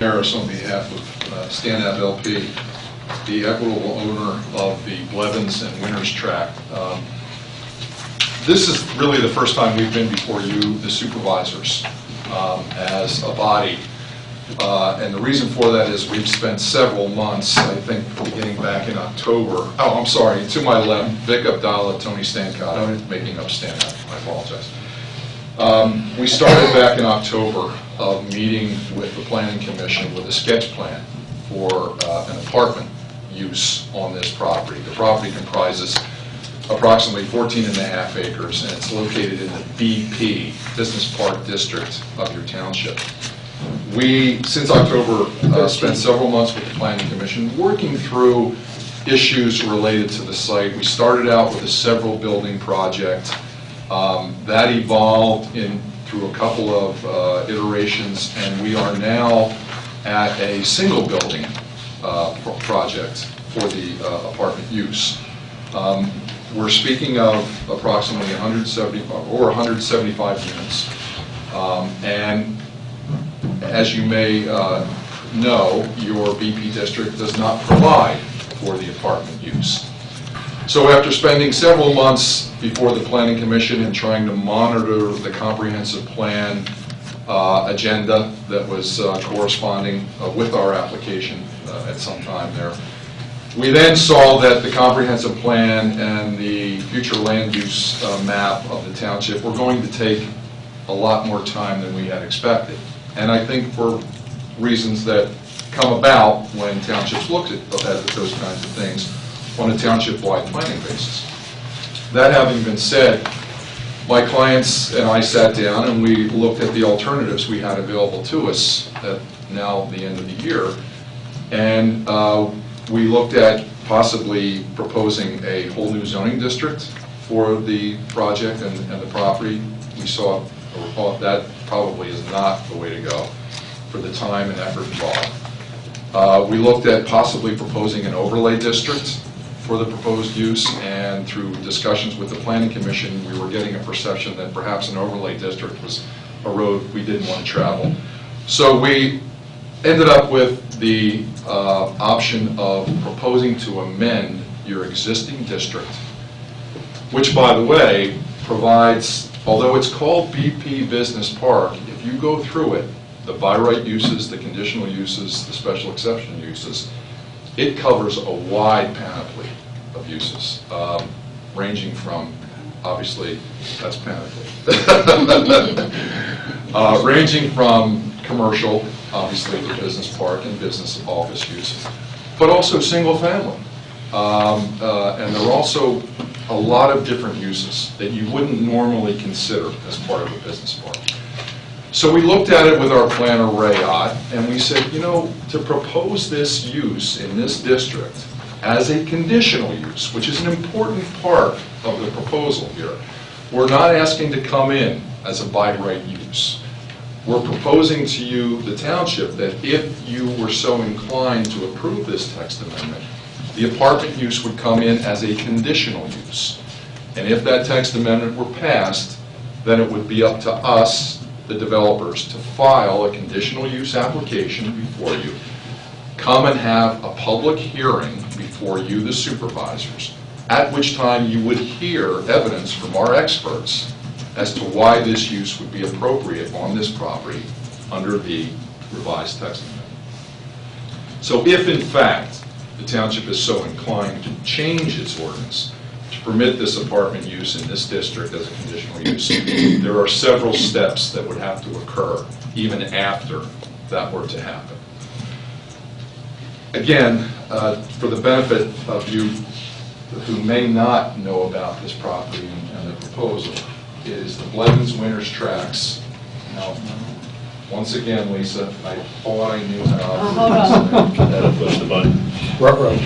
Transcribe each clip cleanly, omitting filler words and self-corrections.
Harris on behalf of StanAB LP, the equitable owner of the Blevins and Winters tract. This is really the first time we've been before you, the supervisors, as a body. And the reason for that is we've spent several months, I think beginning back in October. Oh, I'm sorry, to my left, Vic Abdallah, Tony Stancott. I'm making up StanAB, I apologize. We started back in October of meeting with the Planning Commission with a sketch plan for an apartment use on this property. The property comprises approximately 14.5 acres, and it's located in the BP, Business Park District of your township. We, since October, spent several months with the Planning Commission working through issues related to the site. We started out with a several building project. That evolved through a couple of iterations, and we are now at a single building project for the apartment use. We're speaking of approximately 175 units, and as you may know, your BP district does not provide for the apartment use. So after spending several months before the Planning Commission and trying to monitor the comprehensive plan agenda that was corresponding with our application at some time there, we then saw that the comprehensive plan and the future land use map of the township were going to take a lot more time than we had expected. And I think for reasons that come about when townships look at those kinds of things on a township-wide planning basis. That having been said, my clients and I sat down and we looked at the alternatives we had available to us at now the end of the year, and we looked at possibly proposing a whole new zoning district for the project and the property. We saw or thought that probably is not the way to go for the time and effort involved. We looked at possibly proposing an overlay district for the proposed use, and through discussions with the Planning Commission, we were getting a perception that perhaps an overlay district was a road we didn't want to travel. So we ended up with the option of proposing to amend your existing district, which, by the way, provides, although it's called BP Business Park, if you go through it, the by right uses, the conditional uses, the special exception uses, it covers a wide panoply of uses, ranging from, obviously, that's panoply, ranging from commercial, obviously, the business park and business office use, but also single family. And there are also a lot of different uses that you wouldn't normally consider as part of a business park. So we looked at it with our planner, Rayot, and we said, you know, to propose this use in this district as a conditional use, which is an important part of the proposal here, we're not asking to come in as a by right use. We're proposing to you, the township, that if you were so inclined to approve this text amendment, the apartment use would come in as a conditional use. And if that text amendment were passed, then it would be up to us, the developers, to file a conditional use application before you, come and have a public hearing before you, the supervisors, at which time you would hear evidence from our experts as to why this use would be appropriate on this property under the revised text amendment. So if, in fact, the township is so inclined to change its ordinance to permit this apartment use in this district as a conditional use, there are several steps that would have to occur even after that were to happen. Again, for the benefit of you who may not know about this property and the proposal, it is the Blevins Winters tracts. Now, once again, Lisa, I thought I knew how to push the button. Right.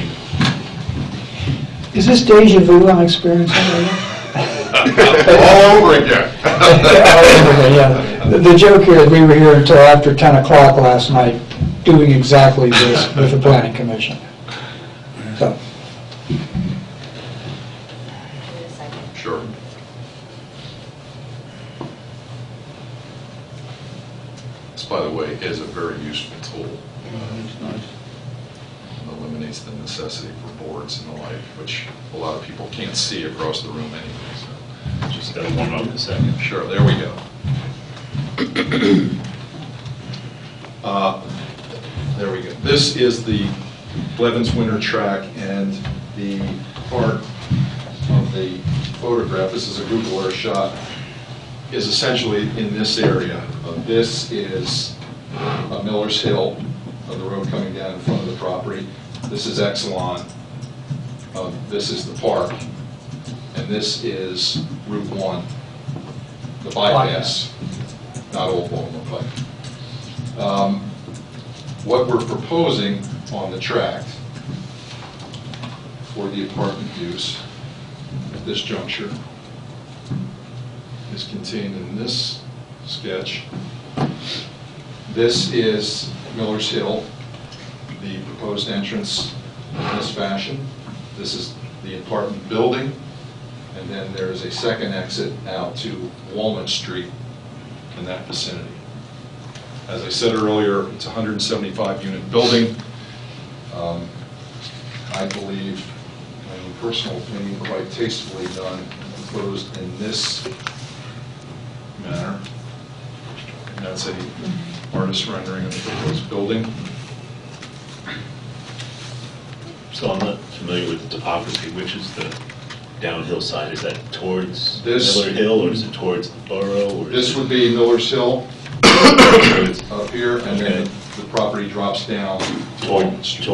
Is this deja vu I'm experiencing right now? All over again. Yeah. The joke here is we were here until after 10 o'clock last night doing exactly this with the Planning Commission. So. by the way, is a very useful tool. Eliminates the necessity for boards and the like, which a lot of people can't see across the room anyway. So. Just got to warm up a second. Sure, there we go. There we go. This is the Blevins Winter Track, and the part of the photograph, this is a Google Earth shot, is essentially in this area. This is Miller's Hill, the road coming down in front of the property. This is Exelon. This is the park. And this is Route 1, the bypass, not Old Baltimore Pike. What we're proposing on the tract for the apartment use at this juncture is contained in this sketch. This is Miller's Hill, the proposed entrance in this fashion. This is the apartment building, and then there is a second exit out to Walnut Street in that vicinity. As I said earlier, it's a 175-unit building. I believe, in personal opinion, quite tastefully done, proposed in this manner. And that's an artist's rendering of the proposed building. So I'm not familiar with the topography. Which is the downhill side? Is that towards This- Miller Hill, or is it towards the borough? Or This is would be Miller's Hill it up here, and then the property drops down to Walnut Street.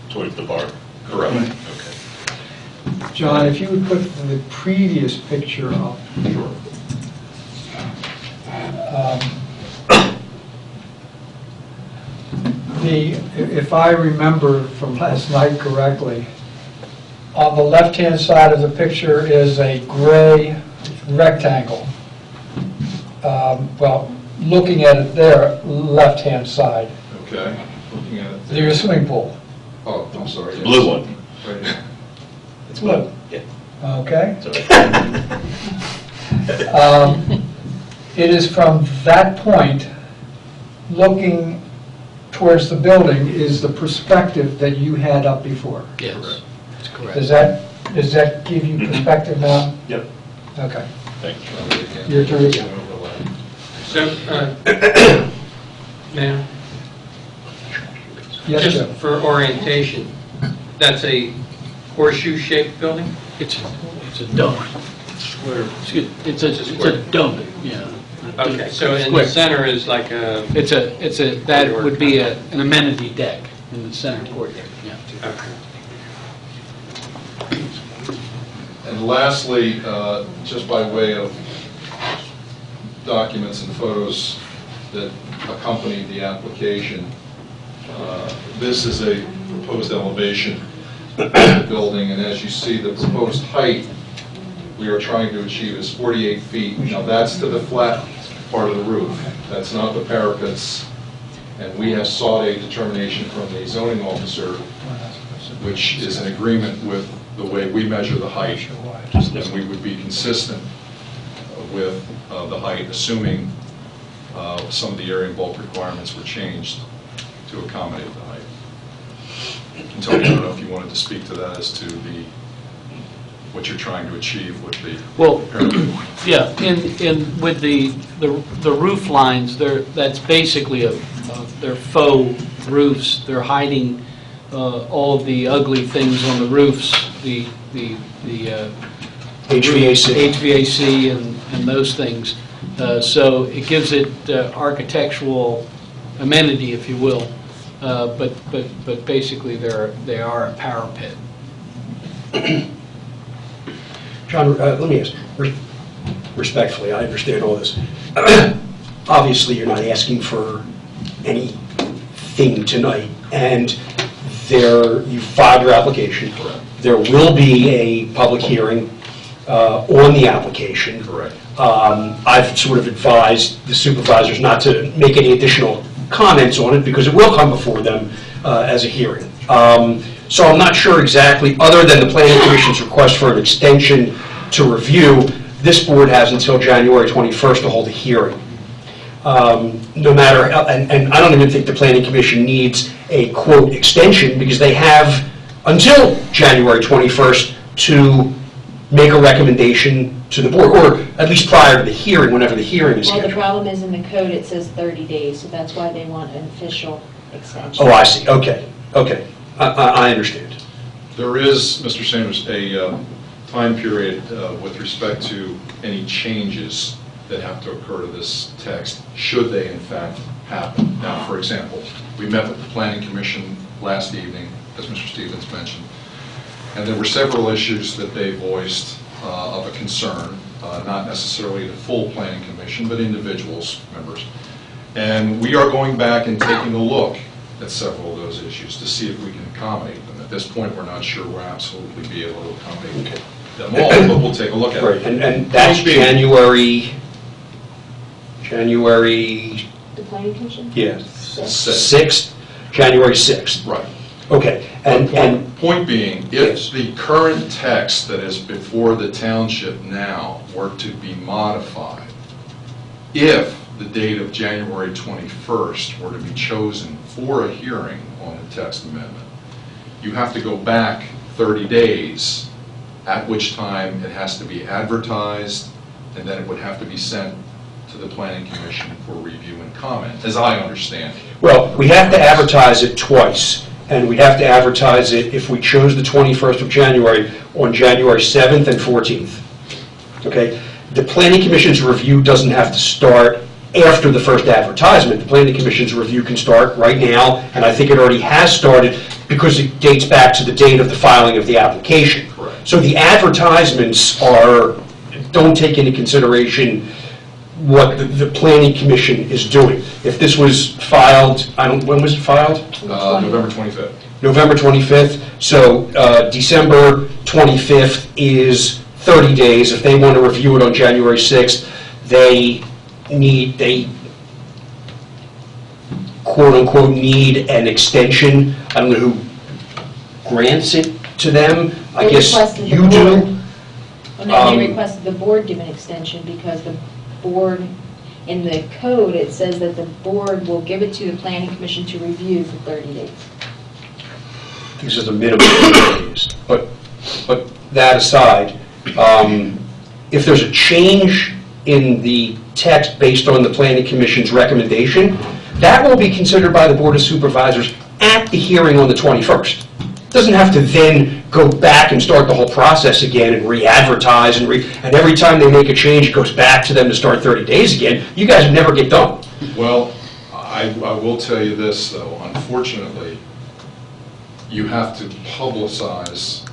towards the bar? Correct. Okay. John, if you would put the previous picture up. Sure. If I remember from last night correctly, on the left-hand side of the picture is a gray rectangle. Well, looking at it there, left-hand side, Okay. Looking at it. there's a swimming pool. Oh, I'm sorry. The blue one. Right here. It's blue. Yeah. Okay. Sorry. It is from that point, looking towards the building, is the perspective that you had up before. Yes, that's correct. Does that give you perspective now? Yep. Okay. Thank you. Your turn. So, ma'am, Yes, Joe. just for orientation, that's a horseshoe-shaped building? It's a dome. It's a dome, yeah. Okay, so in Square. the center is like a... That would be an amenity deck in the center courtyard, yeah. Okay. And lastly, just by way of documents and photos that accompanied the application, this is a proposed elevation of the building, and as you see, the proposed height we are trying to achieve is 48 feet. Now, that's to the flat part of the roof. That's not the parapets, and we have sought a determination from the zoning officer, which is in agreement with the way we measure the height, and we would be consistent with the height, assuming some of the area and bulk requirements were changed to accommodate the height. And Tony, I don't know if you wanted to speak to that as to what you're trying to achieve with the Well, parapet. yeah, with the roof lines, that's basically they're faux roofs. They're hiding all of the ugly things on the roofs, the HVAC and those things. So it gives it architectural amenity, if you will. But basically they are a parapet. John, let me ask, respectfully, I understand all this. Obviously, you're not asking for anything tonight, and you filed your application. Correct. There will be a public hearing on the application. Correct. I've sort of advised the supervisors not to make any additional comments on it because it will come before them as a hearing. So I'm not sure exactly, other than the Planning Commission's request for an extension to review, this board has until January 21st to hold a hearing. no matter, and I don't even think the planning commission needs a quote extension, because they have until January 21st to make a recommendation to the board, or at least prior to the hearing, whenever the hearing is Well, the scheduled. problem is in the code, it says 30 days, so that's why they want an official extension. Oh, I see, okay, okay, I understand. There is, Mr. Sanders, a time period with respect to any changes that have to occur to this text, should they in fact happen. Now, for example, we met with the Planning Commission last evening, as Mr. Stevens mentioned, and there were several issues that they voiced of a concern, not necessarily the full Planning Commission, but individuals, members. And we are going back and taking a look at several of those issues to see if we can accommodate them. At this point, we're not sure we'll absolutely be able to accommodate them all, but we'll take a look at Right, it. and that's January, The planning commission? yeah, Six. 6th, January 6th. Right. Okay, and Point being, Yes. if the current text that is before the township now were to be modified, if the date of January 21st were to be chosen for a hearing on the text amendment, you have to go back 30 days, at which time it has to be advertised, and then it would have to be sent to the Planning Commission for review and comment, as I understand it. well, we have to advertise it twice, and we'd have to advertise it, if we chose the 21st of January, on January 7th and 14th. Okay? The Planning Commission's review doesn't have to start after the first advertisement. The Planning Commission's review can start right now, and I think it already has started, because it dates back to the date of the filing of the application. Correct. So the advertisements don't take into consideration what the Planning Commission is doing. If this was filed, when was it filed? November 25th. November 25th, so December 25th is 30 days. If they want to review it on January 6th, they quote-unquote need an extension. I don't know who grants it to them. I They guess requested the you do. board. Well, no, they Um, requested the board give an extension, because the board, in the code, it says that the board will give it to the planning commission to review for 30 days. This is a minimum of 30 days. But that aside, if there's a change in the text based on the Planning Commission's recommendation, that will be considered by the Board of Supervisors at the hearing on the 21st. It doesn't have to then go back and start the whole process again and re-advertise, and every time they make a change, it goes back to them to start 30 days again. You guys would never get done. Well, I will tell you this, though. Unfortunately, you have to publicize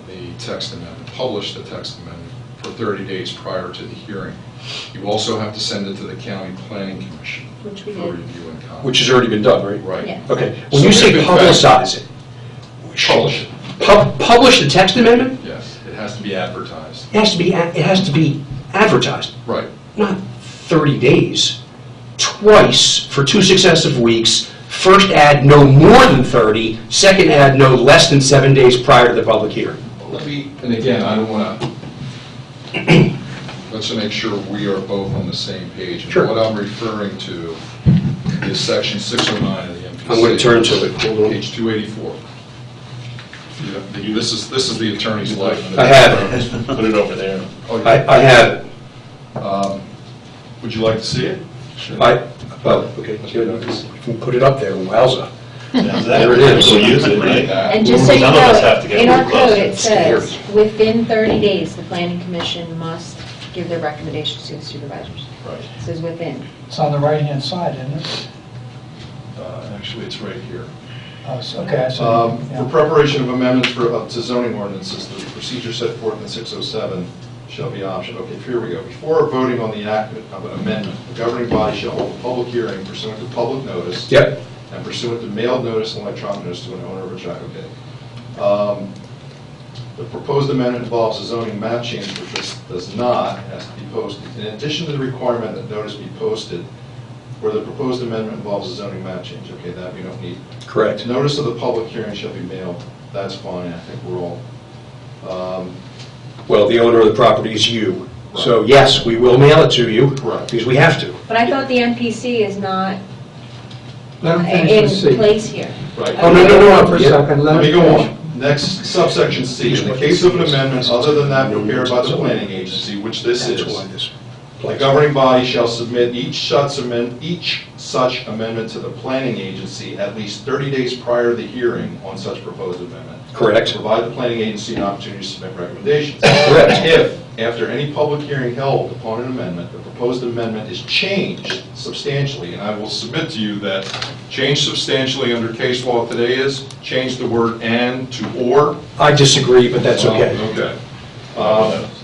the text amendment, publish the text amendment for 30 days prior to the hearing. You also have to send it to the County Planning Commission Which we for did. review and comment. Which has already been done, right? Right. Yeah. Okay. When So you say if in fact- publicize it, Publish it, publish the text amendment? yes. It has to be advertised. It has to be advertised, Right. not 30 days, twice for 2 successive weeks. First ad no more than 30, second ad no less than 7 days prior to the public hearing. Let me, and again, I don't want to, let's make sure we are both on the same page. And Sure. what I'm referring to is section 609 of the MPC. I'm going to turn to it. Hold on. Page 284. This is the attorney's life. I have it. Put it over there. Oh, I have it. Would you like to see it? Okay, good. You can put it up there, wowza. There it is. We'll use it, right? And just so you Some of us have to know, get in a our little closer. code, it says, Scary. within 30 days, the planning commission must give their recommendations to the supervisors. Right. It says within. It's on the right-hand side, isn't it? Actually, it's right here. Okay, so, For yeah. preparation of amendments to zoning ordinances, the procedure set forth in 607 shall be optional. Okay, here we go. Before voting on the act of an amendment, the governing body shall hold a public hearing pursuant to public notice. Yep. And pursuant to mailed notice and electronic notice to an owner of a tract. Okay. The proposed amendment involves a zoning map change, which does not, has to be posted. In addition to the requirement that notice be posted, where the proposed amendment involves a zoning map change. Okay, that we don't need. Correct. Notice of the public hearing shall be mailed. That's fine, I think we're all, Well, the owner of the property is you. So yes, we will mail it to you. Correct. Because we have to. But I thought the MPC is not Let him finish the in C. place here. Right. Oh, no, For a yeah. second, Let let me him go finish. on. Next, subsection C, in the case of an amendment other than that prepared by the planning agency, which this That's is, why this. the governing body shall submit each such amendment to the planning agency at least 30 days prior to the hearing on such proposed amendment. Correct. To provide the planning agency an opportunity to submit recommendations. Correct. If, after any public hearing held upon an amendment, the proposed amendment is changed substantially, and I will submit to you that change substantially under case law today is change the word "and" to "or." I disagree, but that's okay. Okay.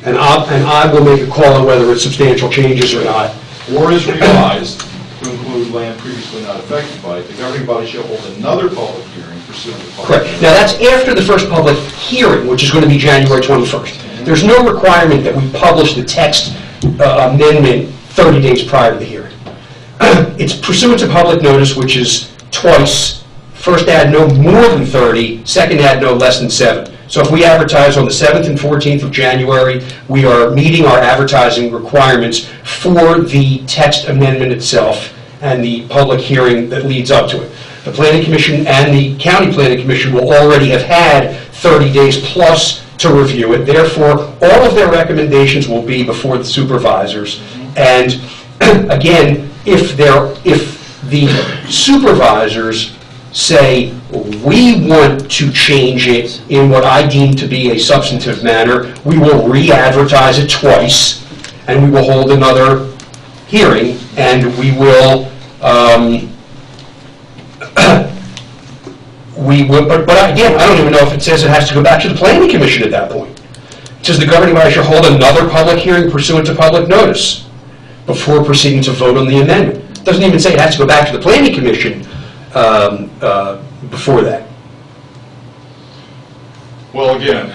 And I will make a call on whether it's substantial changes or not. Or is revised to include land previously not affected by it, the governing body shall hold another public hearing pursuant to public. Correct. Now, that's after the first public hearing, which is going to be January 21st. There's no requirement that we publish the text amendment 30 days prior to the hearing. It's pursuant to public notice, which is twice. First ad no more than 30, second ad no less than 7. So if we advertise on the 7th and 14th of January, we are meeting our advertising requirements for the text amendment itself and the public hearing that leads up to it. The Planning Commission and the County Planning Commission will already have had 30 days plus to review it. Therefore, all of their recommendations will be before the supervisors. And again, if the supervisors say, we want to change it in what I deem to be a substantive manner, we will re-advertise it twice, and we will hold another hearing, and we will, but again, I don't even know if it says it has to go back to the Planning Commission at that point. It says the governing body shall hold another public hearing pursuant to public notice before proceeding to vote on the amendment. It doesn't even say it has to go back to the Planning Commission before that. Well, again,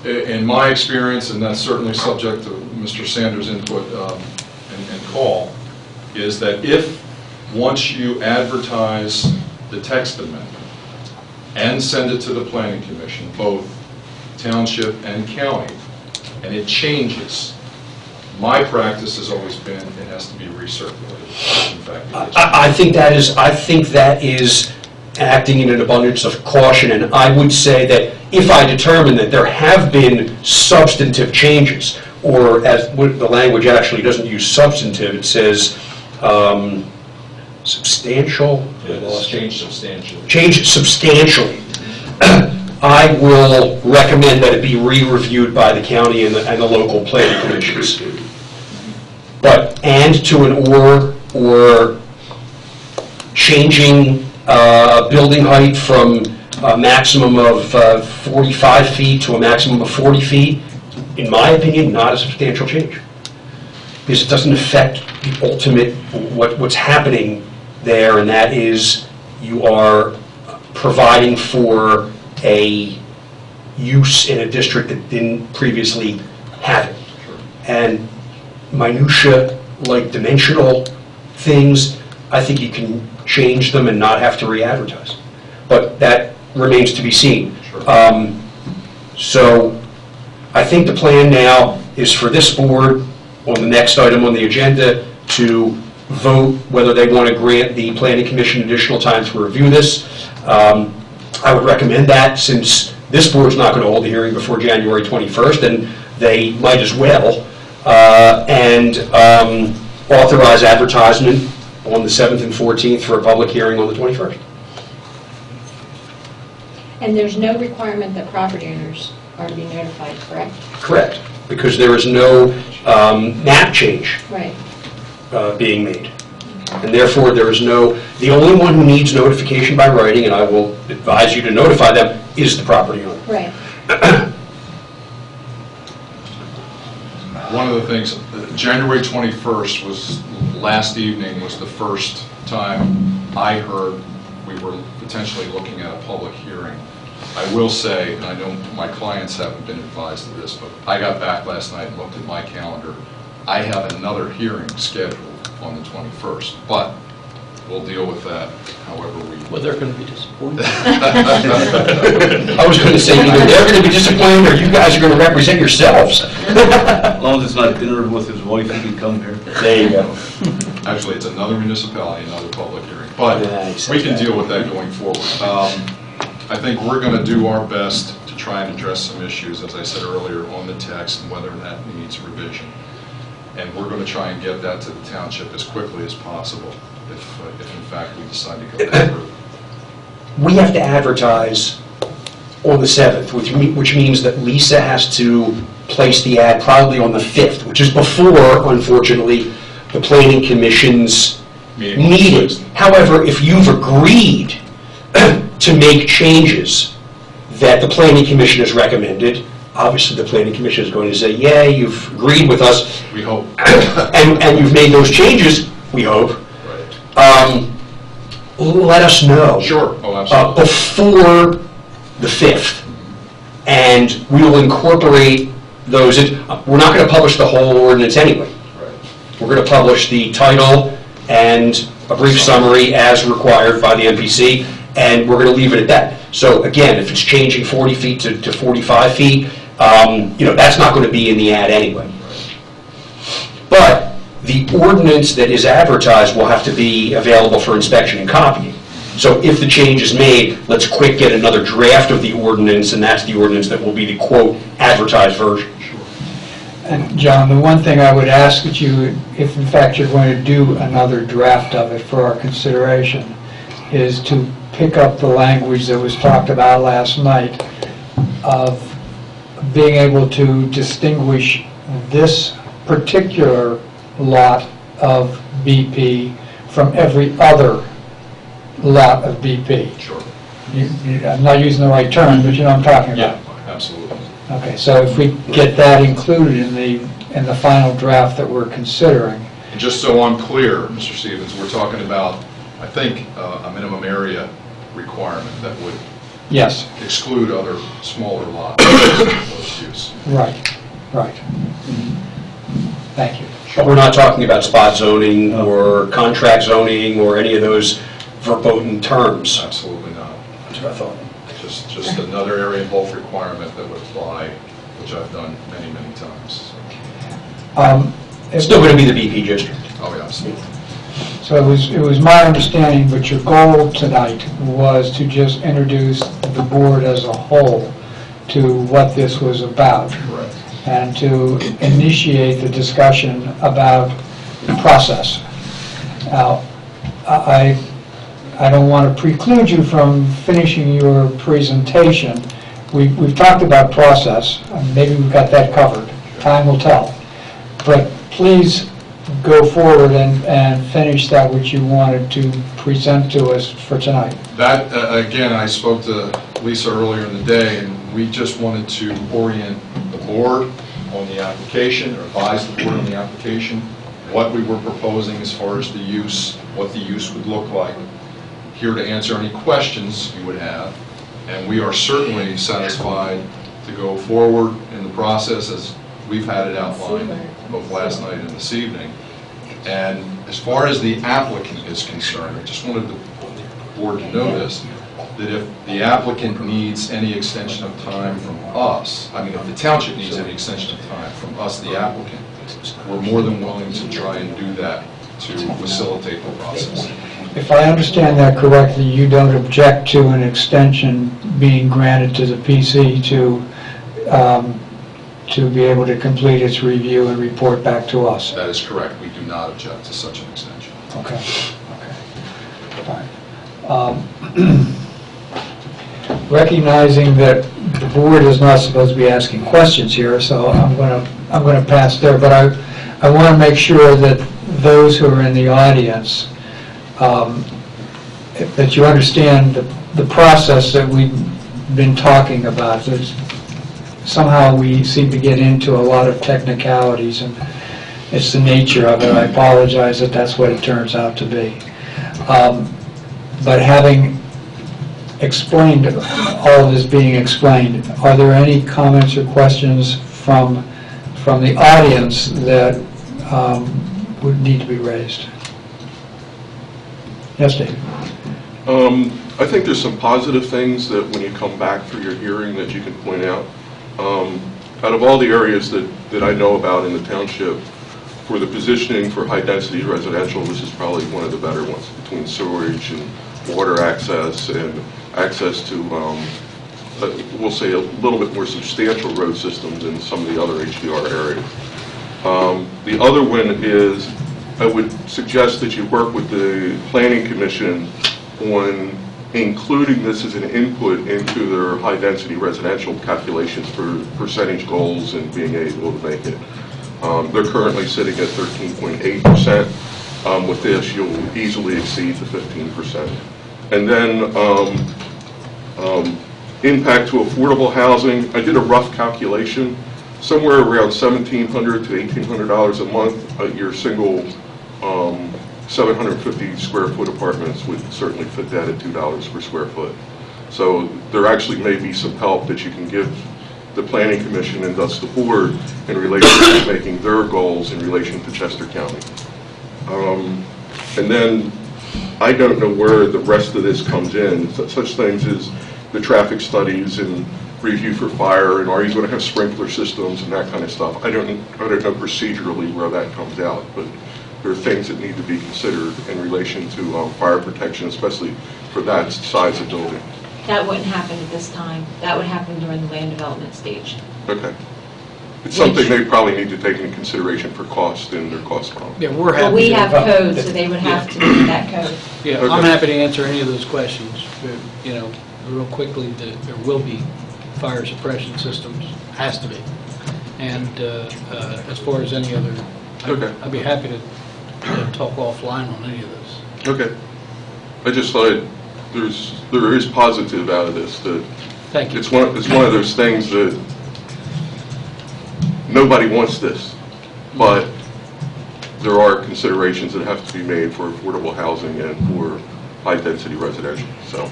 in my experience, and that's certainly subject to Mr. Sanders' input and call, is that if, once you advertise the text amendment and send it to the Planning Commission, both township and county, and it changes, my practice has always been it has to be recirculated. In fact, I think that is acting in an abundance of caution, and I would say that if I determine that there have been substantive changes, or as the language actually doesn't use substantive, it says substantial. it's changed substantially. Change substantially. I will recommend that it be re-reviewed by the county and the local planning commissions. But and to an or changing building height from a maximum of 45 feet to a maximum of 40 feet, in my opinion, not a substantial change. Because it doesn't affect the ultimate, what's happening there, and that is you are providing for a use in a district that didn't previously have it. And minutia, like dimensional things, I think you can change them and not have to re-advertise. But that remains to be seen. Sure. So I think the plan now is for this board, on the next item on the agenda, to vote whether they want to grant the Planning Commission additional time to review this. I would recommend that, since this board's not going to hold a hearing before January 21st, and they might as well, and authorize advertisement on the 7th and 14th for a public hearing on the 21st. And there's no requirement that property owners are to be notified, correct? Correct, because there is no map change Right. being made. And therefore, there is the only one who needs notification by writing, and I will advise you to notify them, is the property owner. Right. One of the things, January 21st was, last evening was the first time I heard we were potentially looking at a public hearing. I will say, and I know my clients haven't been advised of this, but I got back last night and looked at my calendar. I have another hearing scheduled on the 21st, but we'll deal with that however we. Well, they're going to be disappointed. I was going to say, either they're going to be disappointed or you guys are going to represent yourselves. As long as it's not dinner with his wife, he can come here. There you go. Actually, it's another municipality, another public hearing, but Nice. we can deal with that going forward. I think we're going to do our best to try and address some issues, as I said earlier, on the text and whether that needs revision. And we're going to try and get that to the township as quickly as possible, if in fact we decide to go that route. We have to advertise on the 7th, which means that Lisa has to place the ad probably on the 5th, which is before, unfortunately, the Planning Commission's meeting. However, if you've agreed to make changes that the Planning Commission has recommended, obviously the Planning Commission is going to say, yeah, you've agreed with us. We hope. and you've made those changes, we hope. Right. Let us know. Sure. Oh, absolutely. Before the 5th. And we will incorporate those. We're not going to publish the whole ordinance anyway. Right. We're going to publish the title and a brief summary as required by the MPC, and we're going to leave it at that. So again, if it's changing 40 feet to 45 feet, that's not going to be in the ad anyway. But the ordinance that is advertised will have to be available for inspection and copying. So if the change is made, let's quick get another draft of the ordinance, and that's the ordinance that will be the, quote, advertised version. And John, the one thing I would ask that you, if in fact you're going to do another draft of it for our consideration, is to pick up the language that was talked about last night of being able to distinguish this particular lot of BP from every other lot of BP. Sure. I'm not using the right term, but you know what I'm talking about. Yeah, absolutely. Okay, so if we get that included in the final draft that we're considering. And just so I'm clear, Mr. Stevens, we're talking about, I think, a minimum area requirement that would Yes, exclude other smaller lots of use. right. Thank you. But we're not talking about spot zoning or contract zoning or any of those verboten terms. Absolutely not. That's what I thought. Just another area of bulk requirement that would apply, which I've done many, many times. It's still going to be the BP district. Oh, yeah, absolutely. So it was my understanding, but your goal tonight was to just introduce the board as a whole to what this was about. Correct. And to initiate the discussion about the process. Now, I don't want to preclude you from finishing your presentation. We've talked about process, maybe we've got that covered. Time will tell. But please go forward and finish that which you wanted to present to us for tonight. That, again, I spoke to Lisa earlier in the day, and we just wanted to orient the board on the application, or advise the board on the application, what we were proposing as far as the use, what the use would look like. Here to answer any questions you would have, and we are certainly satisfied to go forward in the process as we've had it outlined both last night and this evening. And as far as the applicant is concerned, I just wanted the board to know this, that if the applicant needs any extension of time from us, if the township needs any extension of time from us, the applicant, we're more than willing to try and do that to facilitate the process. If I understand that correctly, you don't object to an extension being granted to the PC to be able to complete its review and report back to us? That is correct. We do not object to such an extension. Okay. Fine. Recognizing that the board is not supposed to be asking questions here, so I'm going to pass there, but I want to make sure that those who are in the audience, that you understand the process that we've been talking about. Somehow we seem to get into a lot of technicalities, and it's the nature of it. I apologize that that's what it turns out to be. But having explained, all of this being explained, are there any comments or questions from the audience that would need to be raised? Yes, Dave? I think there's some positive things that when you come back for your hearing that you can point out. Out of all the areas that I know about in the township, for the positioning for high-density residential, this is probably one of the better ones, between sewerage and water access and access to, we'll say, a little bit more substantial road systems than some of the other HDR areas. The other one is, I would suggest that you work with the Planning Commission on including this as an input into their high-density residential calculations for percentage goals and being able to make it. They're currently sitting at 13.8%. With this, you'll easily exceed the 15%. And then impact to affordable housing, I did a rough calculation. Somewhere around $1,700 to $1,800 a month, your single 750 square foot apartments would certainly fit that at $2 per square foot. So there actually may be some help that you can give the Planning Commission and thus the board in relation to making their goals in relation to Chester County. And then I don't know where the rest of this comes in, such things as the traffic studies and review for fire, and are you going to have sprinkler systems and that kind of stuff. I don't know procedurally where that comes out, but there are things that need to be considered in relation to fire protection, especially for that size of building. That wouldn't happen at this time. That would happen during the land development stage. Okay. It's something they probably need to take into consideration for cost in their cost model. Yeah, we're happy. Well, we to- have code, so they would have to meet that code. Yeah, Okay. I'm happy to answer any of those questions. You know, real quickly, there will be fire suppression systems, has to be. And as far as any other, Okay. I'd be happy to talk offline on any of this. Okay. I just thought there is positive out of this. That Thank you. it's one of those things that nobody wants this, but there are considerations that have to be made for affordable housing and for high-density residential. So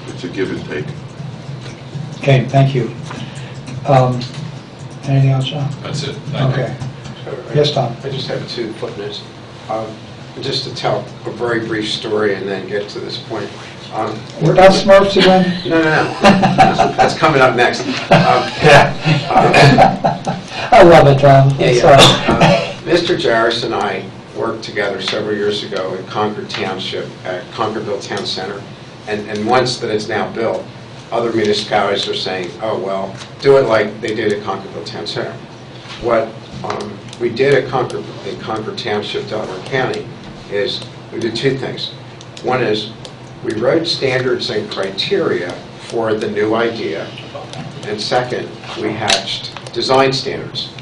it's a give and take. Okay, thank you. Anything else, John? That's it. Thank you. Okay. Yes, Tom? I just have 2 footnotes. Just to tell a very brief story and then get to this point. We're not Smurfs again? No. That's coming up next. I love it, Tom. Sorry. Mr. Jarris and I worked together several years ago in Concord Township, at Concordville Town Center. And once that it's now built, other municipalities are saying, oh, well, do it like they did at Concordville Town Center. What we did at Concord Township, Delaware County, is we did 2 things. One is we wrote standards and criteria for the new idea, and second, we hatched design standards.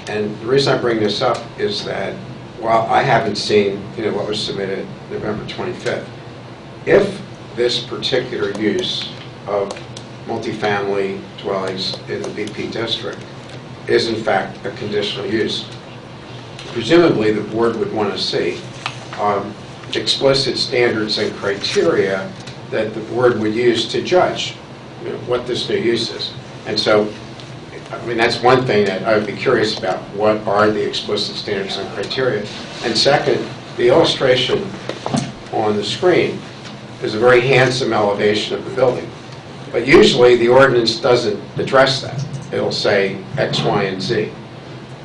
And the reason I bring this up is that while I haven't seen what was submitted November 25th, if this particular use of multifamily dwellings in the BP district is in fact a conditional use, presumably the board would want to see explicit standards and criteria that the board would use to judge what this new use is. And so, I mean, that's one thing that I would be curious about. What are the explicit standards and criteria? And second, the illustration on the screen is a very handsome elevation of the building. But usually the ordinance doesn't address that. It'll say X, Y, and Z.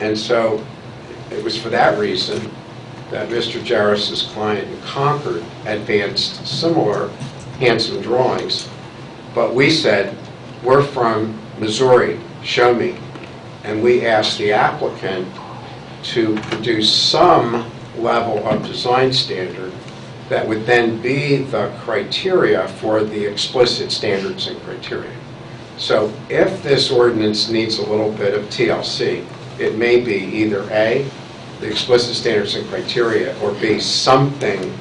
And so it was for that reason that Mr. Jarris's client in Concord advanced similar handsome drawings. But we said, we're from Missouri, show me. And we asked the applicant to produce some level of design standard that would then be the criteria for the explicit standards and criteria. So if this ordinance needs a little bit of TLC, it may be either A, the explicit standards and criteria, or B, something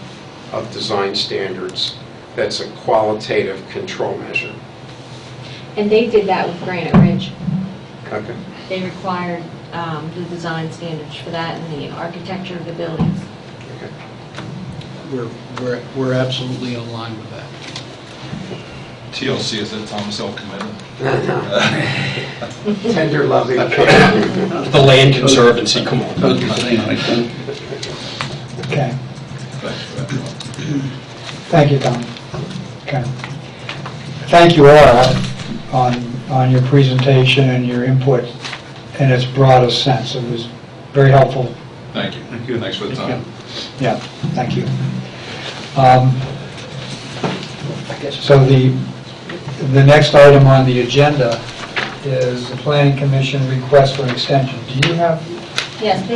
of design standards that's a qualitative control measure. And they did that with Granite Ridge. Okay. They required the design standards for that and the architecture of the buildings. Okay. We're absolutely in line with that. TLC is that Thomas L. Committee. Tender, loving The Land Conservancy, come on. Okay. Thank you, Tom. Okay. Thank you all on your presentation and your input in its broadest sense. It was very helpful. Thank you. Thank you. Thanks for the time. Yeah, thank you. So the next item on the agenda is the Planning Commission request for an extension. Do you have? Yes,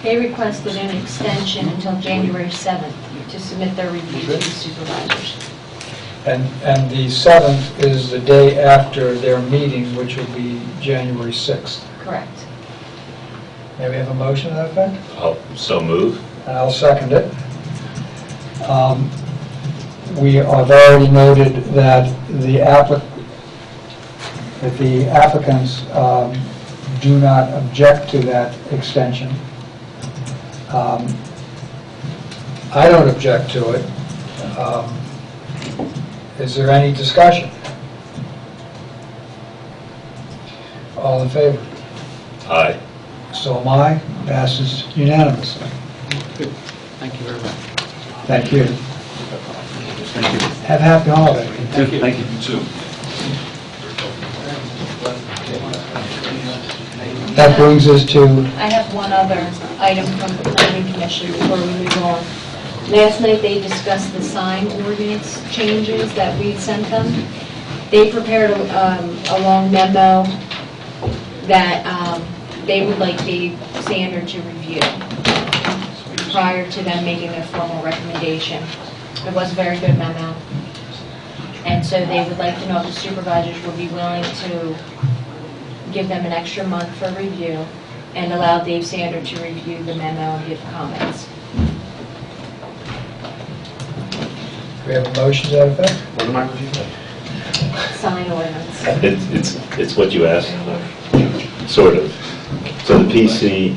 they requested an extension until January 7th to submit their review to the supervisors. And the 7th is the day after their meeting, which will be January 6th. Correct. May we have a motion to that effect? I'll so move. And I'll second it. We have already noted that the applicants do not object to that extension. I don't object to it. Is there any discussion? All in favor? Aye. So am I. Passes unanimously. Good. Thank you very much. Thank you. Thank you. Have a happy holiday. Thank you. Thank you. You too. That brings us to, I have one other item from the Planning Commission before we move on. Last night, they discussed the sign ordinance changes that we sent them. They prepared a long memo that they would like Dave Sander to review prior to them making their formal recommendation. It was a very good memo. And so they would like to know if the supervisors would be willing to give them an extra month for review and allow Dave Sander to review the memo and give comments. we have a motion to that effect? What am I reviewing? Sign ordinance. It's what you asked for, sort of. So the PC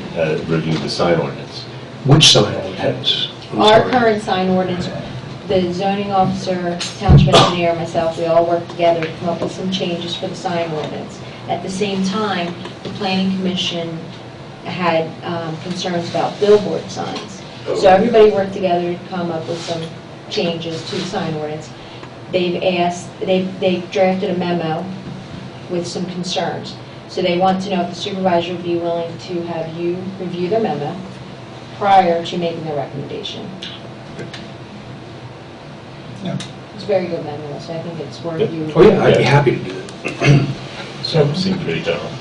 reviewed the sign ordinance. Which sign ordinance? I'm Our sorry. current sign ordinance, the zoning officer, township engineer, myself, we all worked together to come up with some changes for the sign ordinance. At the same time, the planning commission had concerns about billboard signs. So everybody worked together to come up with some changes to the sign ordinance. They've drafted a memo with some concerns. So they want to know if the supervisor would be willing to have you review their memo prior to making their recommendation. Yeah. It's a very good memo, so I think it's worth you. Oh, yeah, I'd be happy to do that. So Seemed pretty thorough.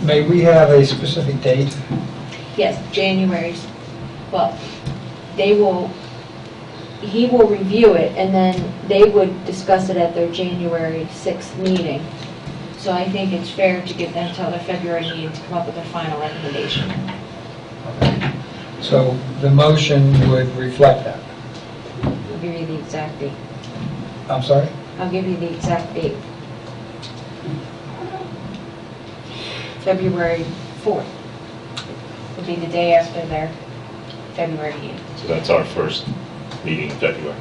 may we have a specific date? Yes, January's, well, he will review it, and then they would discuss it at their January 6th meeting. So I think it's fair to give them until their February meeting to come up with their final recommendation. So the motion would reflect that. I'll give you the exact date. I'm sorry? I'll give you the exact date. February 4th would be the day after their February meeting. So that's our first meeting in February.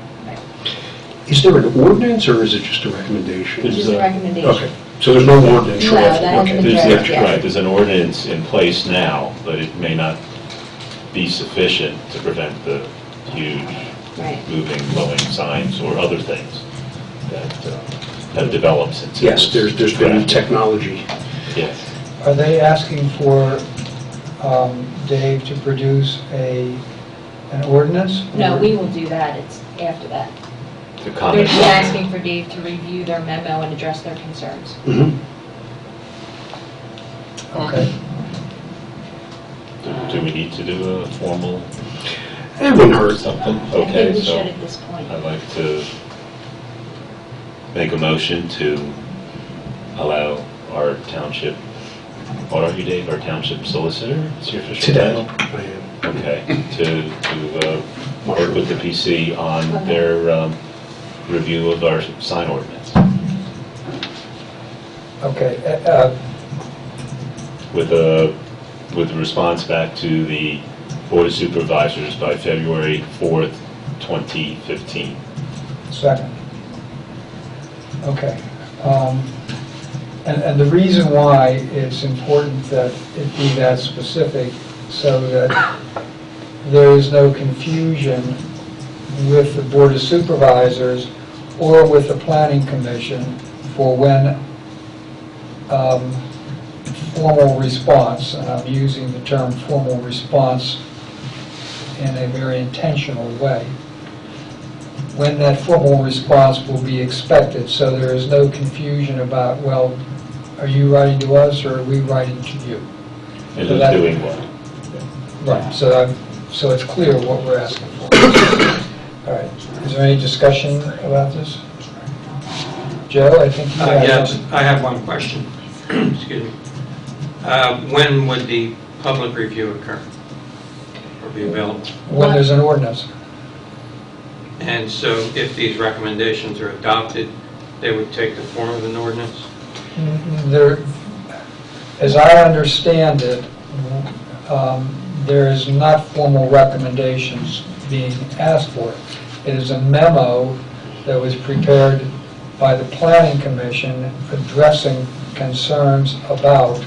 Is there an ordinance, or is it just a recommendation? Which is a recommendation. Okay, so there's no ordinance No, drafted? that hasn't Okay. been There's, drafted yet. right, there's an ordinance in place now, but it may not be sufficient to prevent the huge Right. moving, blowing signs or other things that have developed since. it Yes, was there's been drafted. technology. Yes. Are they asking for Dave to produce an ordinance? No, we will do that, it's after that. The They're comment. just asking for Dave to review their memo and address their concerns. Mhm. Okay. Do we need to do a formal It wouldn't hurt. something? I Okay, think we so should at this point. I'd like to make a motion to allow our township, what are you, Dave, our township solicitor? Is your official Today. title? Okay, to work with the PC on Okay. their review of our sign ordinance Okay. with a response back to the Board of Supervisors by February 4th, 2015. Second. Okay. And the reason why it's important that it be that specific, so that there is no confusion with the Board of Supervisors or with the Planning Commission for when formal response, and I'm using the term formal response in a very intentional way, when that formal response will be expected, so there is no confusion about, well, are you writing to us or are we writing to you? And So who's that- doing what? Right, so it's clear what we're asking for. All right, is there any discussion about this? Joe, I think you have Yes, something. I have one question. Excuse me. When would the public review occur or be available? When there's an ordinance. And so if these recommendations are adopted, they would take the form of an ordinance? There, as I understand it, there is not formal recommendations being asked for. It is a memo that was prepared by the Planning Commission addressing concerns about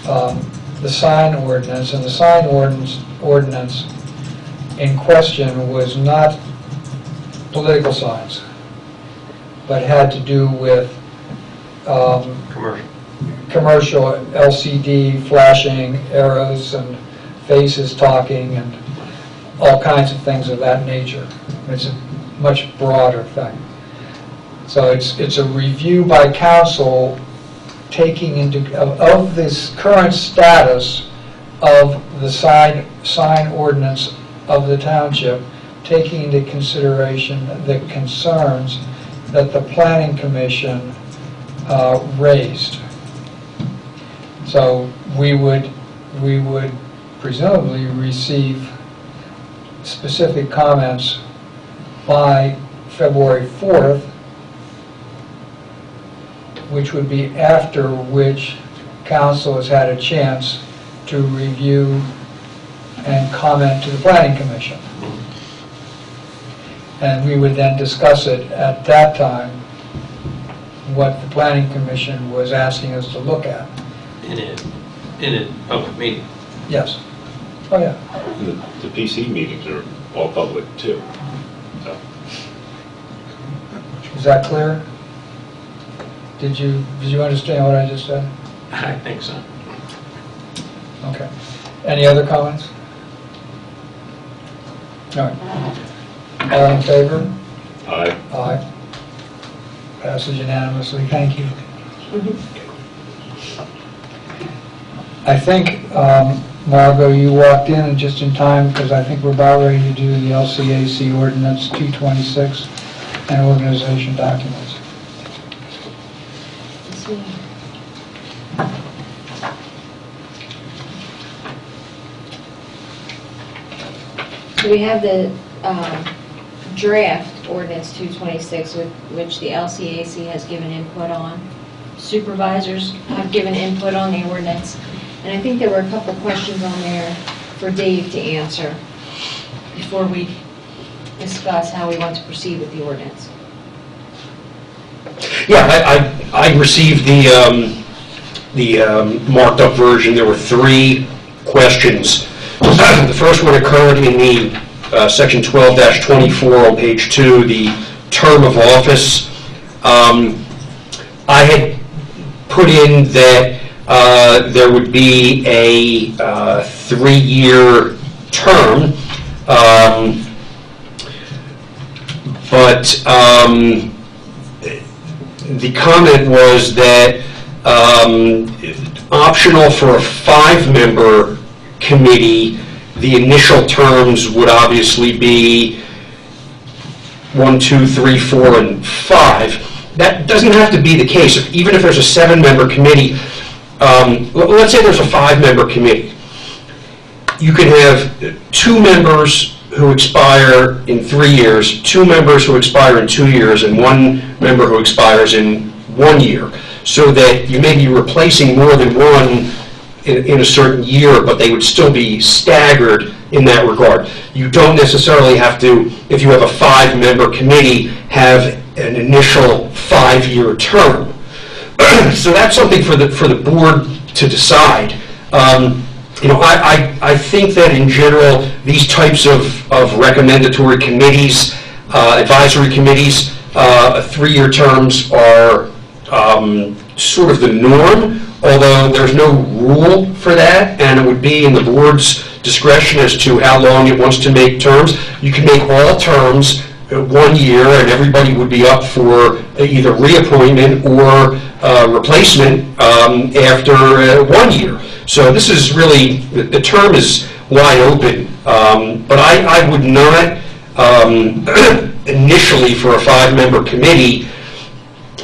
the sign ordinance, and the sign ordinance in question was not political signs, but had to do with Commercial. commercial LCD flashing arrows and faces talking and all kinds of things of that nature. It's a much broader thing. So it's a review by council taking into, of this current status of the sign ordinance of the township, taking into consideration the concerns that the Planning Commission raised. So we would presumably receive specific comments by February 4th, which would be after which council has had a chance to review and comment to the Planning Commission. And we would then discuss it at that time, what the Planning Commission was asking us to look at. In a public meeting? Yes. Oh, yeah. And the PC meetings are all public too. So, Is that clear? Did you understand what I just said? I think so. Okay. Any other comments? All right. All in favor? aye. Aye. Passes unanimously. Thank you. I think, Margot, you walked in just in time because I think we're about ready to do the LCAC Ordinance 226 and organization documents. Yes, ma'am. So we have the draft ordinance 226, which the LCAC has given input on. Supervisors have given input on the ordinance. And I think there were a couple questions on there for Dave to answer before we discuss how we want to proceed with the ordinance. Yeah, I received the marked up version. There were 3 questions. The first one occurred in the section 12-24 on page 2, the term of office. I had put in that there would be a 3-year term, but the comment was that optional for a 5-member committee, the initial terms would obviously be 1, 2, 3, 4, and 5. That doesn't have to be the case. Even if there's a 7-member committee, let's say there's a 5-member committee. You could have 2 members who expire in 3 years, 2 members who expire in 2 years, and 1 member who expires in 1 year, so that you may be replacing more than one in a certain year, but they would still be staggered in that regard. You don't necessarily have to, if you have a 5-member committee, have an initial 5-year term. So that's something for the board to decide. I think that in general, these types of recommendatory committees, advisory committees, 3-year terms are sort of the norm, although there's no rule for that, and it would be in the board's discretion as to how long it wants to make terms. You can make all terms 1 year, and everybody would be up for either reappointment or replacement after 1 year. So this is really, the term is wide open, but I would not initially for a 5-member committee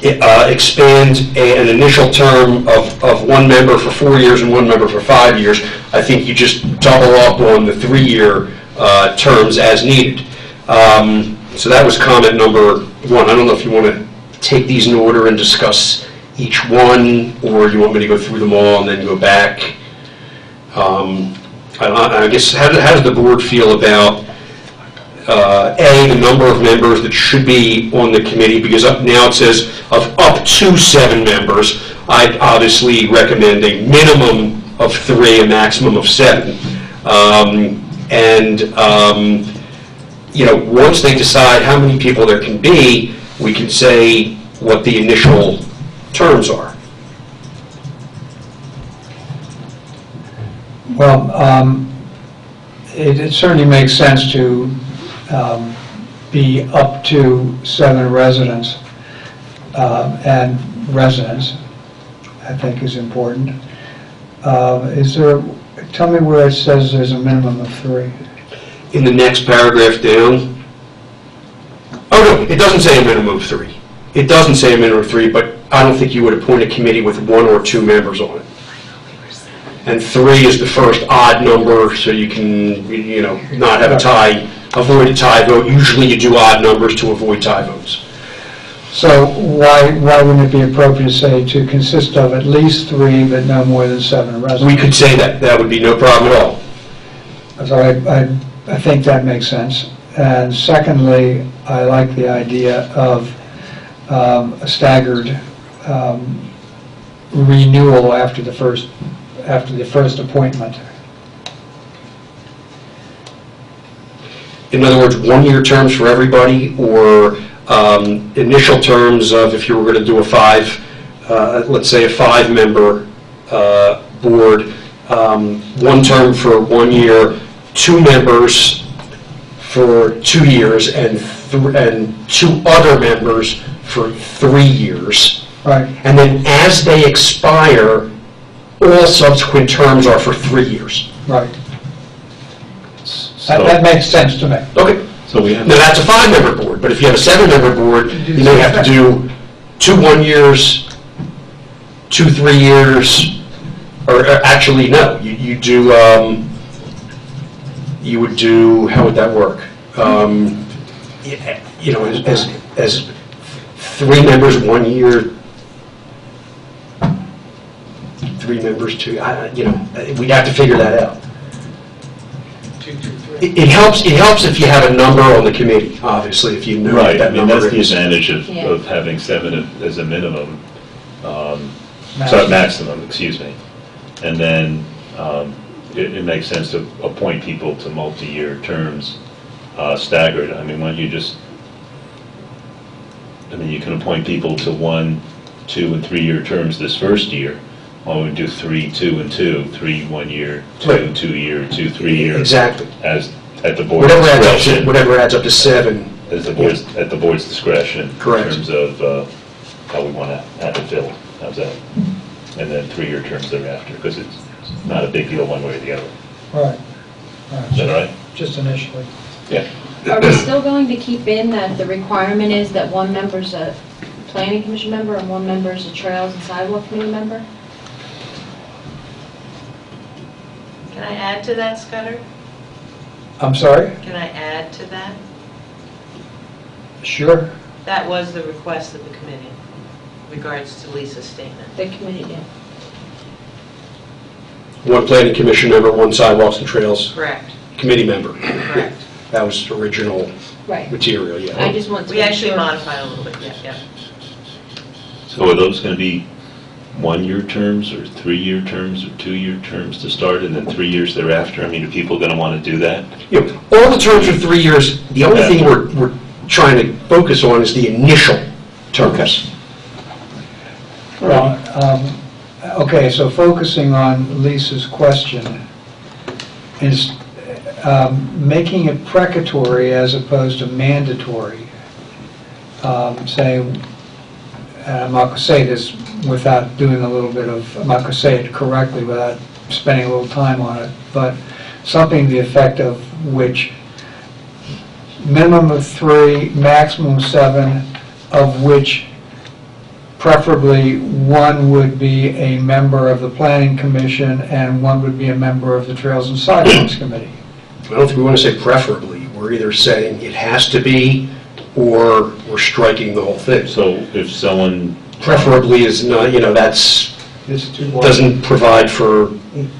expand an initial term of 1 member for 4 years and 1 member for 5 years. I think you just double up on the 3-year terms as needed. So that was comment number 1. I don't know if you want to take these in order and discuss each one, or you want me to go through them all and then go back. I guess, how does the board feel about A, the number of members that should be on the committee, because now it says of up to 7 members. I'd obviously recommend a minimum of 3, a maximum of 7. Once they decide how many people there can be, we can say what the initial terms are. Well, it certainly makes sense to be up to 7 residents, and residents, I think, is important. Tell me where it says there's a minimum of 3. In the next paragraph down. Oh, no, it doesn't say a minimum of 3. It doesn't say a minimum of 3, but I don't think you would appoint a committee with 1 or 2 members on it. And 3 is the first odd number, so you can, not have a tie, avoid a tie vote. Usually you do odd numbers to avoid tie votes. So why wouldn't it be appropriate to say to consist of at least 3, but no more than 7 residents? We could say that. That would be no problem at all. So I think that makes sense. And secondly, I like the idea of a staggered renewal after the first appointment. In other words, 1-year terms for everybody, or initial terms of, if you were going to do let's say a 5-member board, 1 term for 1 year, 2 members for 2 years, and 2 other members for 3 years. Right. And then as they expire, all subsequent terms are for 3 years. Right. That makes sense to me. Okay. So we have. Now, that's a 5-member board, but if you have a 7-member board, you may have to do 2 1 years, 2 3 years, or actually, no, you would do, how would that work? As 3 members 1 year, 3 members 2, we'd have to figure that out. It helps if you have a number on the committee, obviously, if you know what Right, that number is. that's the advantage of having 7 as a minimum, maximum, excuse me. And then it makes sense to appoint people to multi-year terms staggered. I mean, you can appoint people to 1, 2, and 3-year terms this first year. Well, we do 3, 2, and 2, 3 1 year, 2 2 year, 2 3 year. Exactly. As at the board's discretion. Whatever adds up to 7. At the board's discretion. Correct. In terms of how we want to have it filled. How's that? And then 3-year terms thereafter, because it's not a big deal one way or the other. Right. Is that right? Just initially. Yeah. Are we still going to keep in that the requirement is that 1 member's a planning commission member and 1 member's a trails and sidewalk committee member? Can I add to that, Scudder? I'm sorry? Can I add to that? Sure. That was the request of the committee, regards to Lisa's statement. The committee did. 1 planning commission member, 1 sidewalks and trails Correct. committee member. Correct. That was original Right. material, yeah. I just want to We make actually sure. modified a little bit, yeah. So are those going to be 1-year terms or 3-year terms or 2-year terms to start and then 3 years thereafter? I mean, are people going to want to do that? You know, all the terms are 3 years. The only thing we're trying to focus on is the initial terms. Well, okay, so focusing on Lisa's question, is making it precatory as opposed to mandatory, saying, and I'm not going to say this without doing a little bit of, I'm not going to say it correctly without spending a little time on it, but something to the effect of which minimum of 3, maximum 7, of which preferably one would be a member of the Planning Commission and one would be a member of the Trails and Sidewalks Committee. I don't think we want to say preferably. We're either saying it has to be, or we're striking the whole thing. So if someone, Preferably is not, you know, that's, It's too wide. doesn't provide for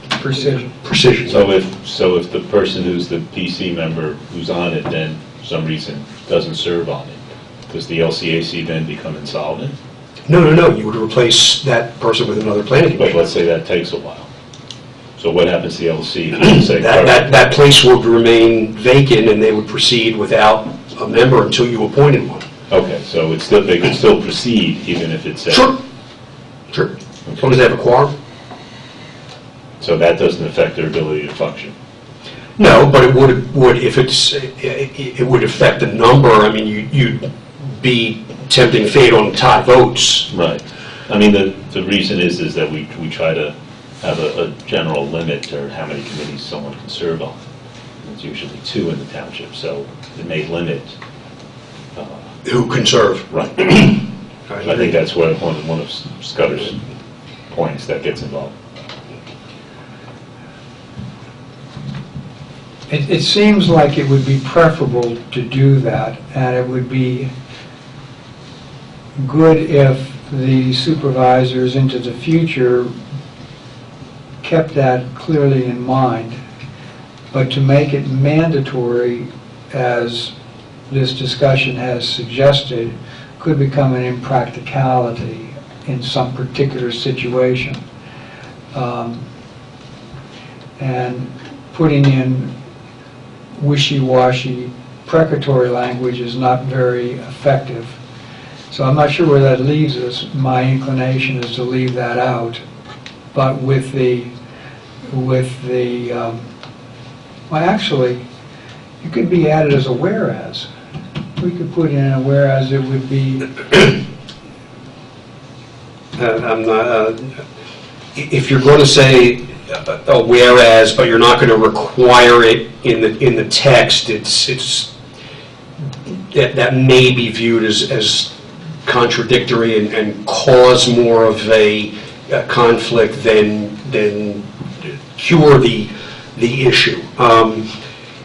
Precision. precision. so if the person who's the PC member who's on it then, for some reason, doesn't serve on it, does the LCAC then become insolvent? No, you would replace that person with another planning But commission. let's say that takes a while. So what happens to the LC? if you say That place would remain vacant and they would proceed without a member until you appointed one. Okay, so it's still, they could still proceed even if it's... Sure. As long as they have a quorum. So that doesn't affect their ability to function? No, but it would if it's, it would affect the number. I mean, you'd be tempting fate on tie votes. Right. I mean, the reason is that we try to have a general limit to how many committees someone can serve on. It's usually 2 in the township, so it may limit. Who can serve. Right. I think that's one of Scudder's points that gets involved. It seems like it would be preferable to do that, and it would be good if the supervisors into the future kept that clearly in mind. But to make it mandatory, as this discussion has suggested, could become an impracticality in some particular situation. And putting in wishy-washy precatory language is not very effective. So I'm not sure where that leaves us. My inclination is to leave that out, but with the, well, actually, it could be added as a whereas. We could put in a whereas, it would be, I'm not, if you're going to say a whereas, but you're not going to require it in the text, that may be viewed as contradictory and cause more of a conflict than cure the issue.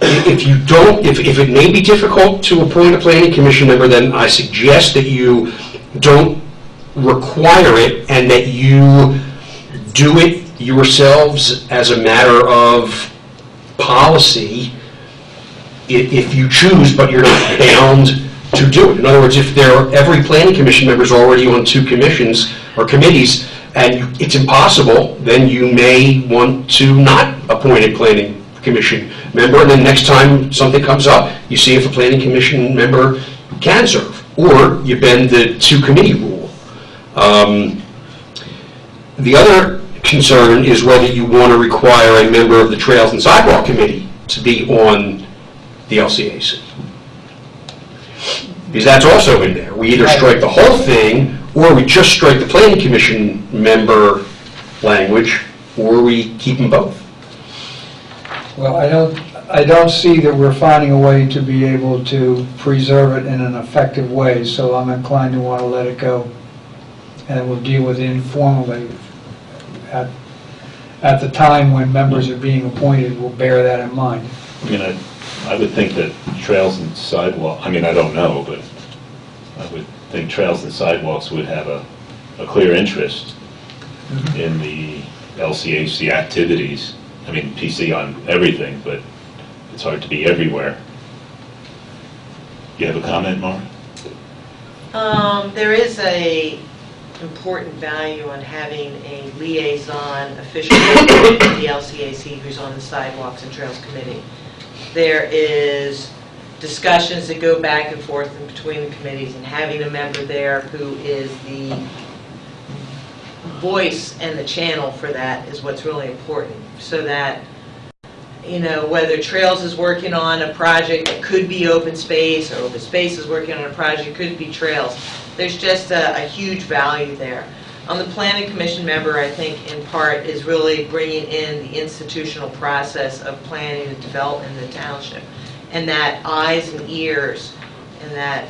If you don't, if it may be difficult to appoint a planning commission member, then I suggest that you don't require it and that you do it yourselves as a matter of policy if you choose, but you're not bound to do it. In other words, if every planning commission member is already on 2 commissions or committees and it's impossible, then you may want to not appoint a planning commission member, and then next time something comes up, you see if a planning commission member can serve, or you bend the 2-committee rule. The other concern is whether you want to require a member of the Trails and Sidewalk Committee to be on the LCAC. Because that's also in there. We either strike the whole thing, or we just strike the planning commission member language, or we keep them both. well, I don't see that we're finding a way to be able to preserve it in an effective way, so I'm inclined to want to let it go. And we'll deal with it informally at the time when members are being appointed. We'll bear that in mind. I mean, I would think that Trails and Sidewalks, I mean, I don't know, but I would think Trails and Sidewalks would have a clear interest in the LCAC activities. I mean, PC on everything, but it's hard to be everywhere. You have a comment, Maura? There is a important value on having a liaison official to the LCAC who's on the Sidewalks and Trails Committee. There is discussions that go back and forth in between the committees, and having a member there who is the voice and the channel for that is what's really important, so that, you know, whether Trails is working on a project that could be open space, or open space is working on a project that could be Trails, there's just a huge value there. On the Planning Commission member, I think in part is really bringing in the institutional process of planning and development in the township, and that eyes and ears and that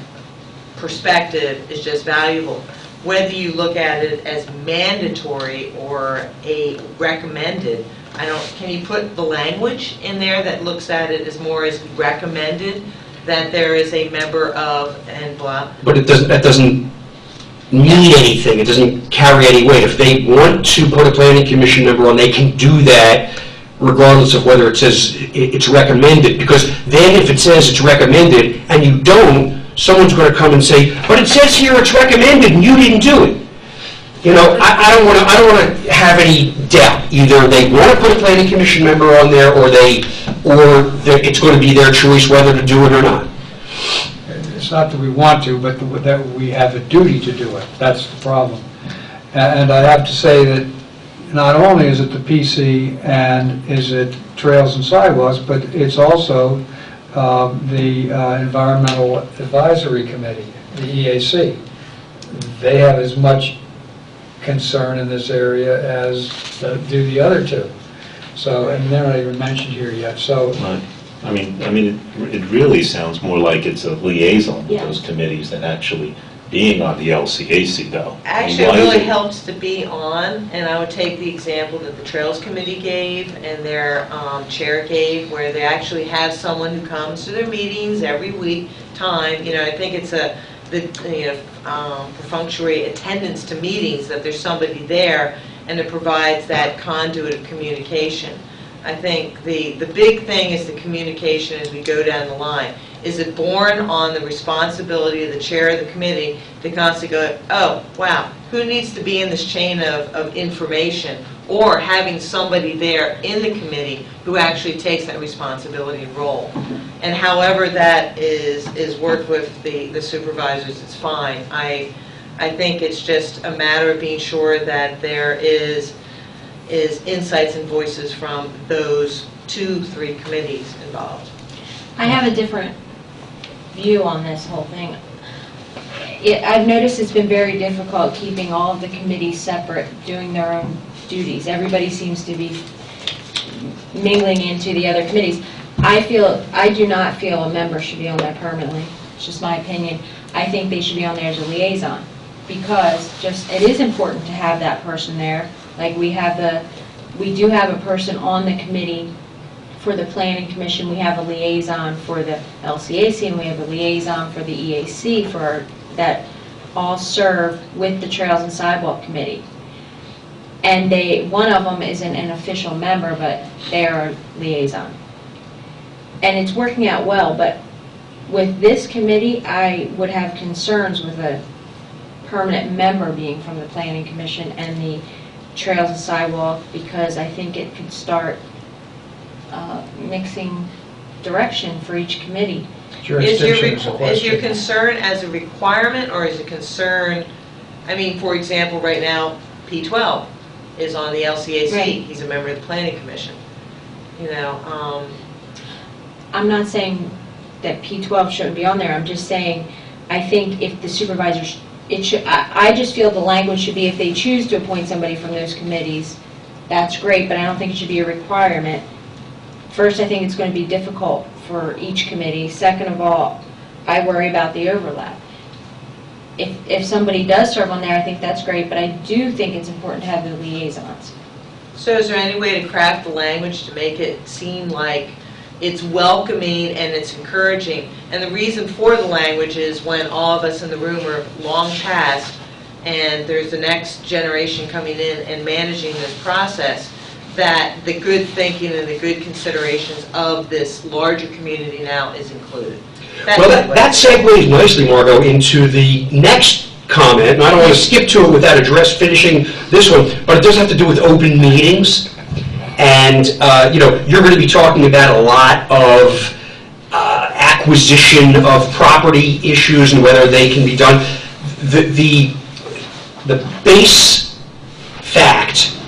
perspective is just valuable. Whether you look at it as mandatory or a recommended, can you put the language in there that looks at it as more as recommended, that there is a member of and blah? But that doesn't mean anything. It doesn't carry any weight. If they want to put a planning commission member on, they can do that regardless of whether it says it's recommended. Because then if it says it's recommended and you don't, someone's going to come and say, but it says here it's recommended and you didn't do it. You know, I don't want to have any doubt. Either they want to put a planning commission member on there, or it's going to be their choice whether to do it or not. It's not that we want to, but that we have a duty to do it. That's the problem. And I have to say that not only is it the PC and is it Trails and Sidewalks, but it's also the Environmental Advisory Committee, the EAC. They have as much concern in this area as do the other two. So, and they're not even mentioned here yet. So, I mean, it really sounds more like it's a liaison with Yeah. those committees than actually being on the LCAC, though. Actually, it really helps to be on, and I would take the example that the Trails Committee gave and their chair gave, where they actually have someone who comes to their meetings every week, You know, I think it's perfunctory attendance to meetings, that there's somebody there, and it provides that conduit of communication. I think the big thing is the communication as we go down the line. Is it borne on the responsibility of the chair of the committee to constantly go, oh, wow, who needs to be in this chain of information? Or having somebody there in the committee who actually takes that responsibility and role. And however that is worked with the supervisors, it's fine. I think it's just a matter of being sure that there is insights and voices from those 2-3 committees involved. I have a different view on this whole thing. I've noticed it's been very difficult keeping all of the committees separate, doing their own duties. Everybody seems to be mingling into the other committees. I do not feel a member should be on there permanently. It's just my opinion. I think they should be on there as a liaison, because it is important to have that person there. Like we do have a person on the committee for the Planning Commission. We have a liaison for the LCAC, and we have a liaison for the EAC that all serve with the Trails and Sidewalk Committee. And one of them isn't an official member, but they are a liaison. And it's working out well, but with this committee, I would have concerns with a permanent member being from the Planning Commission and the Trails and Sidewalk, because I think it could start mixing direction for each committee. jurisdiction is a Is question. your concern as a requirement, or is it concern, I mean, for example, right now, P12 is on the LCAC. Right. He's a member of the Planning Commission. You know, I'm not saying that P12 shouldn't be on there. I'm just saying, I think if the supervisors, I just feel the language should be, if they choose to appoint somebody from those committees, that's great, but I don't think it should be a requirement. First, I think it's going to be difficult for each committee. Second of all, I worry about the overlap. If somebody does serve on there, I think that's great, but I do think it's important to have the liaisons. so is there any way to craft the language to make it seem like it's welcoming and it's encouraging? And the reason for the language is when all of us in the room are long past and there's the next generation coming in and managing this process, that the good thinking and the good considerations of this larger community now is included. Well, that segues nicely, Margot, into the next comment, and I don't want to skip to it without finishing this one, but it does have to do with open meetings. And, you're going to be talking about a lot of acquisition of property issues and whether they can be done. The base fact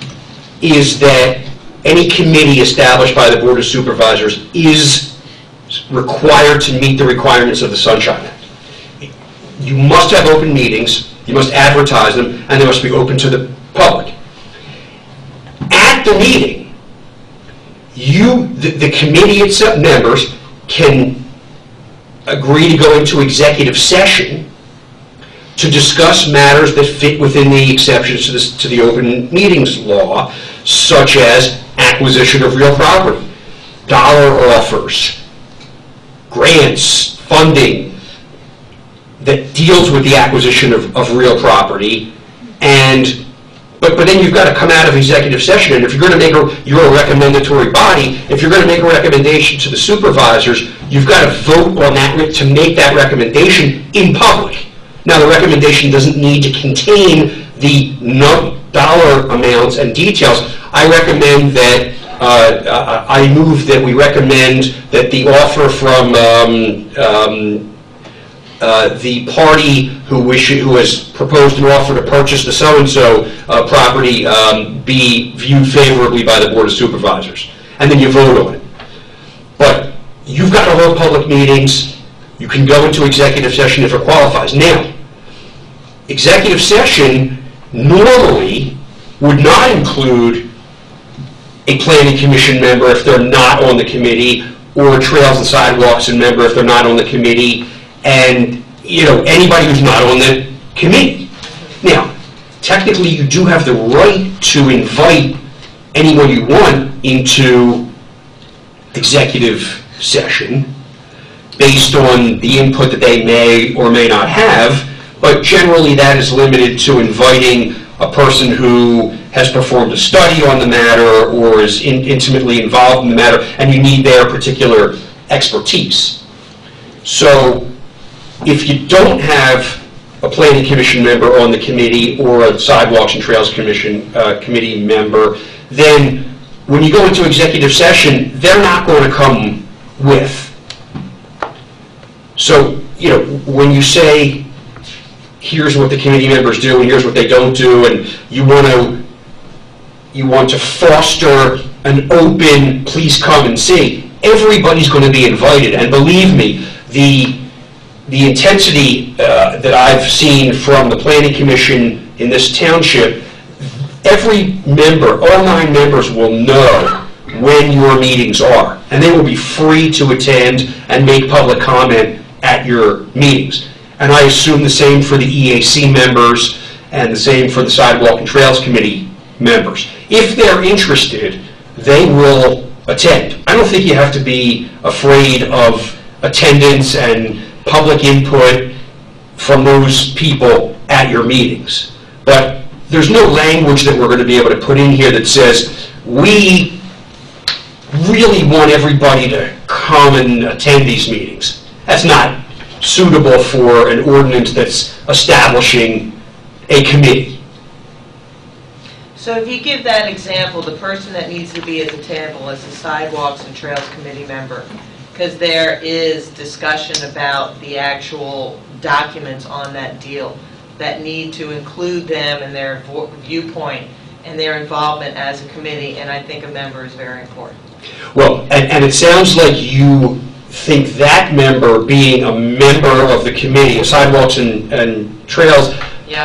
is that any committee established by the Board of Supervisors is required to meet the requirements of the Sunshine Act. You must have open meetings, you must advertise them, and they must be open to the public. At the meeting, the committee itself, members, can agree to go into executive session to discuss matters that fit within the exceptions to the open meetings law, such as acquisition of real property, dollar offers, grants, funding that deals with the acquisition of real property. But then you've got to come out of executive session, and if you're going to make you're a recommendatory body, if you're going to make a recommendation to the supervisors, you've got to vote on that to make that recommendation in public. Now, the recommendation doesn't need to contain the dollar amounts and details. I recommend that, I move that we recommend that the offer from the party who has proposed an offer to purchase the so-and-so property be viewed favorably by the Board of Supervisors. And then you vote on it. But you've got to hold public meetings. You can go into executive session if it qualifies. Now, executive session normally would not include a planning commission member if they're not on the committee, or a trails and sidewalks and member if they're not on the committee, and anybody who's not on the committee. Now, technically you do have the right to invite anyone you want into executive session based on the input that they may or may not have, but generally that is limited to inviting a person who has performed a study on the matter or is intimately involved in the matter, and you need their particular expertise. So if you don't have a planning commission member on the committee or a sidewalks and trails commission committee member, then when you go into executive session, they're not going to come with. So, when you say, here's what the committee members do and here's what they don't do, and you want to foster an open, please come and see, everybody's going to be invited. And believe me, the intensity that I've seen from the planning commission in this township, every member, all 9 members will know when your meetings are, and they will be free to attend and make public comment at your meetings. And I assume the same for the EAC members and the same for the Sidewalk and Trails Committee members. If they're interested, they will attend. I don't think you have to be afraid of attendance and public input from those people at your meetings. But there's no language that we're going to be able to put in here that says, we really want everybody to come and attend these meetings. That's not suitable for an ordinance that's establishing a committee. So if you give that example, the person that needs to be at the table is the Sidewalks and Trails Committee member, because there is discussion about the actual documents on that deal that need to include them and their viewpoint and their involvement as a committee, and I think a member is very important. Well, and it sounds like you think that member being a member of the committee, Sidewalks and Trails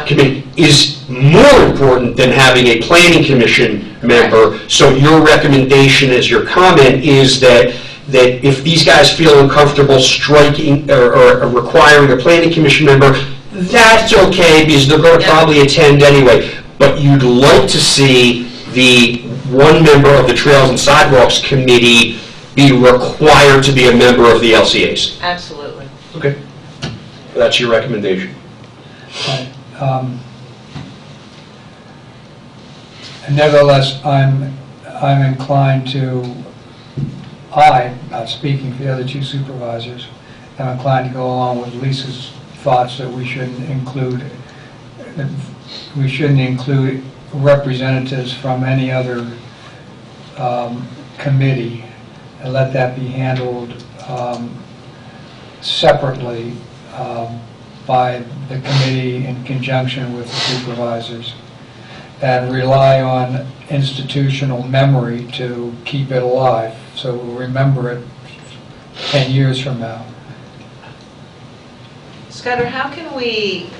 Committee, is more important than having a planning commission member. So your recommendation as your comment is that if these guys feel uncomfortable striking or requiring a planning commission member, that's okay because they're going to probably attend anyway. But you'd like to see the one member of the Trails and Sidewalks Committee be required to be a member of the LCAs. Absolutely. Okay. That's your recommendation. Nevertheless, I'm inclined to, not speaking for the other 2 supervisors, I'm inclined to go along with Lisa's thoughts that we shouldn't include we shouldn't include representatives from any other committee, and let that be handled separately by the committee in conjunction with the supervisors, and rely on institutional memory to keep it alive, so we'll remember it 10 years from now. Scudder, how can we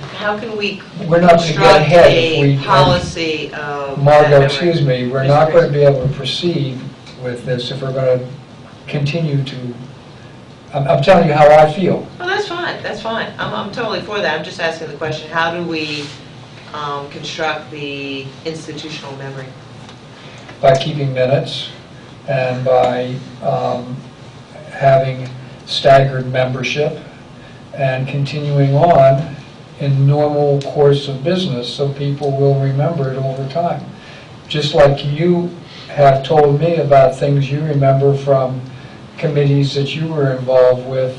We're not going to get ahead if we... construct a policy of... Margot, that excuse memory? me, we're not going to be able to proceed with this if we're going to continue to... I'm telling you how I feel. Oh, that's fine, that's fine. I'm totally for that. I'm just asking the question, how do we construct the institutional memory? By keeping minutes and by having staggered membership and continuing on in normal course of business so people will remember it over time. Just like you have told me about things you remember from committees that you were involved with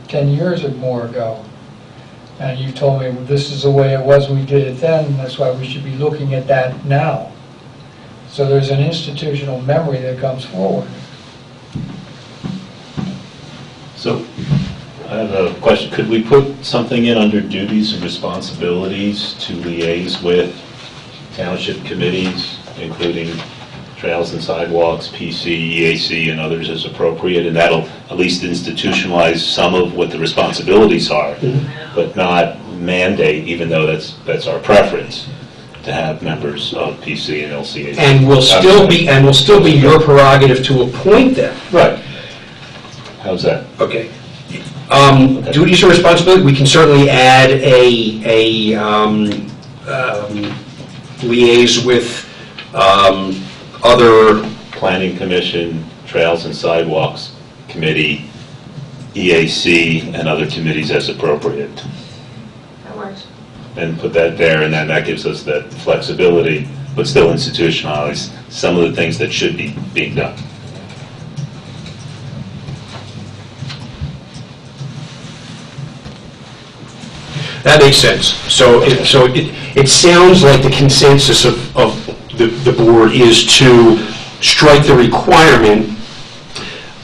10 years or more ago. And you told me, well, this is the way it was when we did it then, and that's why we should be looking at that now. So there's an institutional memory that comes forward. So, I have a question. Could we put something in under duties and responsibilities to liaise with township committees, including Trails and Sidewalks, PC, EAC, and others as appropriate? And that'll at least institutionalize some of what the responsibilities are, but not mandate, even though that's our preference, to have members of PC and LCAC. And will still be your prerogative to appoint them. Right. How's that? Okay. Duties and responsibility, we can certainly add a liaise with other... Planning Commission, Trails and Sidewalks Committee, EAC, and other committees as appropriate. That works. And put that there, and then that gives us that flexibility, but still institutionalize some of the things that should be being done. That makes sense. So it sounds like the consensus of the board is to strike the requirement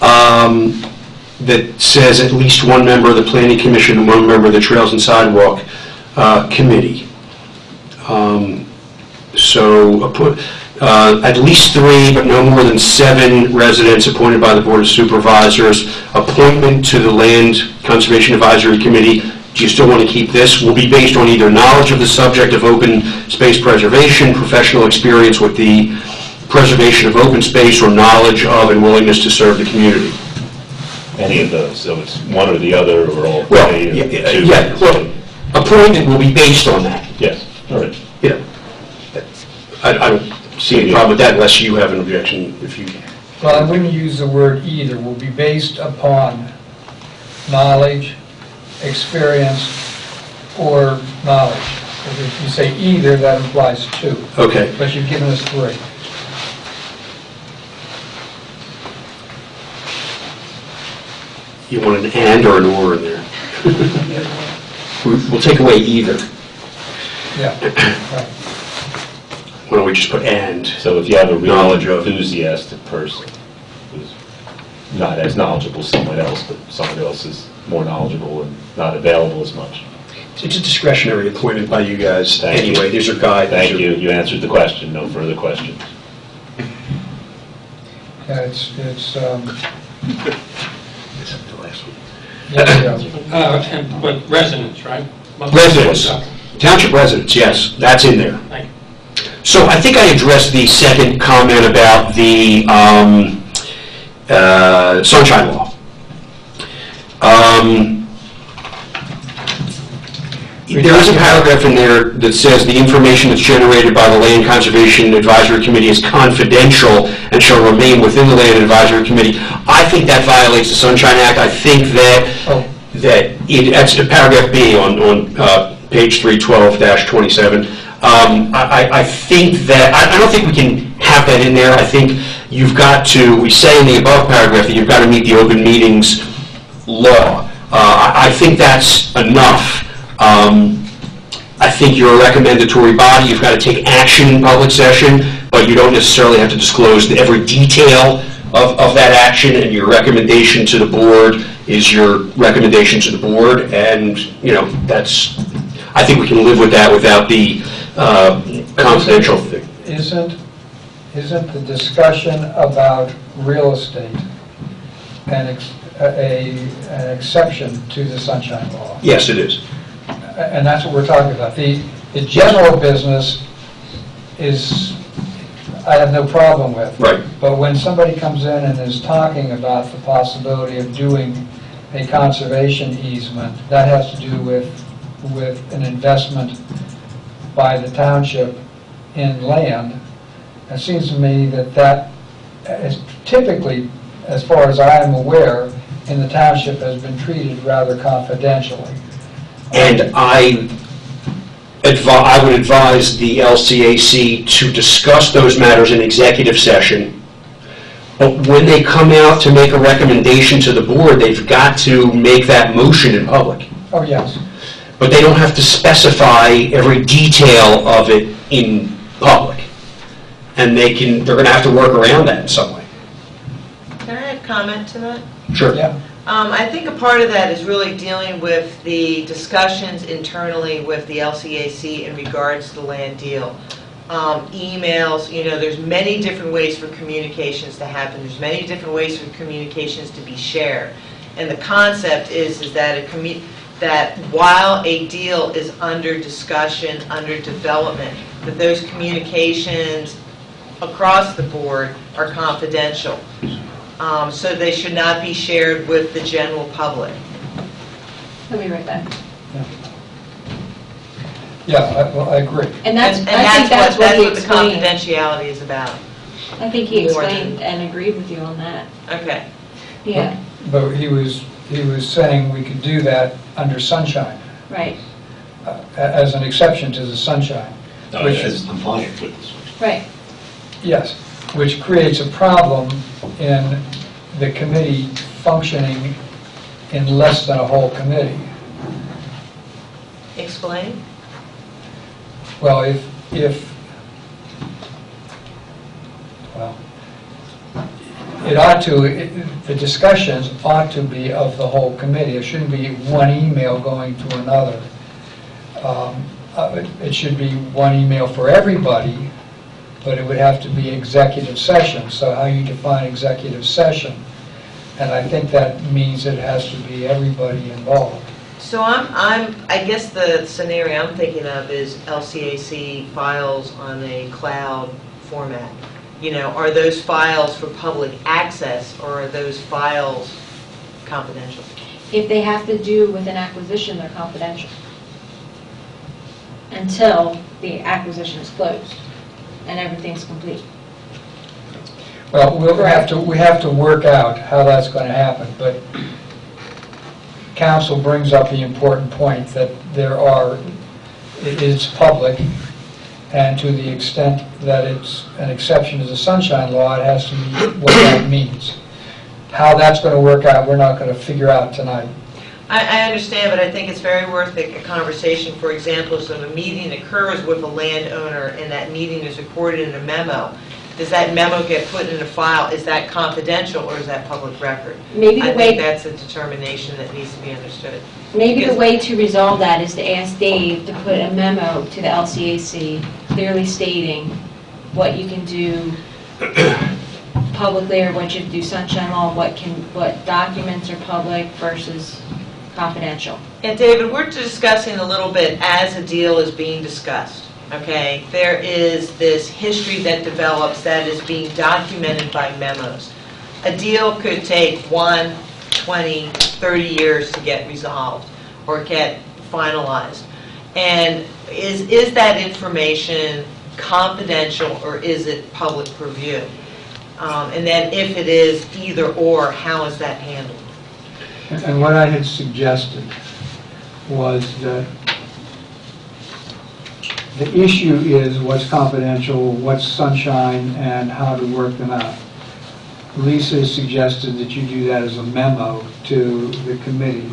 that says at least one member of the Planning Commission and one member of the Trails and Sidewalk Committee. At least 3, but no more than 7 residents appointed by the Board of Supervisors. Appointment to the Land Conservation Advisory Committee. Do you still want to keep this? Will be based on either knowledge of the subject of open space preservation, professional experience with the preservation of open space, or knowledge of and willingness to serve the community. Any of those, so it's one or the other, or all Well, three? well, appointment will be based on that. Yes, all right. Yeah. I don't see any problem with that unless you have an objection. If you. Well, I wouldn't use the word either. Will be based upon knowledge, experience, or knowledge. If you say either, that implies 2. Okay. But you've given us 3. You want an and or an or in there? We'll take away either. Yeah, right. Why don't we just put and? So if you have a real Knowledge of. enthusiastic person who's not as knowledgeable as someone else, but someone else is more knowledgeable and not available as much. It's a discretionary appointment by you guys. Thank you. Anyway, these are guidelines. Thank you. You answered the question. No further questions. Yeah, it's This is the last one. yeah. But residents, right? Residents. Township residents, yes, that's in there. Thank you. So I think I addressed the second comment about the sunshine law. There is a paragraph in there that says the information that's generated by the Land Conservation Advisory Committee is confidential and shall remain within the Land Advisory Committee. I think that violates the Sunshine Act. I think that that's paragraph B on page 312-27. I think that, I don't think we can have that in there. I think you've got to, we say in the above paragraph that you've got to meet the open meetings law. I think that's enough. I think you're a recommendatory body, you've got to take action in public session, but you don't necessarily have to disclose every detail of that action, and your recommendation to the board is your recommendation to the board, and, you know, that's, I think we can live with that without the confidential thing. Isn't the discussion about real estate an exception to the Sunshine Law? Yes, it is. And that's what we're talking about. The general business is, I have no problem with. Right. But when somebody comes in and is talking about the possibility of doing a conservation easement, that has to do with an investment by the township in land. It seems to me that is typically, as far as I am aware, in the township has been treated rather confidentially. And I would advise the LCAC to discuss those matters in executive session. But when they come out to make a recommendation to the board, they've got to make that motion in public. Oh, yes. But they don't have to specify every detail of it in public. And they're going to have to work around that in some way. Can I add comment to that? Sure. Yeah. I think a part of that is really dealing with the discussions internally with the LCAC in regards to the land deal. Emails, you know, there's many different ways for communications to happen. There's many different ways for communications to be shared. And the concept is that that while a deal is under discussion, under development, that those communications across the board are confidential. So they should not be shared with the general public. Let me write that. Yeah, I agree. And that's, And I think that's what he the explained. confidentiality is about. I think he More than- explained and agreed with you on that. Okay. Yeah, But he was saying we could do that under sunshine, right, as an exception to the sunshine. No, Which it's compliant with this. right. Yes, which creates a problem in the committee functioning in less than a whole committee. Explain? Well, well, it ought to, the discussions ought to be of the whole committee. It shouldn't be one email going to another. It should be one email for everybody, but it would have to be executive session. So how you define executive session? And I think that means it has to be everybody involved. So I guess the scenario I'm thinking of is LCAC files on a cloud format. You know, are those files for public access or are those files confidential? If they have to do with an acquisition, they're confidential until the acquisition is closed and everything's complete. Well, we have to work out how that's going to happen, but council brings up the important point that it is public, and to the extent that it's an exception to the sunshine law, it has to be what that means. How that's going to work out, we're not going to figure out tonight. I understand, but I think it's very worth a conversation. For example, so if a meeting occurs with a landowner and that meeting is recorded in a memo, does that memo get put in a file? Is that confidential or is that public record? Maybe I the think way, that's a determination that needs to be understood. maybe the way to resolve that is to ask Dave to put a memo to the LCAC clearly stating what you can do publicly or what you have to do sunshine law, what documents are public versus confidential. And David, we're discussing a little bit as a deal is being discussed, okay? There is this history that develops that is being documented by memos. A deal could take 1, 20, 30 years to get resolved or get finalized. And is that information confidential or is it public purview? And then if it is either or, how is that handled? And what I had suggested was that the issue is what's confidential, what's sunshine, and how to work them out. Lisa suggested that you do that as a memo to the committee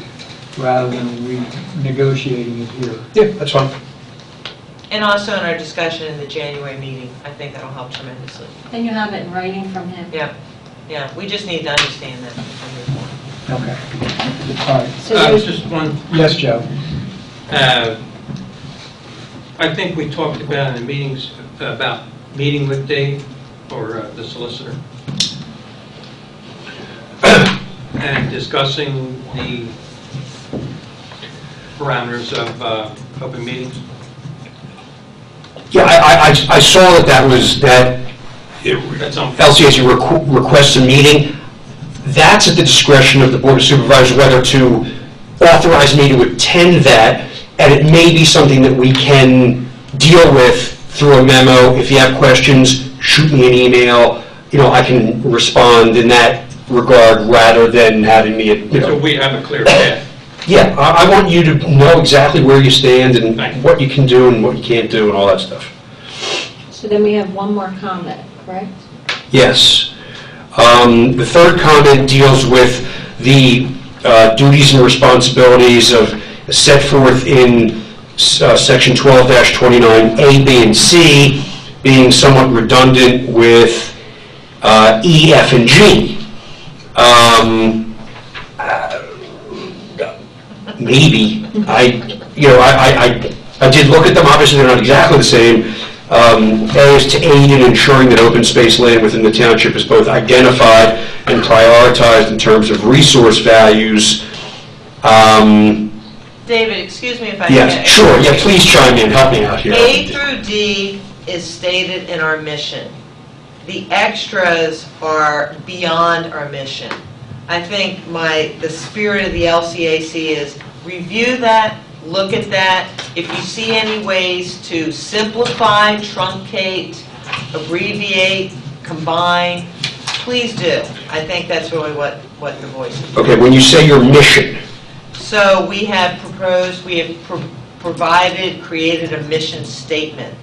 rather than we negotiating it here. Yeah, that's fine. And also in our discussion in the January meeting, I think that'll help tremendously. Then you have it in writing from him. Yeah, yeah, we just need to understand that. Okay. All right. So there's- Just one, Yes, Joe? I think we talked about in the meetings about meeting with Dave or the solicitor and discussing the parameters of open meetings. Yeah, I saw that That's on. LCAC requests a meeting. That's at the discretion of the Board of Supervisors whether to authorize me to attend that, and it may be something that we can deal with through a memo. If you have questions, shoot me an email. I can respond in that regard rather than having me, So we have a clear path. Yeah, I want you to know exactly where you stand and what you can do and what you can't do and all that stuff. So then we have one more comment, correct? Yes. The third comment deals with the duties and responsibilities set forth in Section 12-29A, B, and C, being somewhat redundant with E, F, and G. Maybe. I did look at them. Obviously, they're not exactly the same. A is to aid in ensuring that open space land within the township is both identified and prioritized in terms of resource values. David, excuse me if I can. Yes, sure. Yeah, please chime in. Help me out here. A through D is stated in our mission. The extras are beyond our mission. I think the spirit of the LCAC is review that, look at that. If you see any ways to simplify, truncate, abbreviate, combine, please do. I think that's really what the voice is. Okay, when you say your mission, So we have created a mission statement.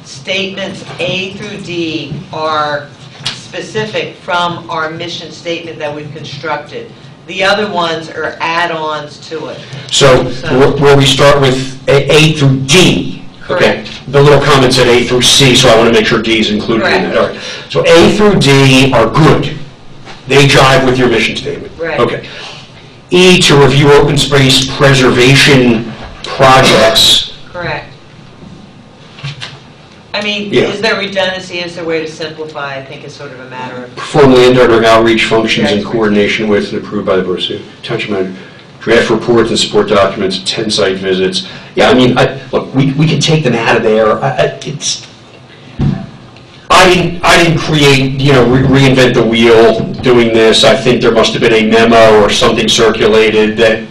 Statements A through D are specific from our mission statement that we've constructed. The other ones are add-ons to it. so where we start with A through D. Okay. Correct. The little comments at A through C, so I want to make sure D is included in that. Correct. All right. So A through D are good. They jive with your mission statement. Right. Okay. E, to review open space preservation projects. Correct. I mean, Yeah. is there redundancy? Is there a way to simplify? I think it's sort of a matter of... Perform landowner outreach functions in Yes. coordination with and approved by the Board of Township Manager. Draft reports and support documents, attend site visits. Yeah, I mean, look, we can take them out of there. I didn't create, reinvent the wheel doing this. I think there must have been a memo or something circulated that,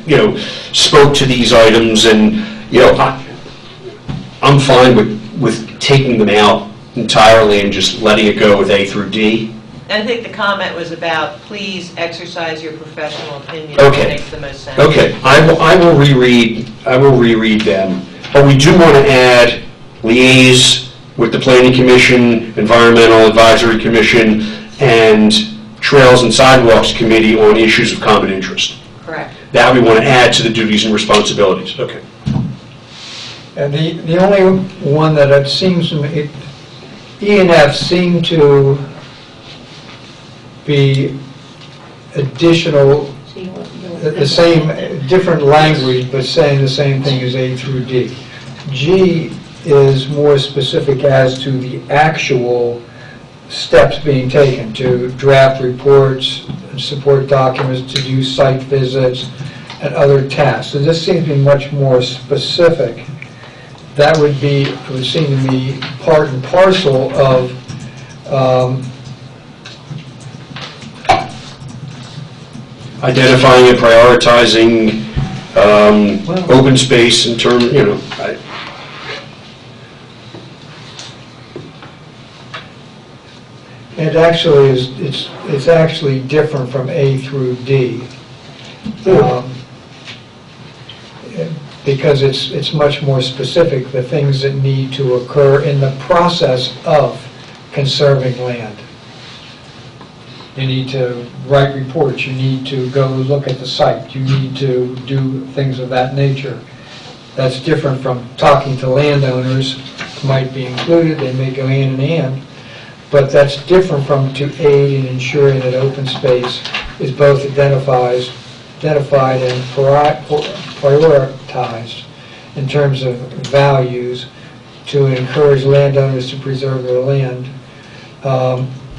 spoke to these items, and, I'm fine with taking them out entirely and just letting it go with A through D. And I think the comment was about, please exercise your professional opinion. Okay. It makes the most sense. Okay, I will reread them, but we do want to add liaise with the Planning Commission, Environmental Advisory Commission, and Trails and Sidewalks Committee on issues of common interest. Correct. That we want to add to the duties and responsibilities. Okay. And the only one that it seems to me, E and F seem to be additional, So you want- the same, different language, but saying the same thing as A through D. G is more specific as to the actual steps being taken to draft reports, support documents, to do site visits, and other tasks. So this seems to be much more specific. That would seem to me, part and parcel of Identifying and prioritizing open space in terms, it actually is, it's actually different from A through D. Because it's much more specific, the things that need to occur in the process of conserving land. You need to write reports, you need to go look at the site, you need to do things of that nature. That's different from talking to landowners, might be included, they may go hand in hand, but that's different from to aid in ensuring that open space is both identified and prioritized in terms of values to encourage landowners to preserve their land,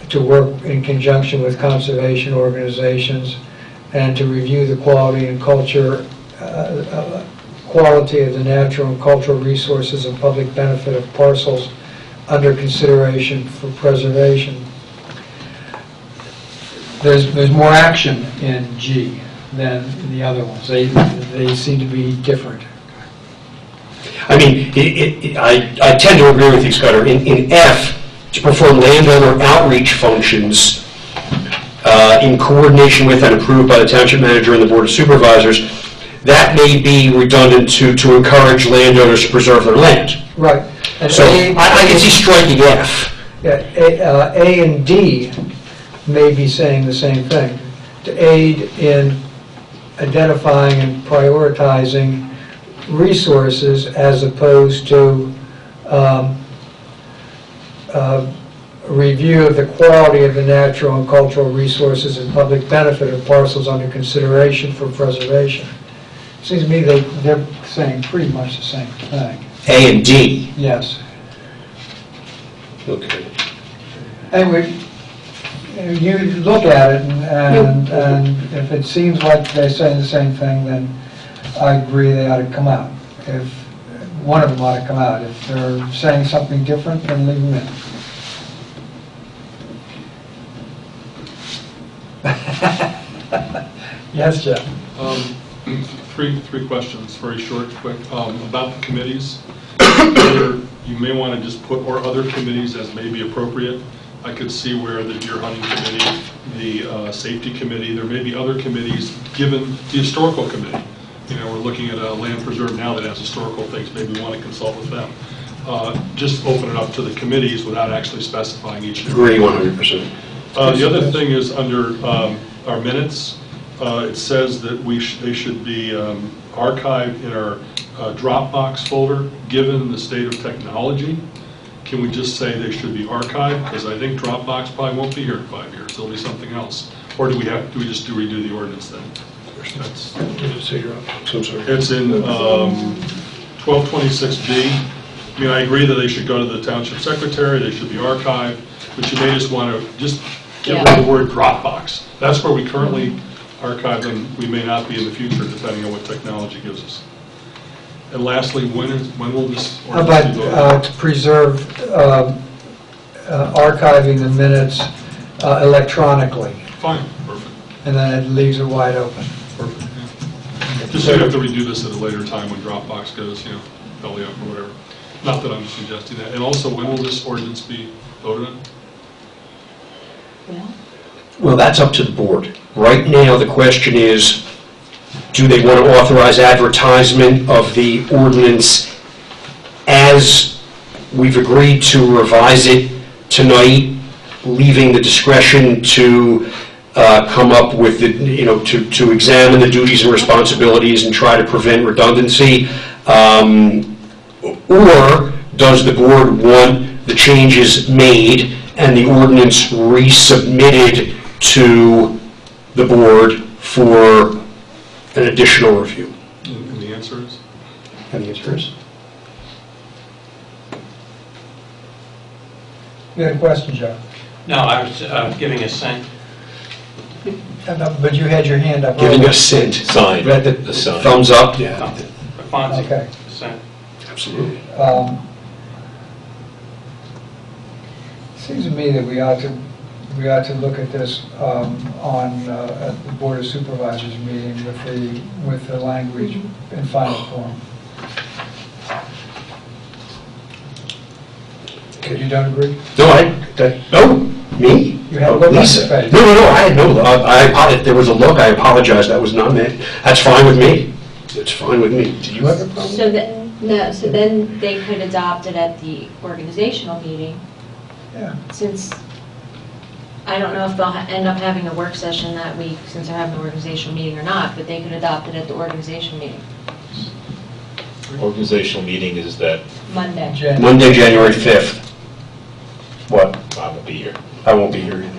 to work in conjunction with conservation organizations, and to review the quality and quality of the natural and cultural resources and public benefit of parcels under consideration for preservation. There's more action in G than the other ones. They seem to be different. I mean, I tend to agree with you, Scudder. In F, to perform landowner outreach functions in coordination with and approved by the township manager and the board of supervisors, that may be redundant to encourage landowners to preserve their land. Right. And So I can see striking F. Yeah, A and D may be saying the same thing. To aid in identifying and prioritizing resources as opposed to review of the quality of the natural and cultural resources and public benefit of parcels under consideration for preservation. Seems to me they're saying pretty much the same thing. A and D. Yes. Okay. Anyway, you look at it, and if it seems like they're saying the same thing, then I agree they ought to come out. If one of them ought to come out. If they're saying something different, then leave them in. Yes, Jeff? Three questions, very short, quick, about the committees. Whether you may want to just put, or other committees as may be appropriate. I could see where the deer hunting committee, the safety committee, there may be other committees, given the historical committee. You know, we're looking at a land preserve now that has historical things, maybe we want to consult with them. Just open it up to the committees without actually specifying each. Agree 100%. The other thing is under our minutes, it says that they should be archived in our Dropbox folder, given the state of technology. Can we just say they should be archived? Because I think Dropbox probably won't be here in 5 years. It'll be something else. Or do we just redo the ordinance then? It's in 1226B. I mean, I agree that they should go to the township secretary, they should be archived, but you may just want to just get rid of the word Dropbox. That's where we currently archive them. We may not be in the future, depending on what technology gives us. And lastly, when will this How ordinance be about voted? to preserve archiving the minutes electronically, Fine, perfect, and then it leaves it wide open? perfect. Yeah. Just so you have to redo this at a later time when Dropbox goes, you know, belly up or whatever. Not that I'm suggesting that. And also, when will this ordinance be voted on? Well, that's up to the board. Right now, the question is, do they want to authorize advertisement of the ordinance as we've agreed to revise it tonight, leaving the discretion to come up with the, you know, to examine the duties and responsibilities and try to prevent redundancy? Or does the board want the changes made and the ordinance resubmitted to the board for an additional review? And the answer is? And the answer is? You had a question, Joe? No, I was giving assent. But you had your hand up. Giving assent. Sign. Read The sign. Thumbs up? Yeah. Fonzie, Okay. assent. Absolutely. Seems to me that we ought to look at this at the Board of Supervisors meeting with the language in final form. Okay. You don't agree? No, me? You had a look on your Lisa. face. No, I had no, there was a look, I apologize, that was not meant. That's fine with me. It's fine with me. Do you have a problem? So then they could adopt it at the organizational meeting, Yeah. since, I don't know if they'll end up having a work session that week, since they're having an organizational meeting or not, but they could adopt it at the organizational meeting. Organizational meeting is that Monday. Monday, January 5th. What? I won't be here. I won't be here either.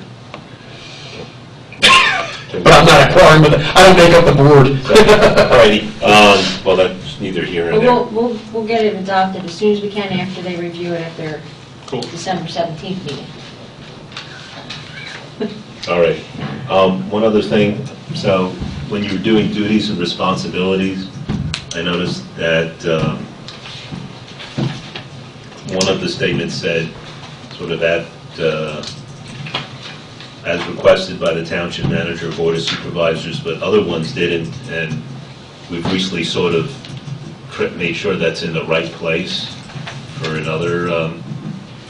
But I'm not a quorum, but I don't make up the board. Alrighty, well, that's neither here nor But there. we'll get it adopted as soon as we can after they review it at their Cool. December 17th meeting. All right. One other thing, so when you were doing duties and responsibilities, I noticed that one of the statements said, sort of as requested by the township manager, board of supervisors, but other ones didn't, and we've recently sort of made sure that's in the right place for another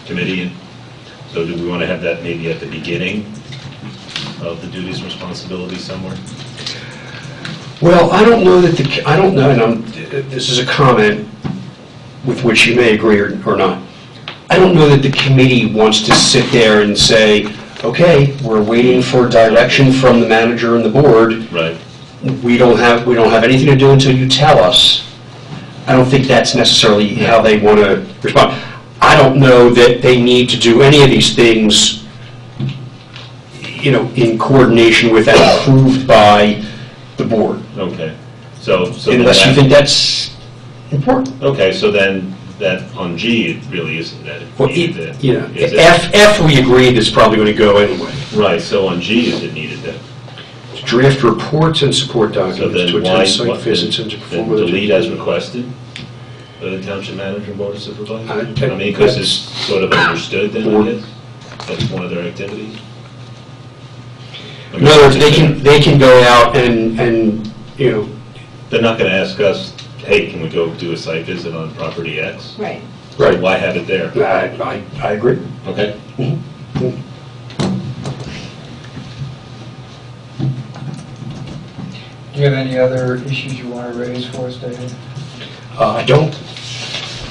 committee. So do we want to have that maybe at the beginning of the duties and responsibilities somewhere? Well, I don't know that I don't know, and this is a comment with which you may agree or not. I don't know that the committee wants to sit there and say, okay, we're waiting for direction from the manager and the board. Right. We don't have anything to do until you tell us. I don't think that's necessarily how they want to respond. I don't know that they need to do any of these things, you know, in coordination with and approved by the board. Okay. So then Unless you think that's important. Okay, so then that on G, it really isn't that. Well, needed then, you know, is it? F we agreed is probably going to go anyway. Right, so on G, is it needed then? Draft reports and support So documents then to why, attend site visits and to then perform. delete as requested by the township manager and board of supervisors? I- I mean, because it's sort of understood then, I Board. guess? That's one of their activities? In other words, they can go out and, you know, They're not going to ask us, hey, can we go do a site visit on property X? Right. So why have it there? I agree. Okay. Do you have any other issues you want to raise for us, David? I don't.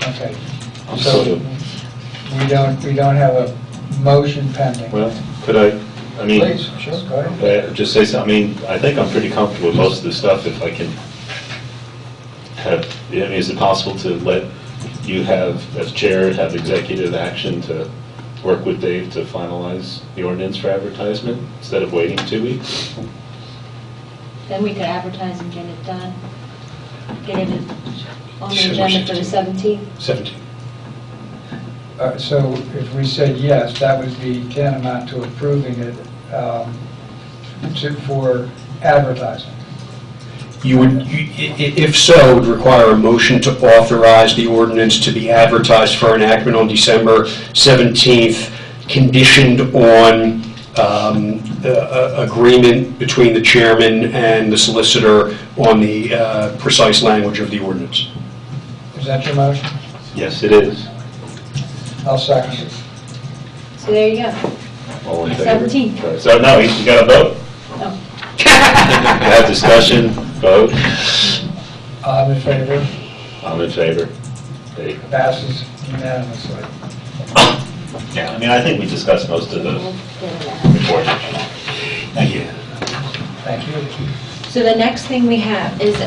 Okay. I'm So sort of, we don't have a motion pending. well, could I mean. Please, sure, go ahead. Just say something, I mean, I think I'm pretty comfortable with most of the stuff, if I can have, I mean, is it possible to let you have, as chair, have executive action to work with Dave to finalize the ordinance for advertisement, instead of waiting 2 weeks? Then we could advertise and get it done. Get it on the December agenda for the 17th. 17. So if we said yes, that would be tantamount to approving it for advertising. You would, if so, would require a motion to authorize the ordinance to be advertised for enactment on December 17th, conditioned on agreement between the chairman and the solicitor on the precise language of the ordinance. Is that your motion? Yes, it is. I'll second it. So there you go. All in favor? 17th. So, no, you got to vote. Oh. Have discussion, vote. I'm in favor. I'm in favor. Dave? Passes unanimously. Yeah, I mean, I think we discussed most of the We'll get it out. report. Thank you. Thank you. So the next thing we have is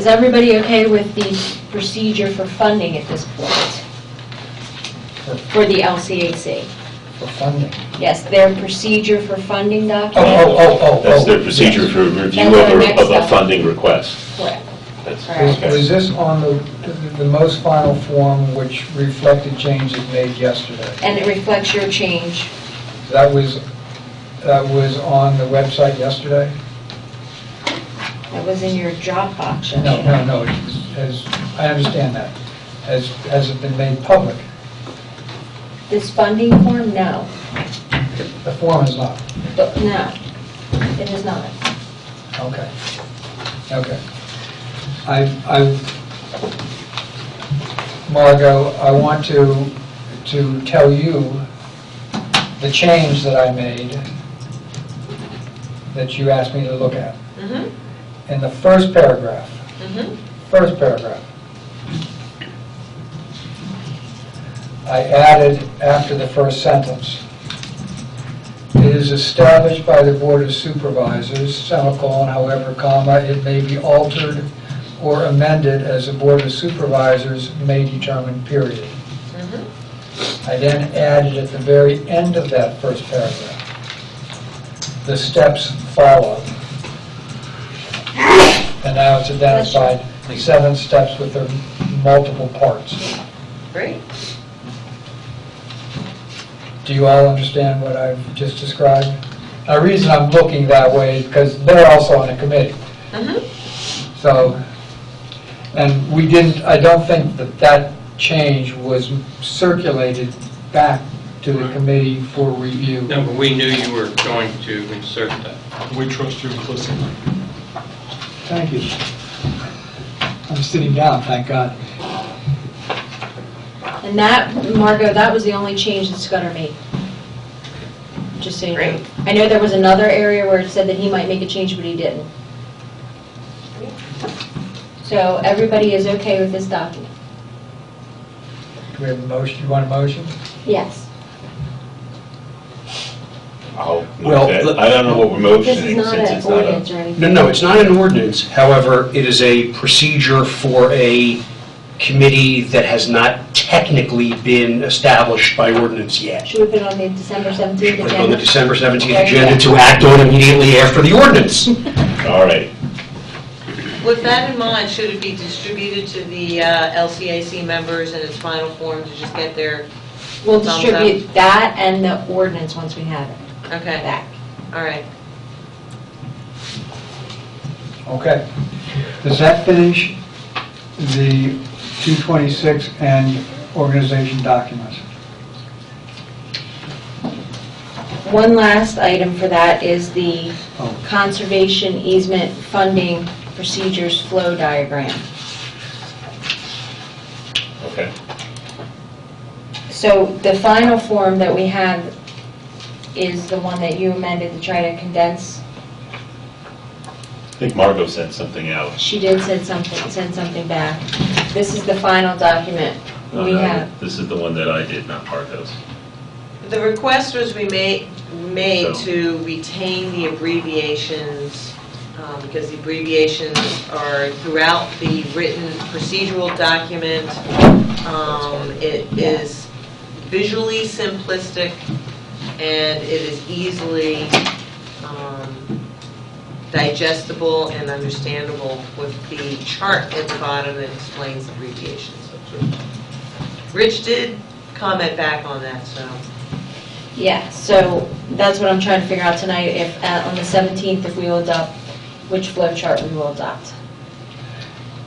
everybody okay with the procedure for funding at this point? For the LCAC? For funding. Yes, their procedure for funding document? That's their procedure for review That's our next of a step. funding request. Correct. That's All right. Was this on the most final form which reflected changes made yesterday? And it reflects your change. That was on the website yesterday? That was in your Dropbox. No, I understand that. Has it been made public? This funding form, no. The form is not. No, it is not. Okay. Margot, I want to tell you the change that I made that you asked me to look at. In the first paragraph, I added after the first sentence, "It is established by the Board of Supervisors, semicolon, however, comma, it may be altered or amended as the Board of Supervisors may determine, period. I then added at the very end of that first paragraph, the steps followed. And now it's identified 7 steps with their multiple parts. Great. Do you all understand what I've just described? The reason I'm looking that way is because they're also on a committee. So, and we didn't, I don't think that that change was circulated back to the committee for review. No, but we knew you were going to insert that. We trust you implicitly. Thank you. I'm sitting down, thank God. And that, Margot, that was the only change that Scudder made. Just so you know. Great. I know there was another area where it said that he might make a change, but he didn't. So everybody is okay with this document? Do we have a motion? You want a motion? Yes. I'll move Well, that. I don't know what we're This is motioning not since an it's not a... ordinance or anything. No, it's not an ordinance. However, it is a procedure for a committee that has not technically been established by ordinance yet. Should we put it on the December 17th Put it on the agenda? December 17th Okay. agenda to act on immediately after the ordinance. All right. With that in mind, should it be distributed to the LCAC members in its final form to just get their We'll thumbs distribute that and the ordinance once we have it up? Okay, back. all right. Okay. Does that finish the 226 and organization documents? One last item for that is the Oh. conservation easement funding procedures flow diagram. Okay. So the final form that we have is the one that you amended to try to condense. I think Margot sent something out. She did send something back. This is the final document No, we no, have. This is the one that I did, not Margot's. The request was made So- to retain the abbreviations, because the abbreviations are throughout the written procedural document. It is visually simplistic, and it is easily digestible and understandable with the chart at the bottom that explains the abbreviations. Rich did comment back on that, so. Yeah, so that's what I'm trying to figure out tonight, if on the 17th, if we will adopt, which flow chart we will adopt.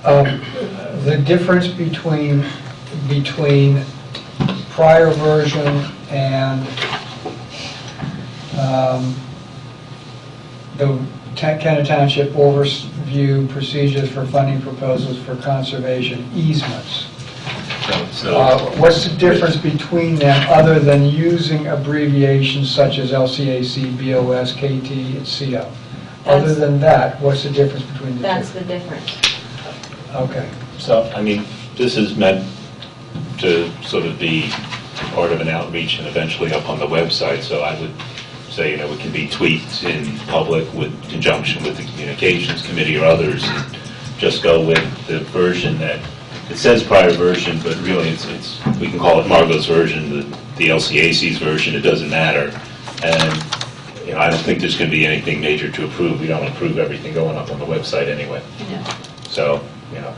The difference between prior version and the Kennett Township overview procedures for funding proposals for conservation easements. So, What's the difference between them other than using abbreviations such as LCAC, BOS, KT, and CO? Other than that, what's the difference between the two? That's the difference. Okay. so, I mean, this is meant to sort of be part of an outreach and eventually up on the website, so I would say, you know, it can be tweaked in public with conjunction with the communications committee or others, and just go with the version that, it says prior version, but really it's we can call it Margot's version, the LCAC's version, it doesn't matter. And, you know, I don't think there's going to be anything major to approve. We don't approve everything going up on the website anyway. Yeah. So, you know,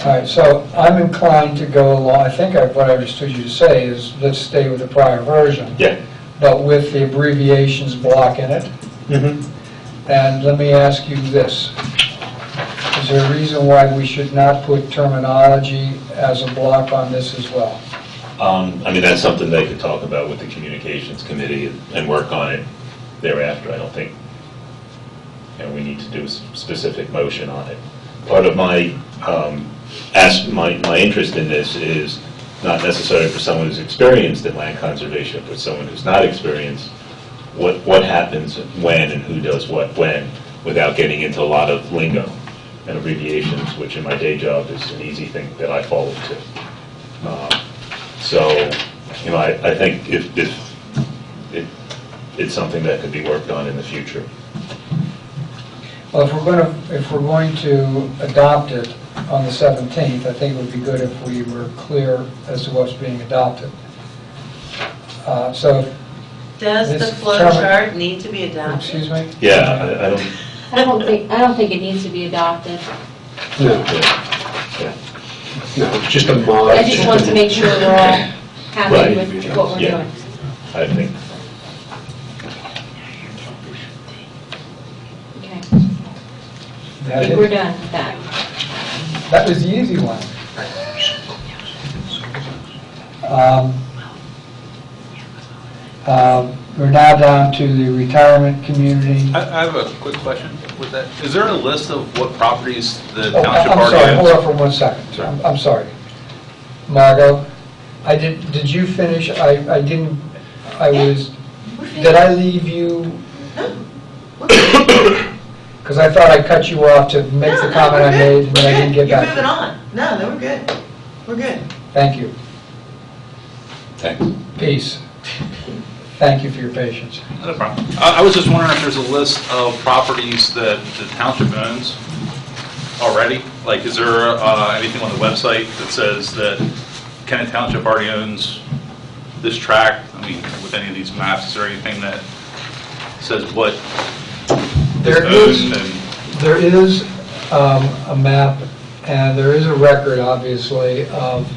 All right, so I'm inclined to go along, I think what I understood you to say is, let's stay with the prior version, yeah. but with the abbreviations block in it. And let me ask you this. Is there a reason why we should not put terminology as a block on this as well? I mean, that's something they could talk about with the communications committee and work on it thereafter. I don't think, you know, we need to do a specific motion on it. Part of my interest in this is not necessarily for someone who's experienced in land conservation, but someone who's not experienced, what happens when and who does what when, without getting into a lot of lingo and abbreviations, which in my day job is an easy thing that I fall into. So, you know, I think if it's something that could be worked on in the future. Well, if we're going to adopt it on the 17th, I think it would be good if we were clear as to what's being adopted. So, Does the This flow Chairman- chart need to be adopted? excuse me? Yeah, I don't, I don't think it needs to be adopted. No, yeah. no, it's just a mod. I just want to make sure we're all happy Right. with what we're Yeah. doing. I think, Okay, I That think we're is- done with that. That was the easy one. Um, We're now down to the retirement community. I have a quick question with that. Is there a list of what properties the Oh, township I'm already sorry, hold on owns? for 1 second. Sure. I'm sorry. Margot, did you finish? I didn't, did I leave you? Because I thought I cut you off to make the comment I made, and then I didn't get back. You're moving on. No, we're good. We're good. Thank you. thanks. Peace. Thank you for your patience. No problem. I was just wondering if there's a list of properties that the township owns already? Like, is there anything on the website that says that Kennett Township already owns this tract? I mean, with any of these maps, is there anything that says what There is is, owned and... there is a map, and there is a record, obviously, of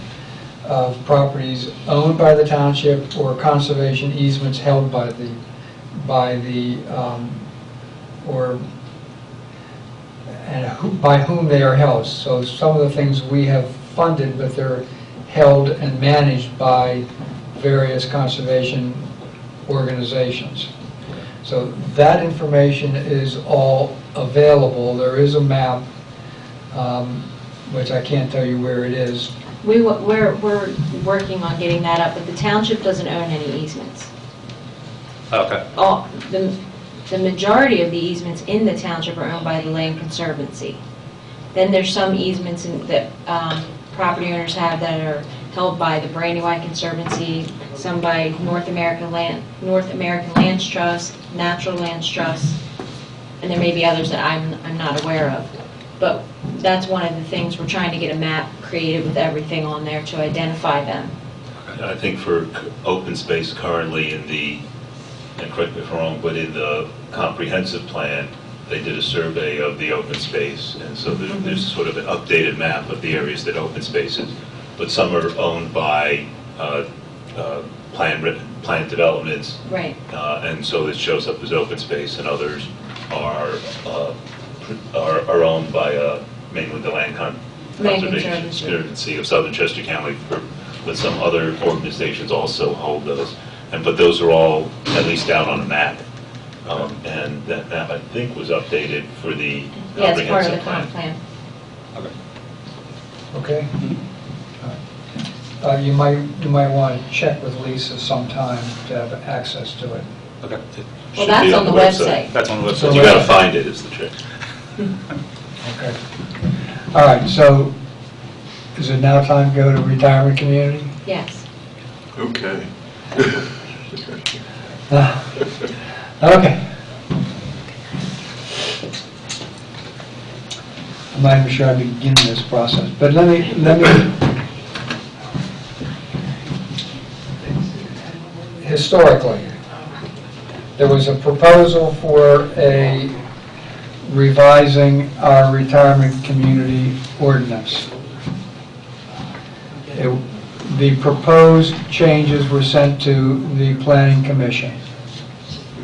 properties owned by the township or conservation easements held by by whom they are held. So some of the things we have funded, but they're held and managed by various conservation organizations. So that information is all available. There is a map, which I can't tell you where it is. We're working on getting that up, but the township doesn't own any easements. Okay. The majority of the easements in the township are owned by the Land Conservancy. Then there's some easements that property owners have that are held by the Brandywine Conservancy, some by North American Lands Trust, Natural Lands Trust, and there may be others that I'm not aware of. But that's one of the things, we're trying to get a map created with everything on there to identify them. I think for open space currently in the, and correct me if I'm wrong, but in the comprehensive plan, they did a survey of the open space, and so there's sort of an updated map of the areas that open spaces, but some are owned by planned developments. Right. And so it shows up as open space, and others are owned by mainly the Land Conservation Conservancy of Southern Chester County, but some other organizations also hold those. But those are all at least down on a map. And that map, I think, was updated for the Yeah, it's part of comprehensive the comp plan. plan. Okay? You might want to check with Lisa sometime to have access to it. Okay. Well, that's on the website. That's on the So website. You gotta find it, is the trick. Okay. All right, so is it now time to go to retirement community? Yes. Okay. Okay. I'm not even sure I'm beginning this process, but let me, historically, there was a proposal for revising our retirement community ordinance. The proposed changes were sent to the Planning Commission.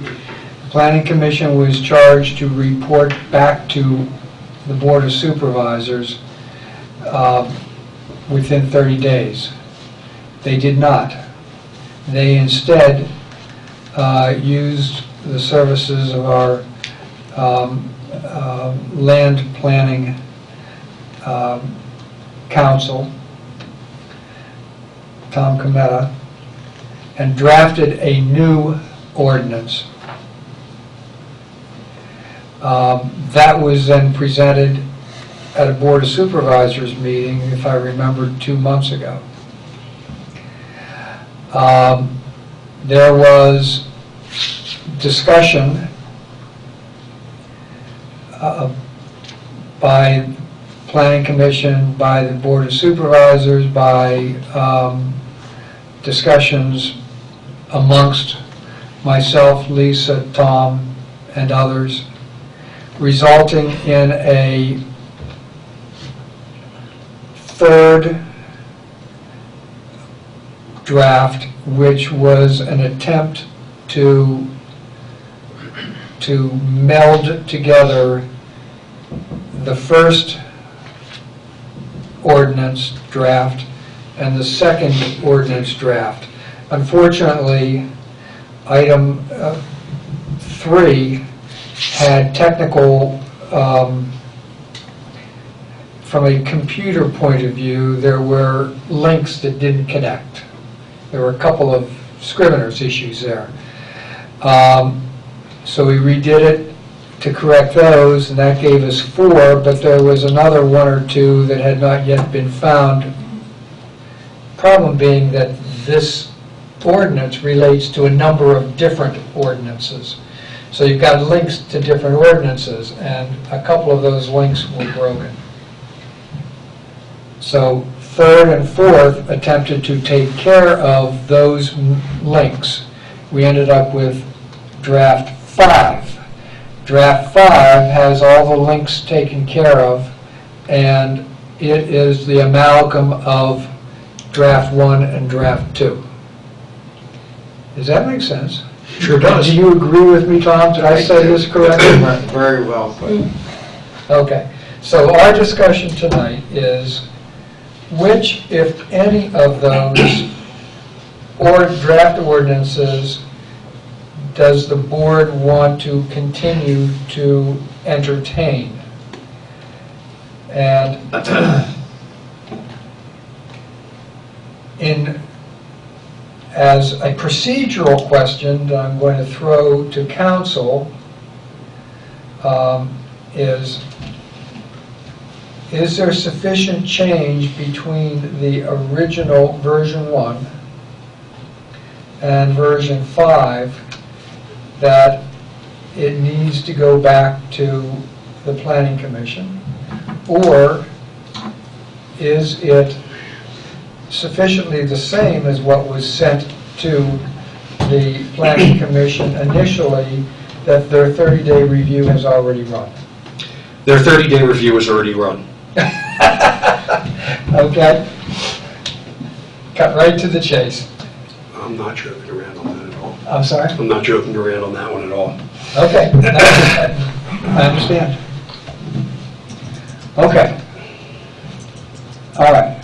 The Planning Commission was charged to report back to the Board of Supervisors within 30 days. They did not. They instead used the services of our land planning council, Tom Cometta, and drafted a new ordinance. That was then presented at a Board of Supervisors meeting, if I remember, 2 months ago. There was discussion by Planning Commission, by the Board of Supervisors, by discussions amongst myself, Lisa, Tom, and others, resulting in a third draft, which was an attempt to meld together the first ordinance draft and the second ordinance draft. Unfortunately, item 3 had technical, from a computer point of view, there were links that didn't connect. There were a couple of Scrivener's issues there. So we redid it to correct those, and that gave us 4, but there was another 1 or 2 that had not yet been found. Problem being that this ordinance relates to a number of different ordinances. So you've got links to different ordinances, and a couple of those links were broken. So 3rd and 4th attempted to take care of those links. We ended up with draft 5. Draft 5 has all the links taken care of, and it is the amalgam of draft 1 and draft 2. Does that make sense? Sure does. Do you agree with me, Tom? Did I say this correctly? Very well put. Okay. So our discussion tonight is which, if any, of those draft ordinances does the board want to continue to entertain? And as a procedural question that I'm going to throw to council is there sufficient change between the original version 1 and version 5 that it needs to go back to the Planning Commission? Or is it sufficiently the same as what was sent to the Planning Commission initially, that their 30-day review has already run? Their 30-day review is already run. Okay. Cut right to the chase. I'm not joking around on that at all. I'm sorry? I'm not joking around on that one at all. Okay. I understand. Okay. All right.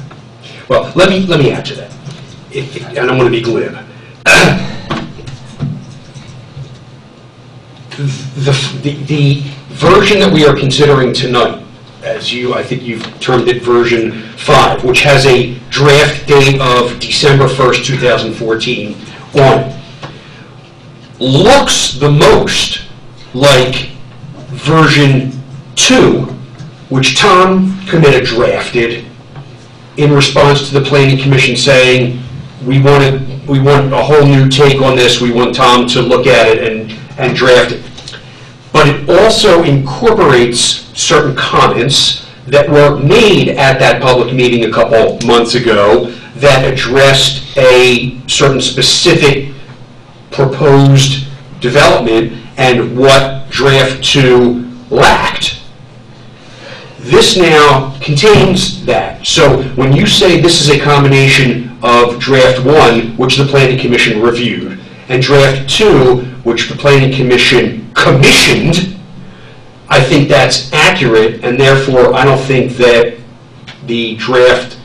Well, let me add to that, and I'm going to be glib. The version that we are considering tonight, I think you've termed it version 5, which has a draft date of December 1st, 2014 on it, looks the most like version 2, which Tom Kennett drafted in response to the Planning Commission saying, we want a whole new take on this, we want Tom to look at it and draft it. But it also incorporates certain comments that were made at that public meeting a couple months ago that addressed a certain specific proposed development and what draft 2 lacked. This now contains that. So when you say this is a combination of draft 1, which the Planning Commission reviewed, and draft 2, which the Planning Commission commissioned, I think that's accurate, and therefore I don't think that the draft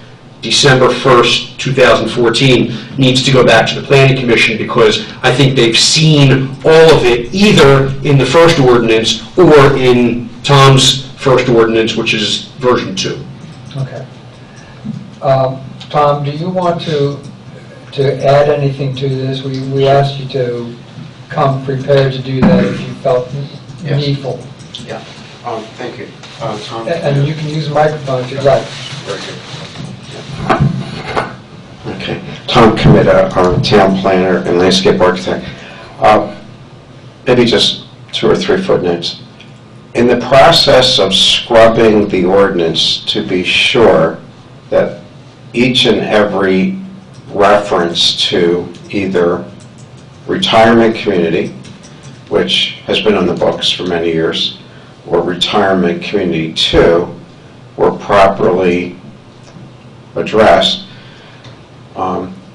December 1st, 2014 needs to go back to the Planning Commission, because I think they've seen all of it either in the first ordinance or in Tom's first ordinance, which is version 2. Okay. Tom, do you want to add anything to this? We asked you to come prepared to do that if you felt needful. Yeah. Thank you. Tom. And you can use the microphone if you'd like. Very good. Okay. Tom Kennett, our town planner and landscape architect. Maybe just 2 or 3 footnotes. In the process of scrubbing the ordinance to be sure that each and every reference to either retirement community, which has been on the books for many years, or retirement community 2 were properly addressed,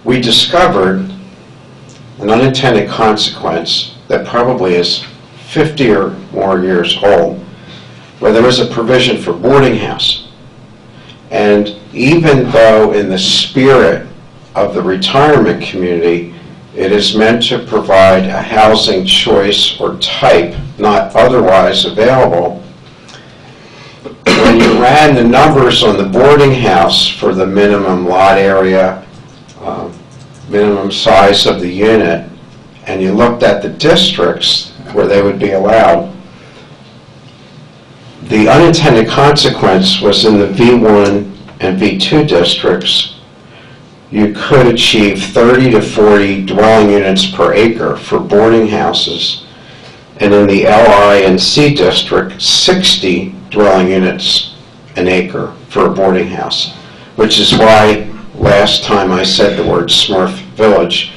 we discovered an unintended consequence that probably is 50 or more years old, where there was a provision for boarding house. And even though in the spirit of the retirement community, it is meant to provide a housing choice or type not otherwise available, when you ran the numbers on the boarding house for the minimum lot area, minimum size of the unit, and you looked at the districts where they would be allowed, the unintended consequence was in the V1 and V2 districts, you could achieve 30 to 40 dwelling units per acre for boarding houses, and in the LI and C district, 60 dwelling units an acre for a boarding house, which is why last time I said the word Smurf Village,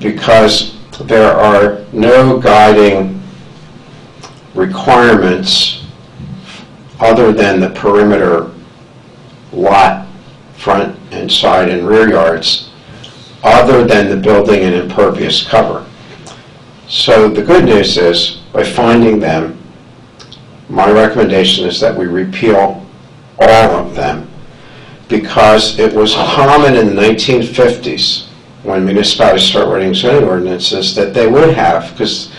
because there are no guiding requirements other than the perimeter lot, front and side and rear yards, other than the building and impervious cover. So the good news is, by finding them, my recommendation is that we repeal all of them, because it was common in the 1950s, when municipalities started writing zoning ordinances, that they would have, because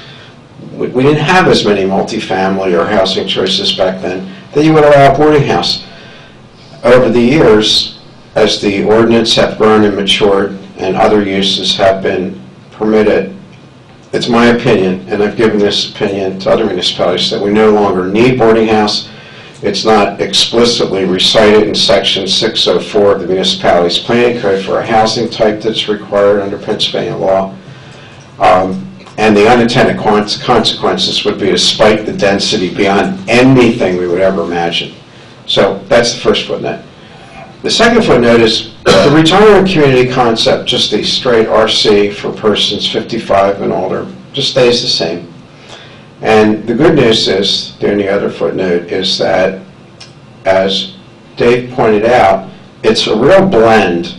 we didn't have as many multifamily or housing choices back then, that you would allow a boarding house. Over the years, as the ordinance have grown and matured and other uses have been permitted, it's my opinion, and I've given this opinion to other municipalities, that we no longer need boarding house. It's not explicitly recited in section 604 of the municipality's planning code for a housing type that's required under Pennsylvania law. And the unintended consequences would be to spike the density beyond anything we would ever imagine. So that's the first footnote. The second footnote is the retirement community concept, just the straight RC for persons 55 and older, just stays the same. And the good news is, the only other footnote, is that, as Dave pointed out, it's a real blend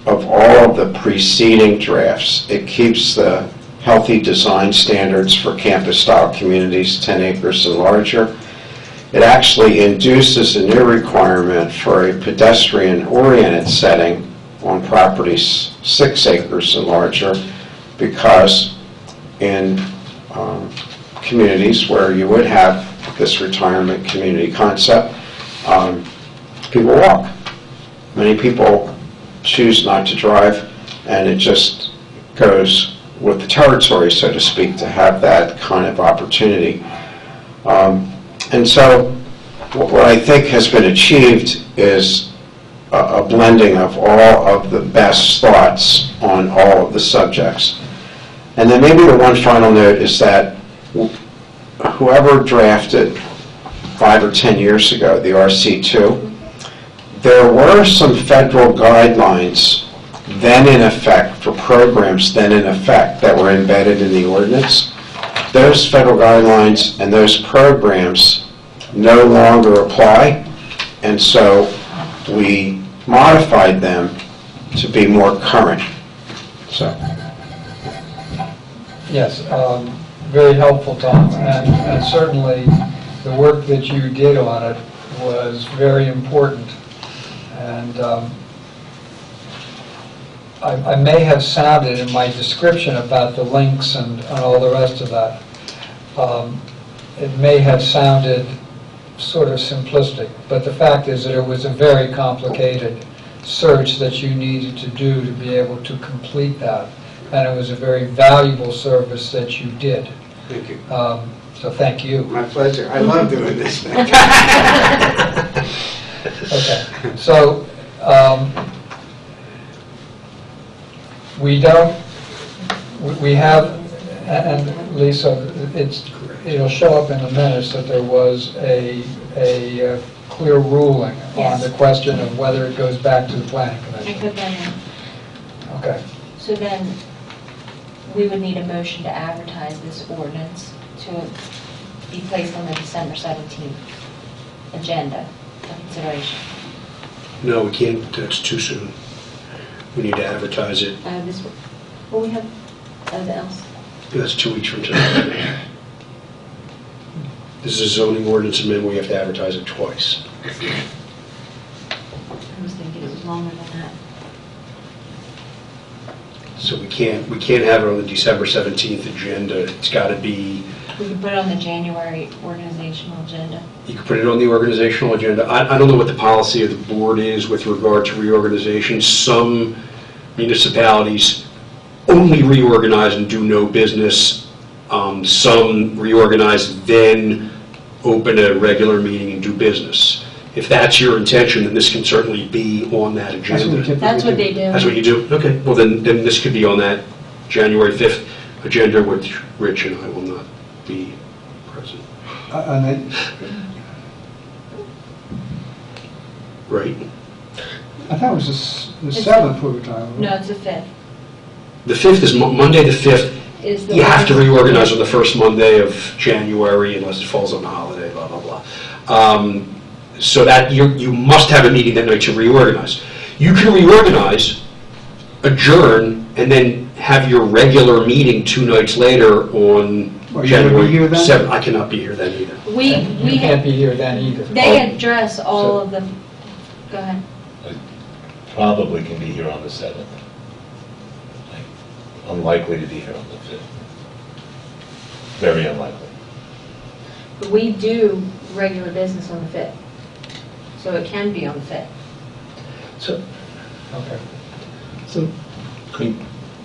of all of the preceding drafts. It keeps the healthy design standards for campus-style communities, 10 acres and larger. It actually induces a new requirement for a pedestrian-oriented setting on properties 6 acres and larger, because in communities where you would have this retirement community concept, people walk. Many people choose not to drive, and it just goes with the territory, so to speak, to have that kind of opportunity. And so what I think has been achieved is a blending of all of the best thoughts on all of the subjects. And then maybe the one final note is that whoever drafted 5 or 10 years ago the RC2, there were some federal guidelines then in effect, for programs then in effect, that were embedded in the ordinance. Those federal guidelines and those programs no longer apply, and so we modified them to be more current. So. Yes, very helpful, Tom, and certainly the work that you did on it was very important. And I may have sounded in my description about the links and all the rest of that, it may have sounded sort of simplistic, but the fact is that it was a very complicated search that you needed to do to be able to complete that, and it was a very valuable service that you did. Thank you. So thank you. My pleasure. I love doing this. Okay, so we have, and Lisa, it'll show up in the minutes that there was a clear ruling on Yes. the question of whether it goes back to the planning I commission. put that in. Okay. So then, we would need a motion to advertise this ordinance to be placed on the December 17th agenda for consideration. No, we can't, that's too soon. We need to advertise it. Well, we have the else. That's 2 weeks from tonight. This is a zoning ordinance amendment, we have to advertise it twice. I was thinking it was longer than that. So we can't have it on the December 17th agenda. It's got to be, We could put it on the January organizational agenda. you can put it on the organizational agenda. I don't know what the policy of the board is with regard to reorganization. Some municipalities only reorganize and do no business. Some reorganize, then open a regular meeting and do business. If that's your intention, then this can certainly be on that That's what we agenda. typically That's what do. they do. That's what you do? Okay, well then this could be on that January 5th agenda, which Rich and I will not be present. And then, Right? I thought it was the 7th we were talking about. No, it's the 5th. The 5th is, Monday the 5th, Is the you have to ordinance- reorganize on the first Monday of January unless it falls on a holiday, blah, blah, blah. So that, you must have a meeting that night to reorganize. You can reorganize, adjourn, and then have your regular meeting 2 nights later on Are you gonna be January here then? 7th. I cannot be here then either. We You can't be here then either. They address all of the, go ahead. I probably can be here on the 7th. I'm unlikely to be here on the 5th. Very unlikely. We do regular business on the 5th. So it can be on the 5th. So, Okay. So,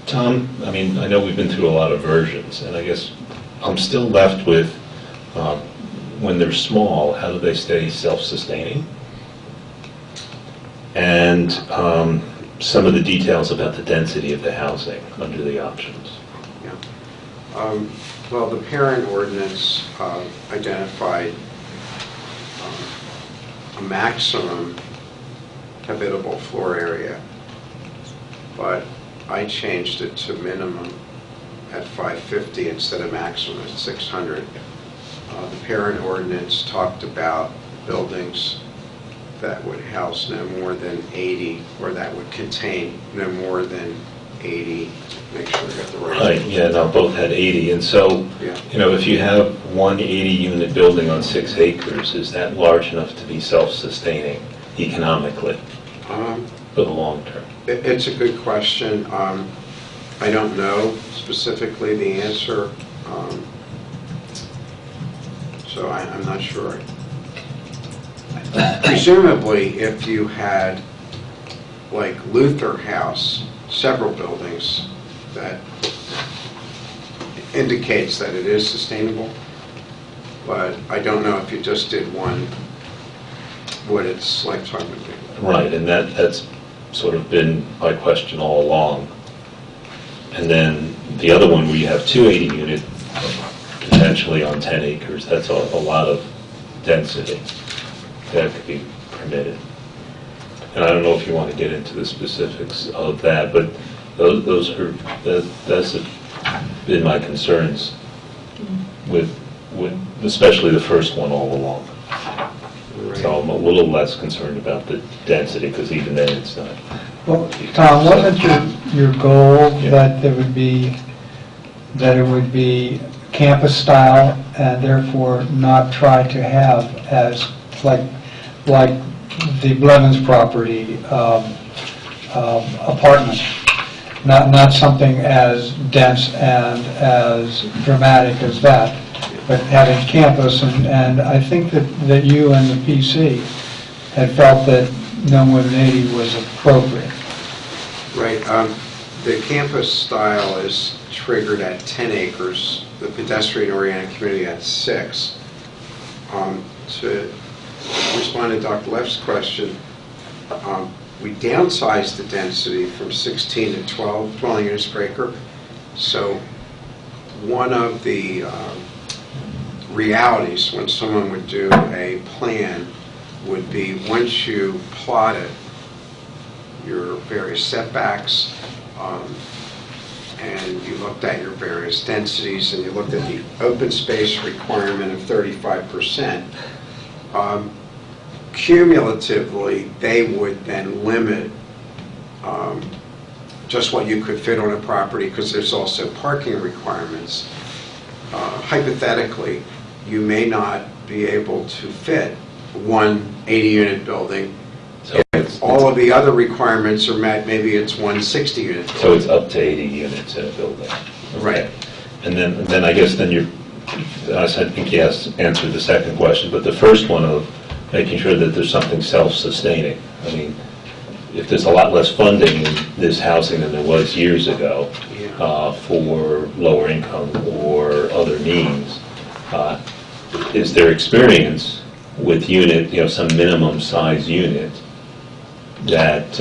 Tom, I mean, I know we've been through a lot of versions, and I guess I'm still left with, when they're small, how do they stay self-sustaining? And some of the details about the density of the housing under the options. Well, the parent ordinance identified a maximum habitable floor area, but I changed it to minimum at 550 instead of maximum at 600. The parent ordinance talked about buildings that would house no more than 80, or that would contain no more than 80, make sure I got the right. Right, yeah, no, both had 80, and so, Yeah. you know, if you have one 80-unit building on 6 acres, is that large enough to be self-sustaining economically for the long term? It's a good question. I don't know specifically the answer, so I'm not sure. Presumably, if you had, like Luther House, several buildings, that indicates that it is sustainable, but I don't know if you just did one, what its lifetime would be. Right, and that's sort of been my question all along. And then the other one where you have 2 80-unit, potentially on 10 acres, that's a lot of density that could be permitted. And I don't know if you want to get into the specifics of that, but that's been my concerns with especially the first one all along. So I'm a little less concerned about the density, because even then it's not. Well, Tom, wasn't your goal that it would be campus style and therefore not try to have as, like the Blevins property, apartment, not something as dense and as dramatic as that, but having campus, and I think that you and the PC had felt that no more than 80 was appropriate. Right. The campus style is triggered at 10 acres, the pedestrian-oriented community at 6. To respond to Dr. Leff's question, we downsized the density from 16 to 12 dwelling units per acre. So one of the realities when someone would do a plan would be, once you plotted your various setbacks, and you looked at your various densities, and you looked at the open space requirement of 35%, cumulatively, they would then limit just what you could fit on a property, because there's also parking requirements. Hypothetically, you may not be able to fit one 80-unit building. So If all of the other requirements are met, maybe it's one 60-unit building. So it's up to 80 units in a building. Right. And then I guess then I think you answered the second question, but the first one of making sure that there's something self-sustaining. I mean, if there's a lot less funding in this housing than there was years ago for lower income or other means, is there experience with some minimum size unit that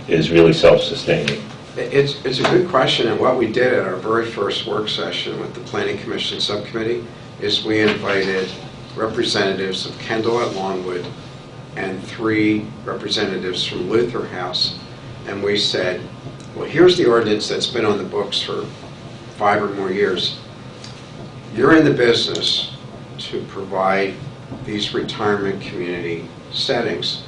is really self-sustaining? It's a good question, and what we did at our very first work session with the Planning Commission Subcommittee is we invited representatives of Kendall at Longwood and 3 representatives from Luther House, and we said, well, here's the ordinance that's been on the books for 5 or more years. You're in the business to provide these retirement community settings.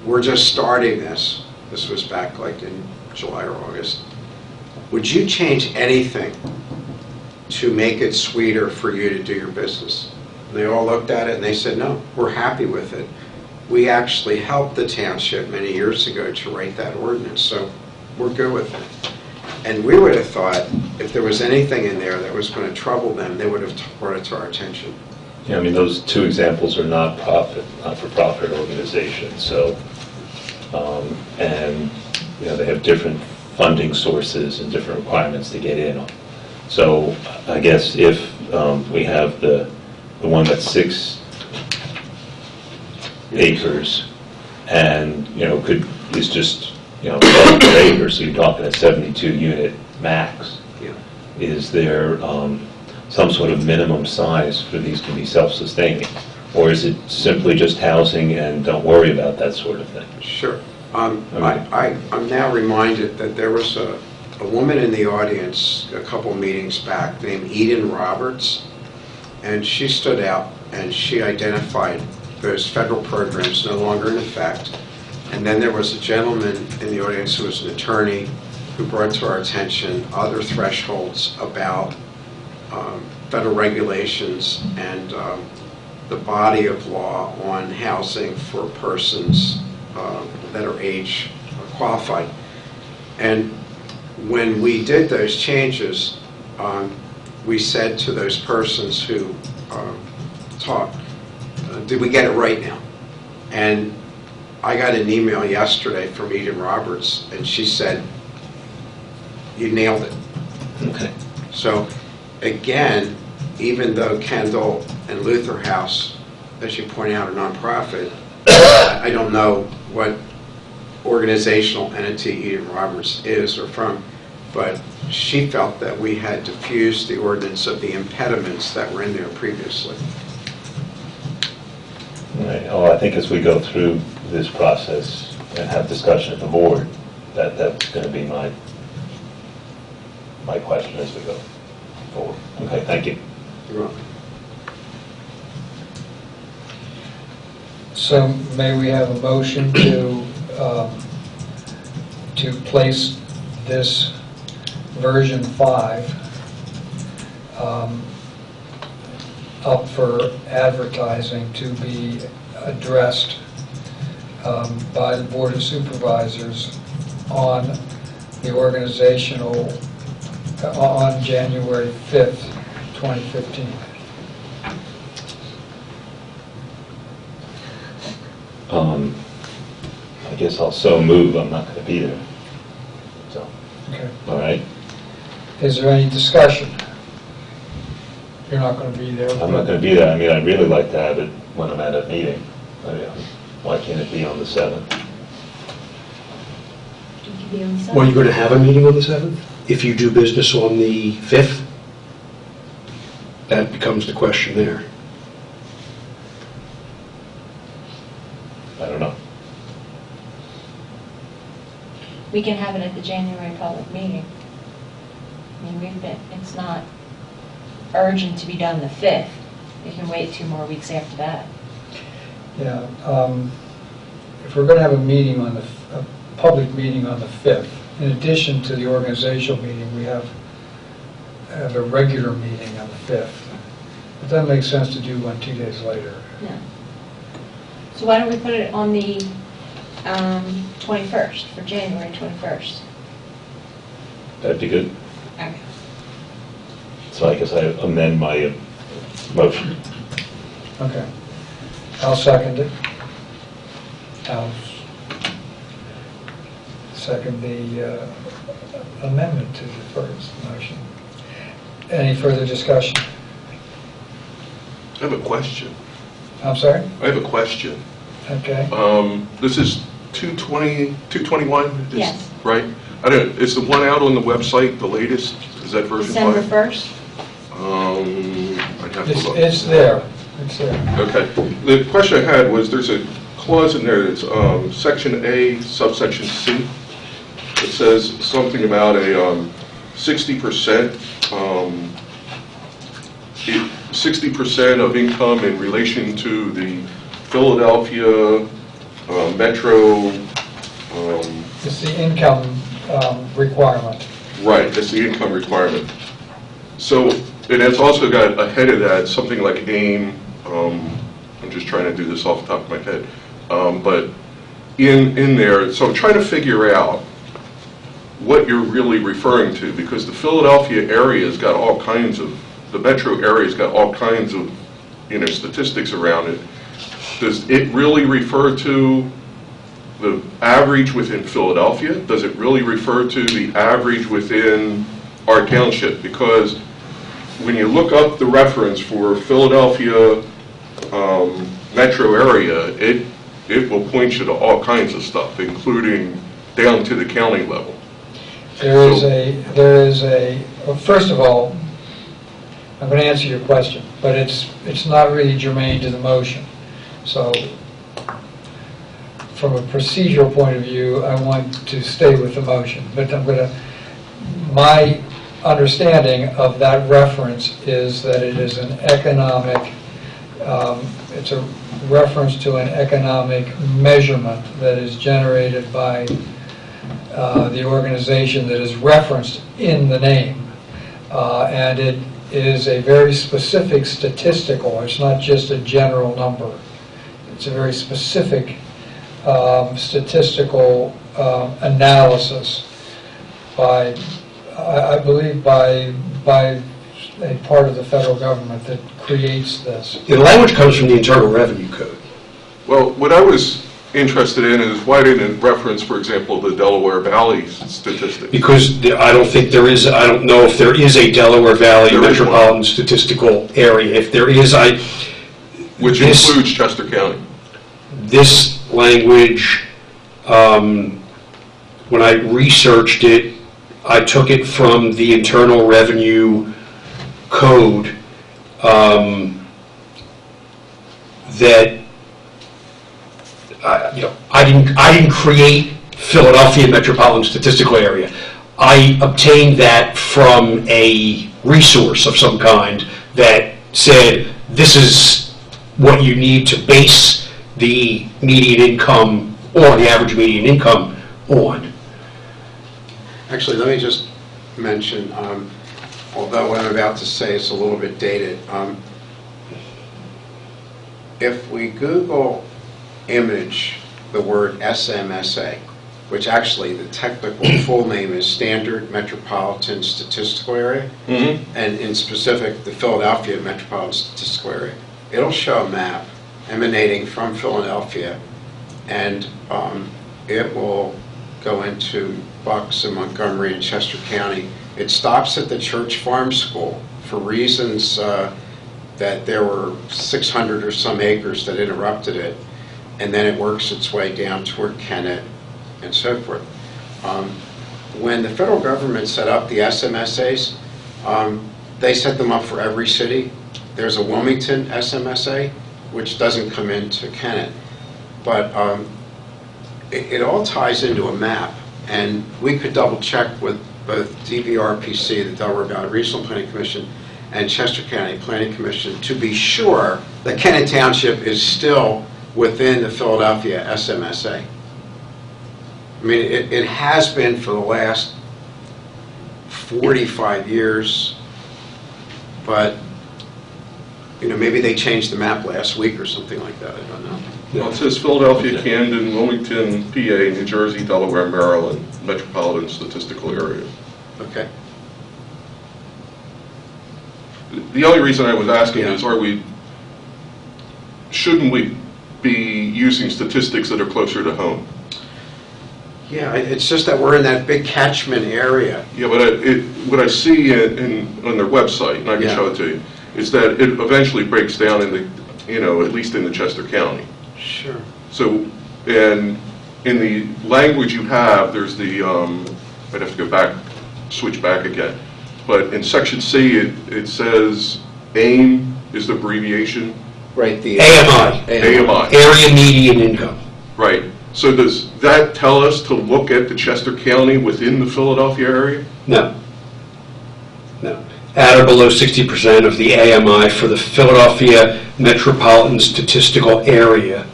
We're just starting this. This was back like in July or August. Would you change anything to make it sweeter for you to do your business? And they all looked at it and they said, no, we're happy with it. We actually helped the township many years ago to write that ordinance, so we're good with it. And we would have thought if there was anything in there that was going to trouble them, they would have brought it to our attention. Yeah, I mean, those 2 examples are not-for-profit organizations, so, and, they have different funding sources and different requirements to get in on. So I guess if we have the one that's 6 acres and, is just, 12 acres, so you're talking a 72-unit max. Yeah. Is there some sort of minimum size for these to be self-sustaining? Or is it simply just housing and don't worry about that sort of thing? Sure. I'm now reminded that there was a woman in the audience a couple meetings back named Eden Roberts, and she stood out and she identified those federal programs no longer in effect. And then there was a gentleman in the audience who was an attorney who brought to our attention other thresholds about federal regulations and the body of law on housing for persons that are age qualified. And when we did those changes, we said to those persons who talked, did we get it right now? And I got an email yesterday from Eden Roberts, and she said, you nailed it. Okay. So again, even though Kendall and Luther House, as you point out, are nonprofit, I don't know what organizational entity Eden Roberts is or from, but she felt that we had diffused the ordinance of the impediments that were in there previously. Right. Well, I think as we go through this process and have discussion at the board, that's going to be my question as we go forward. Okay, thank you. You're welcome. So may we have a motion to place this version 5 up for advertising to be addressed by the Board of Supervisors on the organizational, on January 5th, 2015. I guess I'll so move. I'm not going to be there. So, Okay. all right. Is there any discussion? You're not going to be there? I'm not going to be there. I mean, I'd really like to have it when I'm at a meeting. Why can't it be on the 7th? It could be on the Well, you're going to have a meeting on the 7th? If you do business on the 5th? that becomes the question there. I don't know. We can have it at the January public meeting. I mean, it's not urgent to be done the 5th. We can wait 2 more weeks after that. Yeah, if we're going to have a meeting on a public meeting on the 5th, in addition to the organizational meeting, we have a regular meeting on the 5th. It doesn't make sense to do one 2 days later. No. So why don't we put it on the 21st, for January 21st? That'd be good. Okay. So I guess I amend my motion. Okay. I'll second it. I'll second the amendment to the first motion. Any further discussion? I have a question. I'm sorry? I have a question. Okay. This is 221? Is- Yes. Right? I don't, is the one out on the website the latest? Is that version 5? December 1st? I'd have to look. It's there. It's there. Okay. The question I had was, there's a clause in there that's Section A, subsection C. It says something about a 60%, 60% of income in relation to the Philadelphia metro. It's the income requirement. Right, that's the income requirement. So, and it's also got ahead of that something like AIM. I'm just trying to do this off the top of my head. But in there, so I'm trying to figure out what you're really referring to, because the Philadelphia area's got all kinds of, the metro area's got all kinds of, statistics around it. Does it really refer to the average within Philadelphia? Does it really refer to the average within our township? Because when you look up the reference for Philadelphia metro area, it will point you to all kinds of stuff, including down to the county level. There is a, well, first of all, I'm going to answer your question, but it's not really germane to the motion. So, from a procedural point of view, I want to stay with the motion, but my understanding of that reference is that it is an economic, it's a reference to an economic measurement that is generated by the organization that is referenced in the name. And it is a very specific statistical, it's not just a general number. It's a very specific statistical analysis by, I believe, by a part of the federal government that creates this. The language comes from the Internal Revenue Code. Well, what I was interested in is why didn't it reference, for example, the Delaware Valley statistics? Because I don't know if there is a Delaware Valley There is metropolitan one. statistical area. If there is, Which includes Chester County. This language, when I researched it, I took it from the Internal Revenue Code that I didn't create Philadelphia Metropolitan Statistical Area. I obtained that from a resource of some kind that said this is what you need to base the median income or the average median income on. Actually, let me just mention, although what I'm about to say is a little bit dated, if we Google image the word SMSA, which actually the technical full name is Standard Metropolitan Statistical Area, and in specific the Philadelphia Metropolitan Statistical Area, it'll show a map emanating from Philadelphia, and it will go into Bucks and Montgomery and Chester County. It stops at the Church Farm School for reasons that there were 600 or some acres that interrupted it, and then it works its way down toward Kennett and so forth. When the federal government set up the SMSAs, they set them up for every city there's a Wilmington SMSA, which doesn't come into Kennett, but it all ties into a map, and we could double check with both DVRPC, the Delaware Valley Regional Planning Commission, and Chester County Planning Commission to be sure that Kennett Township is still within the Philadelphia SMSA. I mean, it has been for the last 45 years, but, you know, maybe they changed the map last week or something like that, I don't know. Well, it says Philadelphia, Camden, Wilmington, PA, New Jersey, Delaware, Maryland, metropolitan statistical area. Okay. The only reason I was asking is, shouldn't we be using statistics that are closer to home? Yeah, it's just that we're in that big catchment area. Yeah, but what I see on their website, and I can show it to you, is that it eventually breaks down in the, at least in the Chester County. Sure. So, and in the language you have, there's the, I'd have to go back, switch back again. But in section C, it says AIM is the abbreviation. Right, the AMI. AMI. Area Median Income. Right. So does that tell us to look at the Chester County within the Philadelphia area? No. No. At or below 60% of the AMI for the Philadelphia Metropolitan Statistical Area,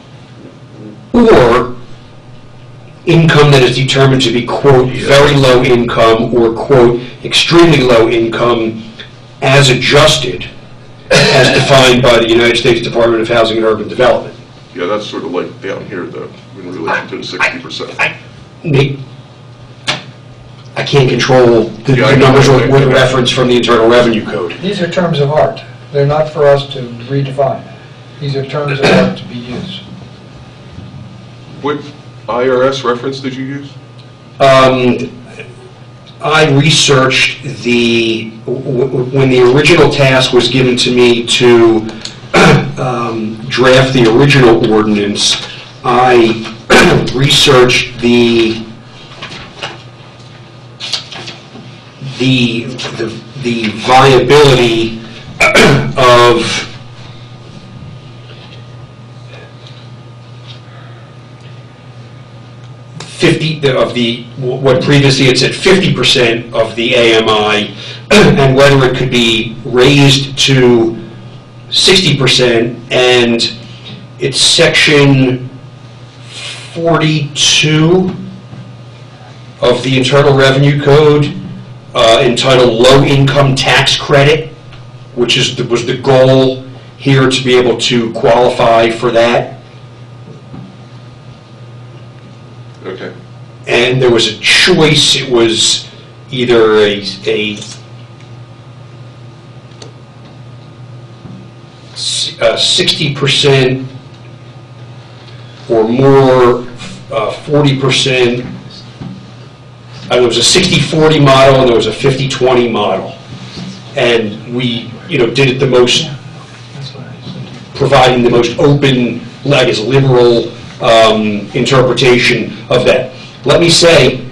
or income that is determined to be, quote, very low income or, quote, extremely low income as adjusted, as defined by the United States Department of Housing and Urban Development. Yeah, that's sort of like down here, though, in relation to the 60%. I can't control the numbers with reference from the Internal Revenue Code. These are terms of art. They're not for us to redefine. These are terms of art to be used. What IRS reference did you use? I researched when the original task was given to me to draft the original ordinance, I researched the viability of what previously it said 50% of the AMI, and whether it could be raised to 60%, and it's section 42 of the Internal Revenue Code entitled Low Income Tax Credit, which was the goal here, to be able to qualify for that. Okay. And there was a choice. It was either a 60% or more, 40%. There was a 60-40 model and there was a 50-20 model. And we, did it the most, providing the most open, I guess, liberal interpretation of that. Let me say,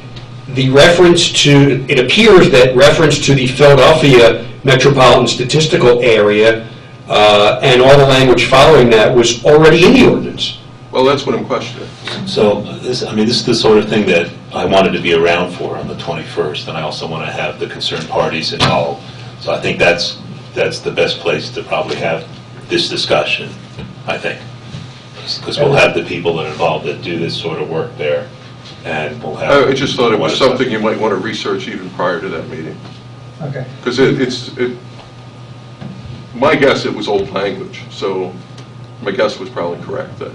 it appears that reference to the Philadelphia Metropolitan Statistical Area and all the language following that was already in the ordinance. Well, that's what I'm questioning. So, this is the sort of thing that I wanted to be around for on the 21st, and I also want to have the concerned parties involved. So I think that's the best place to probably have this discussion, I think. Because we'll have the people that are involved that do this sort of work there, and we'll have... I just thought it was something you might want to research even prior to that meeting. Okay. Because my guess, it was old language, so my guess was probably correct then.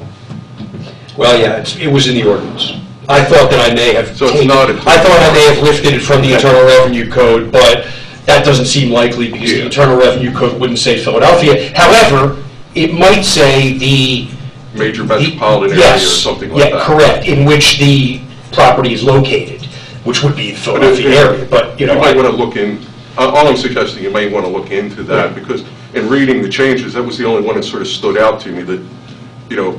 Well, yeah, it was in the ordinance. I thought that I may have So it's not... I thought I may have lifted it from the Internal Revenue Code, but that doesn't seem likely because the Internal Revenue Code wouldn't say Philadelphia. However, it might say the... Major metropolitan area or something like that. Yeah, correct, in which the property is located, which would be the Philadelphia area, but, You might want to look in, all I'm suggesting, you might want to look into that, because in reading the changes, that was the only one that sort of stood out to me, that,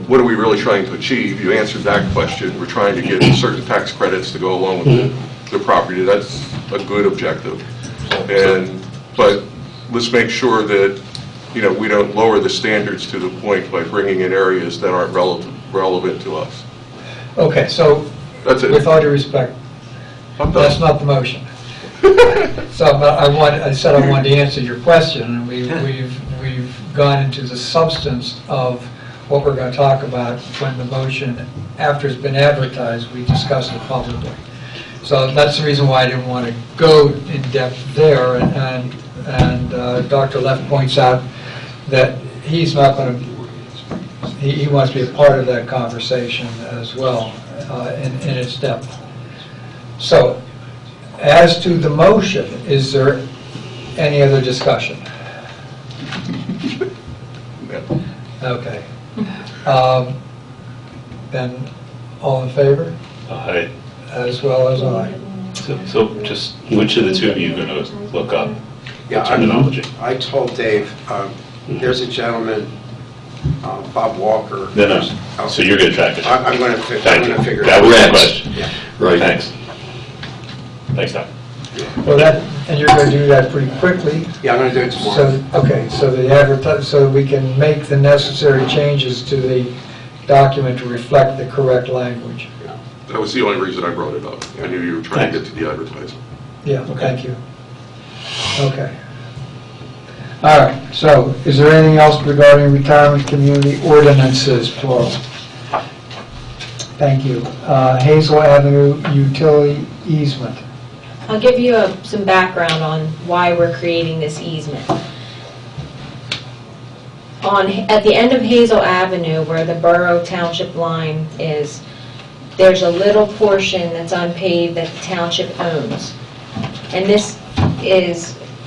what are we really trying to achieve? You answered that question. We're trying to get certain tax credits to go along with the property. That's a good objective. But let's make sure that you know, we don't lower the standards to the point by bringing in areas that aren't relevant to us. Okay, so That's it. with all due respect, I'm that's done. not the motion. So but I said I wanted to answer your question, and we've gone into the substance of what we're going to talk about when the motion, after it's been advertised, we discuss it publicly. So that's the reason why I didn't want to go in depth there, and Dr. Leff points out that he's not going to, he wants to be a part of that conversation as well, in its depth. So, as to the motion, is there any other discussion? No. Okay. Then, all in favor? Aye. As well as I. So just, which of the two of you are going to look up Yeah, terminology? I told Dave, there's a gentleman, Bob Walker. No. So you're going to track it? I'm going to Thank you. figure it That out. was the question. Yeah. Right. Thanks. Thanks, Tom. Well, and you're going to do that pretty quickly. Yeah, I'm going to do it tomorrow. So, okay, so we can make the necessary changes to the document to reflect the correct language. That was the only reason I brought it up. I knew you were trying to get to the advertising. Yeah, thank you. Okay. All right, so is there anything else regarding retirement community ordinances, plural? Thank you. Hazel Avenue utility easement. I'll give you some background on why we're creating this easement. At the end of Hazel Avenue, where the Borough Township line is, there's a little portion that's unpaved that the township owns. And this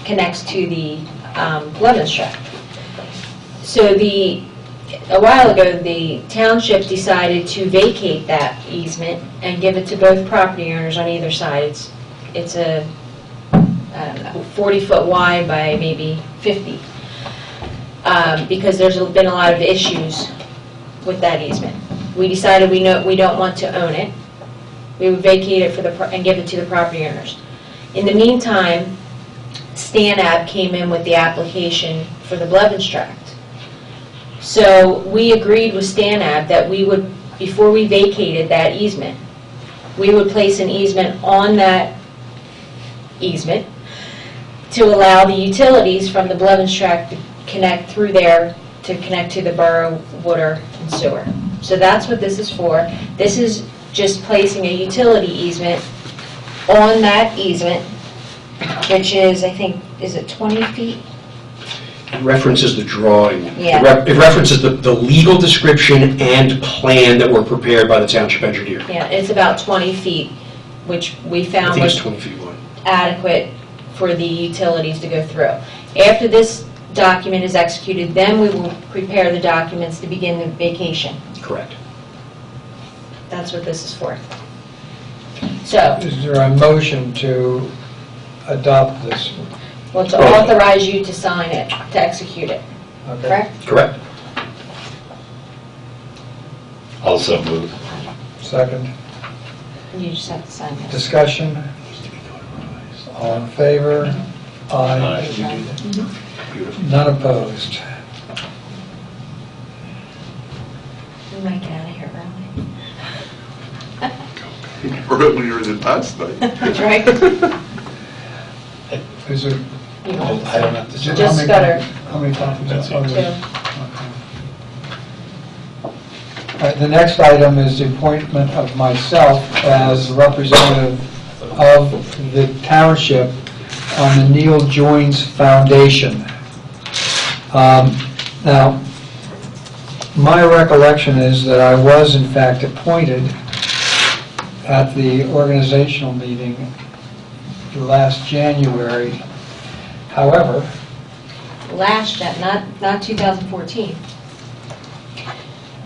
connects to the Lemons Tract. So a while ago, the township decided to vacate that easement and give it to both property owners on either side. It's a, I don't know, 40-foot wide by maybe 50. Because there's been a lot of issues with that easement. We decided we don't want to own it. We would vacate it and give it to the property owners. In the meantime, StanAB came in with the application for the Blevins Tract. So we agreed with StanAB that we would, before we vacated that easement, we would place an easement on that easement to allow the utilities from the Blevins Tract to connect through there to connect to the borough water and sewer. So that's what this is for. This is just placing a utility easement on that easement, which is, I think, is it 20 feet? It references the drawing. Yeah. It references the legal description and plan that were prepared by the township engineer. Yeah, it's about 20 feet, which we I found think it's was 20 feet wide. adequate for the utilities to go through. After this document is executed, then we will prepare the documents to begin the vacation. Correct. That's what this is for. So, Is there a motion to adopt this? well, to authorize you to sign it, to execute it, Okay. correct? Correct. Also move. Second. You just have to sign it. Discussion? All in favor? Aye. None opposed. We might get out of here early. Earlier than last night. That's right. Is it? You know, I don't have to say. Just Scudder. How many copies? That's it. Okay. Two. All right, the next item is the appointment of myself as representative of the township on the Neil Joines Foundation. Now, my recollection is that I was in fact appointed at the organizational meeting last January. However, Last year, not 2014.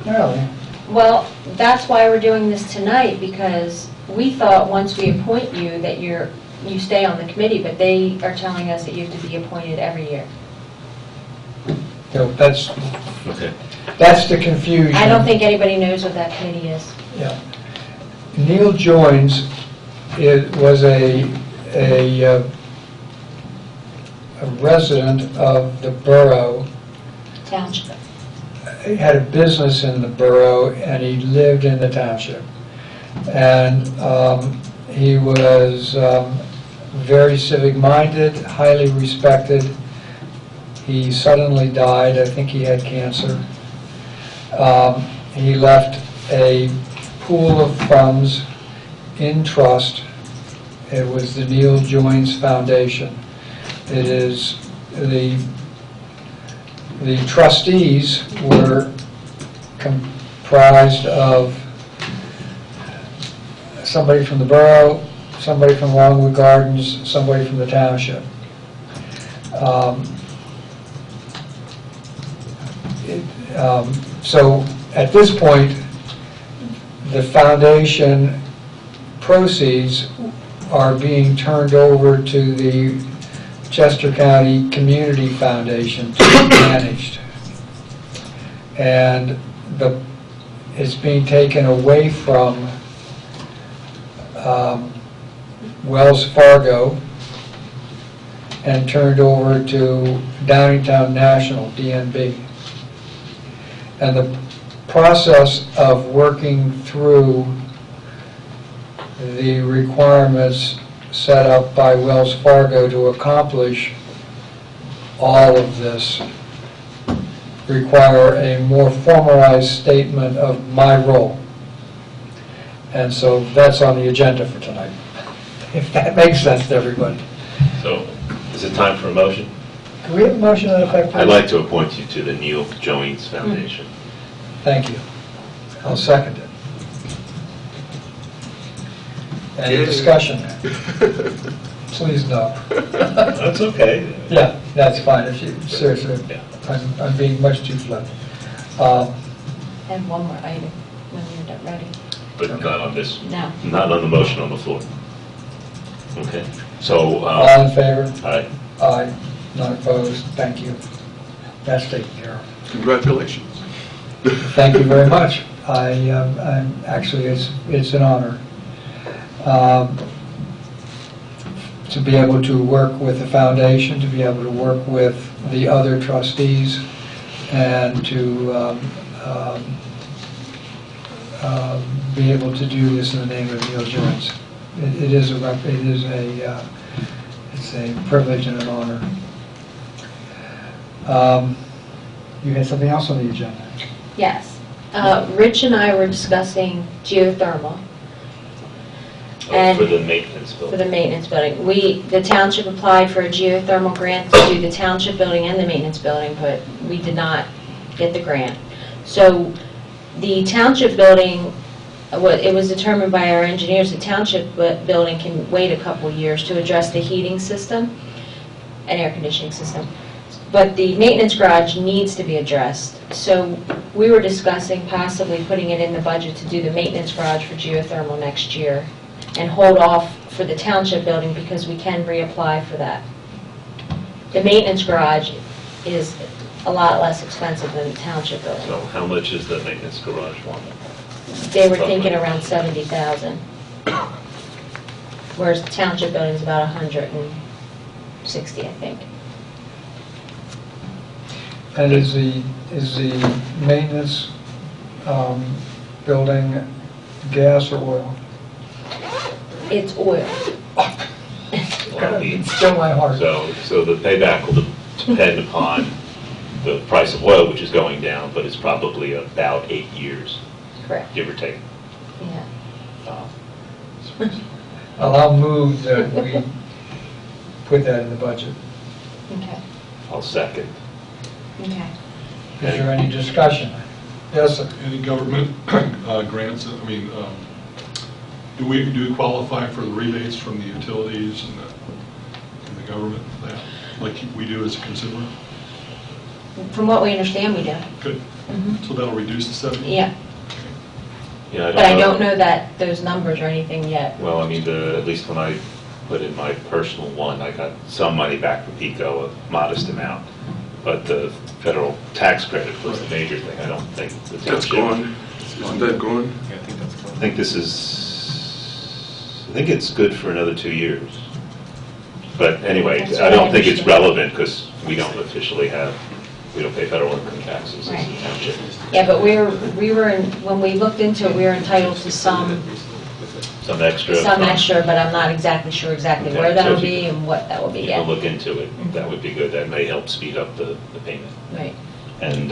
really, Well, that's why we're doing this tonight, because we thought once we appoint you that you stay on the committee, but they are telling us that you have to be appointed every year. so that's Okay. the confusion. I don't think anybody knows what that committee is. Yeah. Neil Joines was a resident of the borough Township. He had a business in the borough, and he lived in the township. And he was very civic-minded, highly respected. He suddenly died. I think he had cancer. He left a pool of funds in trust. It was the Neil Joines Foundation. It is the trustees were comprised of somebody from the borough, somebody from Longwood Gardens, somebody from the township. So at this point, the foundation proceeds are being turned over to the Chester County Community Foundation to be managed. And it's being taken away from Wells Fargo and turned over to Downingtown National, DNB. And the process of working through the requirements set up by Wells Fargo to accomplish all of this require a more formalized statement of my role. And so that's on the agenda for tonight, if that makes sense to everybody. So, is it time for a motion? Can we have a motion to that effect, please? I'd like to appoint you to the Neil Joines Foundation. Thank you. I'll second it. Any discussion? Please no. That's okay. Yeah, that's fine. If you, seriously, I'm being much too flip. And one more item when you're not ready. But not on this, No. not on the motion on the floor. Okay, so, All in favor? all right. Aye. None opposed. Thank you. That's taken care of. Congratulations. Thank you very much. I'm actually, it's an honor to be able to work with the foundation, to be able to work with the other trustees, and to be able to do this in the name of Neil Joines. It's a privilege and an honor. You had something else on the agenda? Yes. Rich and I were discussing geothermal. And For the maintenance for building. the maintenance building. The township applied for a geothermal grant to do the township building and the maintenance building, but we did not get the grant. So the township building, it was determined by our engineers, the township building can wait a couple years to address the heating system and air conditioning system. But the maintenance garage needs to be addressed. So we were discussing possibly putting it in the budget to do the maintenance garage for geothermal next year and hold off for the township building because we can reapply for that. The maintenance garage is a lot less expensive than the township building. So how much is the maintenance garage one? They were thinking around 70,000, whereas the township building is about 160, I think. And is the maintenance building gas or oil? It's oil. It's still my heart. So the payback will depend upon the price of oil, which is going down, but it's probably about 8 years, Correct. give or take. Yeah. I'll move that we put that in the budget. Okay. I'll second. Okay. Is there any discussion? Yes, sir. Any government grants, do we qualify for the rebates from the utilities and the government, that, like we do as a consumer? From what we understand, we do. Good. Mhm. So that'll reduce the 70? Yeah. Yeah, But I don't know that those numbers or anything yet. Well, I mean, at least when I put in my personal one, I got some money back from PICO, a modest amount. But the federal tax credit was the major thing. I don't think the That's township. gone. Isn't that gone? I think it's good for another 2 years. But anyway, That's I what don't I think it's understand. relevant because we don't officially have We don't pay federal income taxes as a Right. township. Yeah, but we were, when we looked into it, we were entitled to some Some extra. but I'm not exactly sure exactly Okay, where so that'll if you be could- and what that will be You yet. can look into it. That would be good. That may help speed up the payment. Right. And,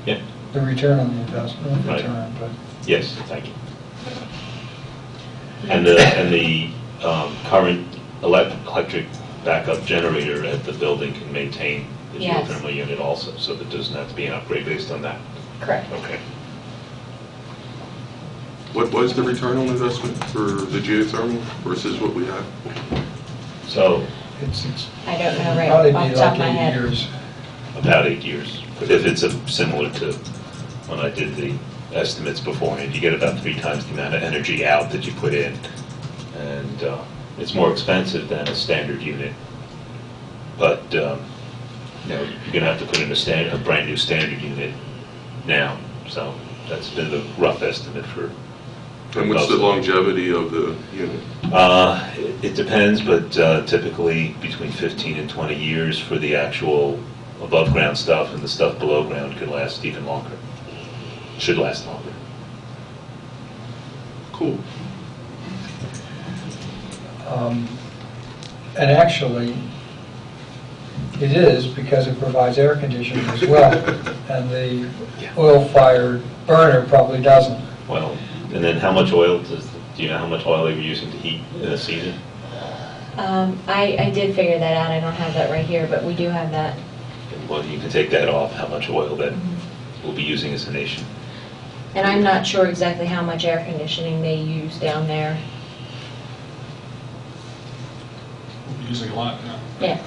yeah, The return on the investment, Right. return, but yes, thank you. And the current electric backup generator at the building can maintain the Yes. geothermal unit also, so there doesn't have to be an upgrade based on that. Correct. Okay. What was the return on investment for the geothermal versus what we have? So, it's I don't know right probably off be the top like of my 8 head. years. about 8 years. But if it's similar to when I did the estimates beforehand, you get about 3 times the amount of energy out that you put in. And it's more expensive than a standard unit. But, you're going to have to put in a brand new standard unit now. So that's been the rough estimate for And what's the longevity of the unit? It depends, but typically between 15 and 20 years for the actual above-ground stuff, and the stuff below ground could last even longer. Should last longer. Cool. And actually, it is because it provides air conditioning as well, and the oil-fired burner probably doesn't. Well, and then how much oil do you know how much oil they were using to heat in a season? I did figure that out. I don't have that right here, but we do have that. Well, you can take that off, how much oil that we'll be using as a nation. And I'm not sure exactly how much air conditioning they use down there. We're using a lot now. Yeah.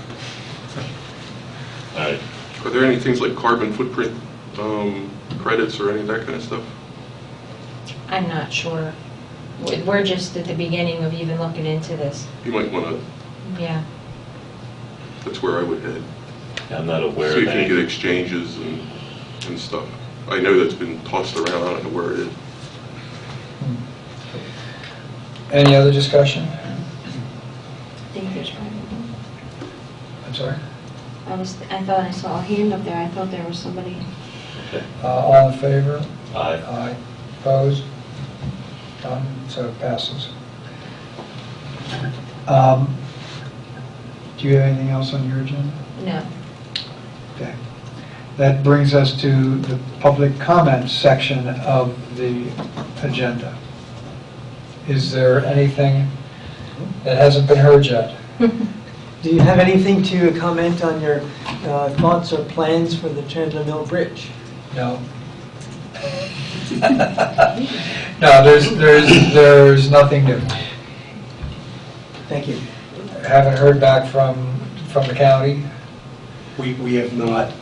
All right. Are there any things like carbon footprint credits or any of that kind of stuff? I'm not sure. We're just at the beginning of even looking into this. You might want to, Yeah. that's where I would head. I'm not aware See of if you can get any. exchanges and stuff. I know that's been tossed around, I don't know where it is. Any other discussion? I think there's probably one. I'm sorry? I thought I saw a hand up there. I thought there was somebody. Okay. All in favor? Aye. Aye. Opposed? Done, so it passes. Do you have anything else on your agenda? No. Okay. That brings us to the public comment section of the agenda. Is there anything that hasn't been heard yet? Do you have anything to comment on your thoughts or plans for the Chandler Mill Bridge? No. No, there's nothing new. Thank you. Haven't heard back from the county. We have not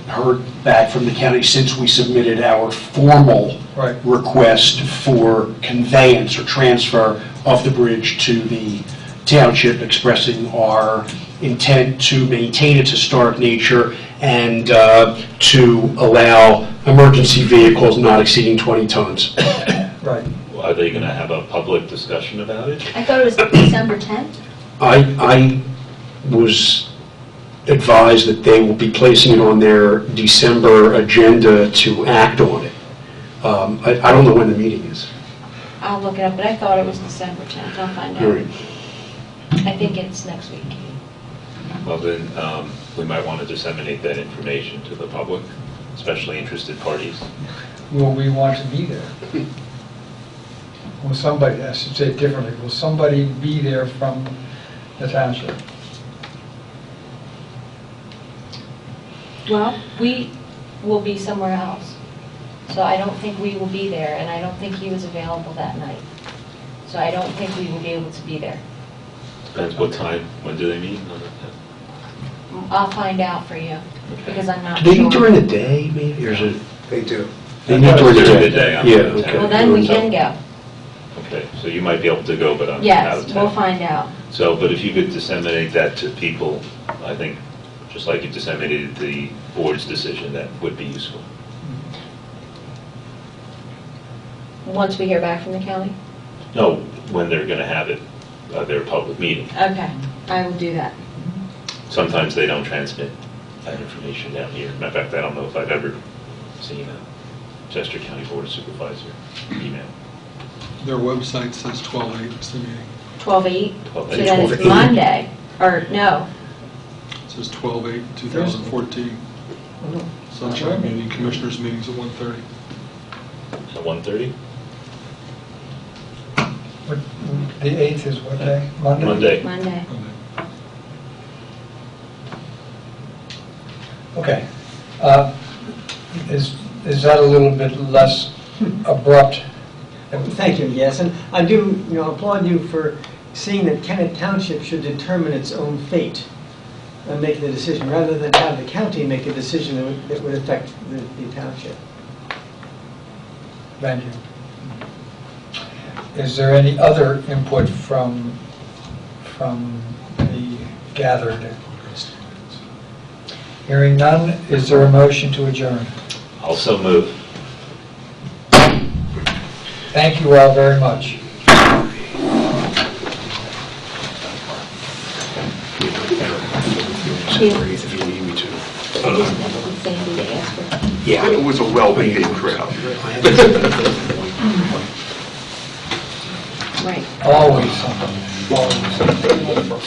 heard back from the county since we submitted our formal Right. request for conveyance or transfer of the bridge to the township, expressing our intent to maintain its historic nature and to allow emergency vehicles not exceeding 20 tons. Right. Are they going to have a public discussion about it? I thought it was December 10th. I was advised that they will be placing it on their December agenda to act on it. I don't know when the meeting is. I'll look it up, but I thought it was December 10th. I'll find All out. right. I think it's next week. Well, then, we might want to disseminate that information to the public, especially interested parties. Will we want to be there? Will somebody, I should say it differently, will somebody be there from the township? Well, we will be somewhere else. So I don't think we will be there, and I don't think he was available that night. So I don't think we will be able to be there. Depends what time, when do they meet? I'll find out for you, because I'm not Do sure. they meet during the day, maybe, or is it? They do. They meet during the During day? the day, I'm Yeah, out of town. okay. Well, then we can go. Okay, so you might be able to go, but I'm out Yes, of we'll town. find out. So, but if you could disseminate that to people, I think, just like you disseminated the board's decision, that would be useful. Once we hear back from the county? No, when they're going to have it, their public meeting. Okay, I will do that. Sometimes they don't transmit that information down here. Matter of fact, I don't know if I've ever seen a Chester County Board of Supervisor email. Their website says 12/8 is the meeting. 12/8? 12/8. So then it's 12/8. Monday, or no, It says 12/8/2014. Sunshine meeting, commissioners meetings at 1:30. At 1:30? The 8th is what day? Monday? Monday. Monday. Okay. Is that a little bit less abrupt? Thank you, yes, and I do, applaud you for seeing that Kennett Township should determine its own fate and make the decision, rather than have the county make a decision that would affect the township. Thank you. Is there any other input from the gathered? Hearing none, is there a motion to adjourn? Also move. Thank you all very much. If you need me to. Sandy to ask for. Yeah. It was a well-behaved crowd. Right. Always something. Always.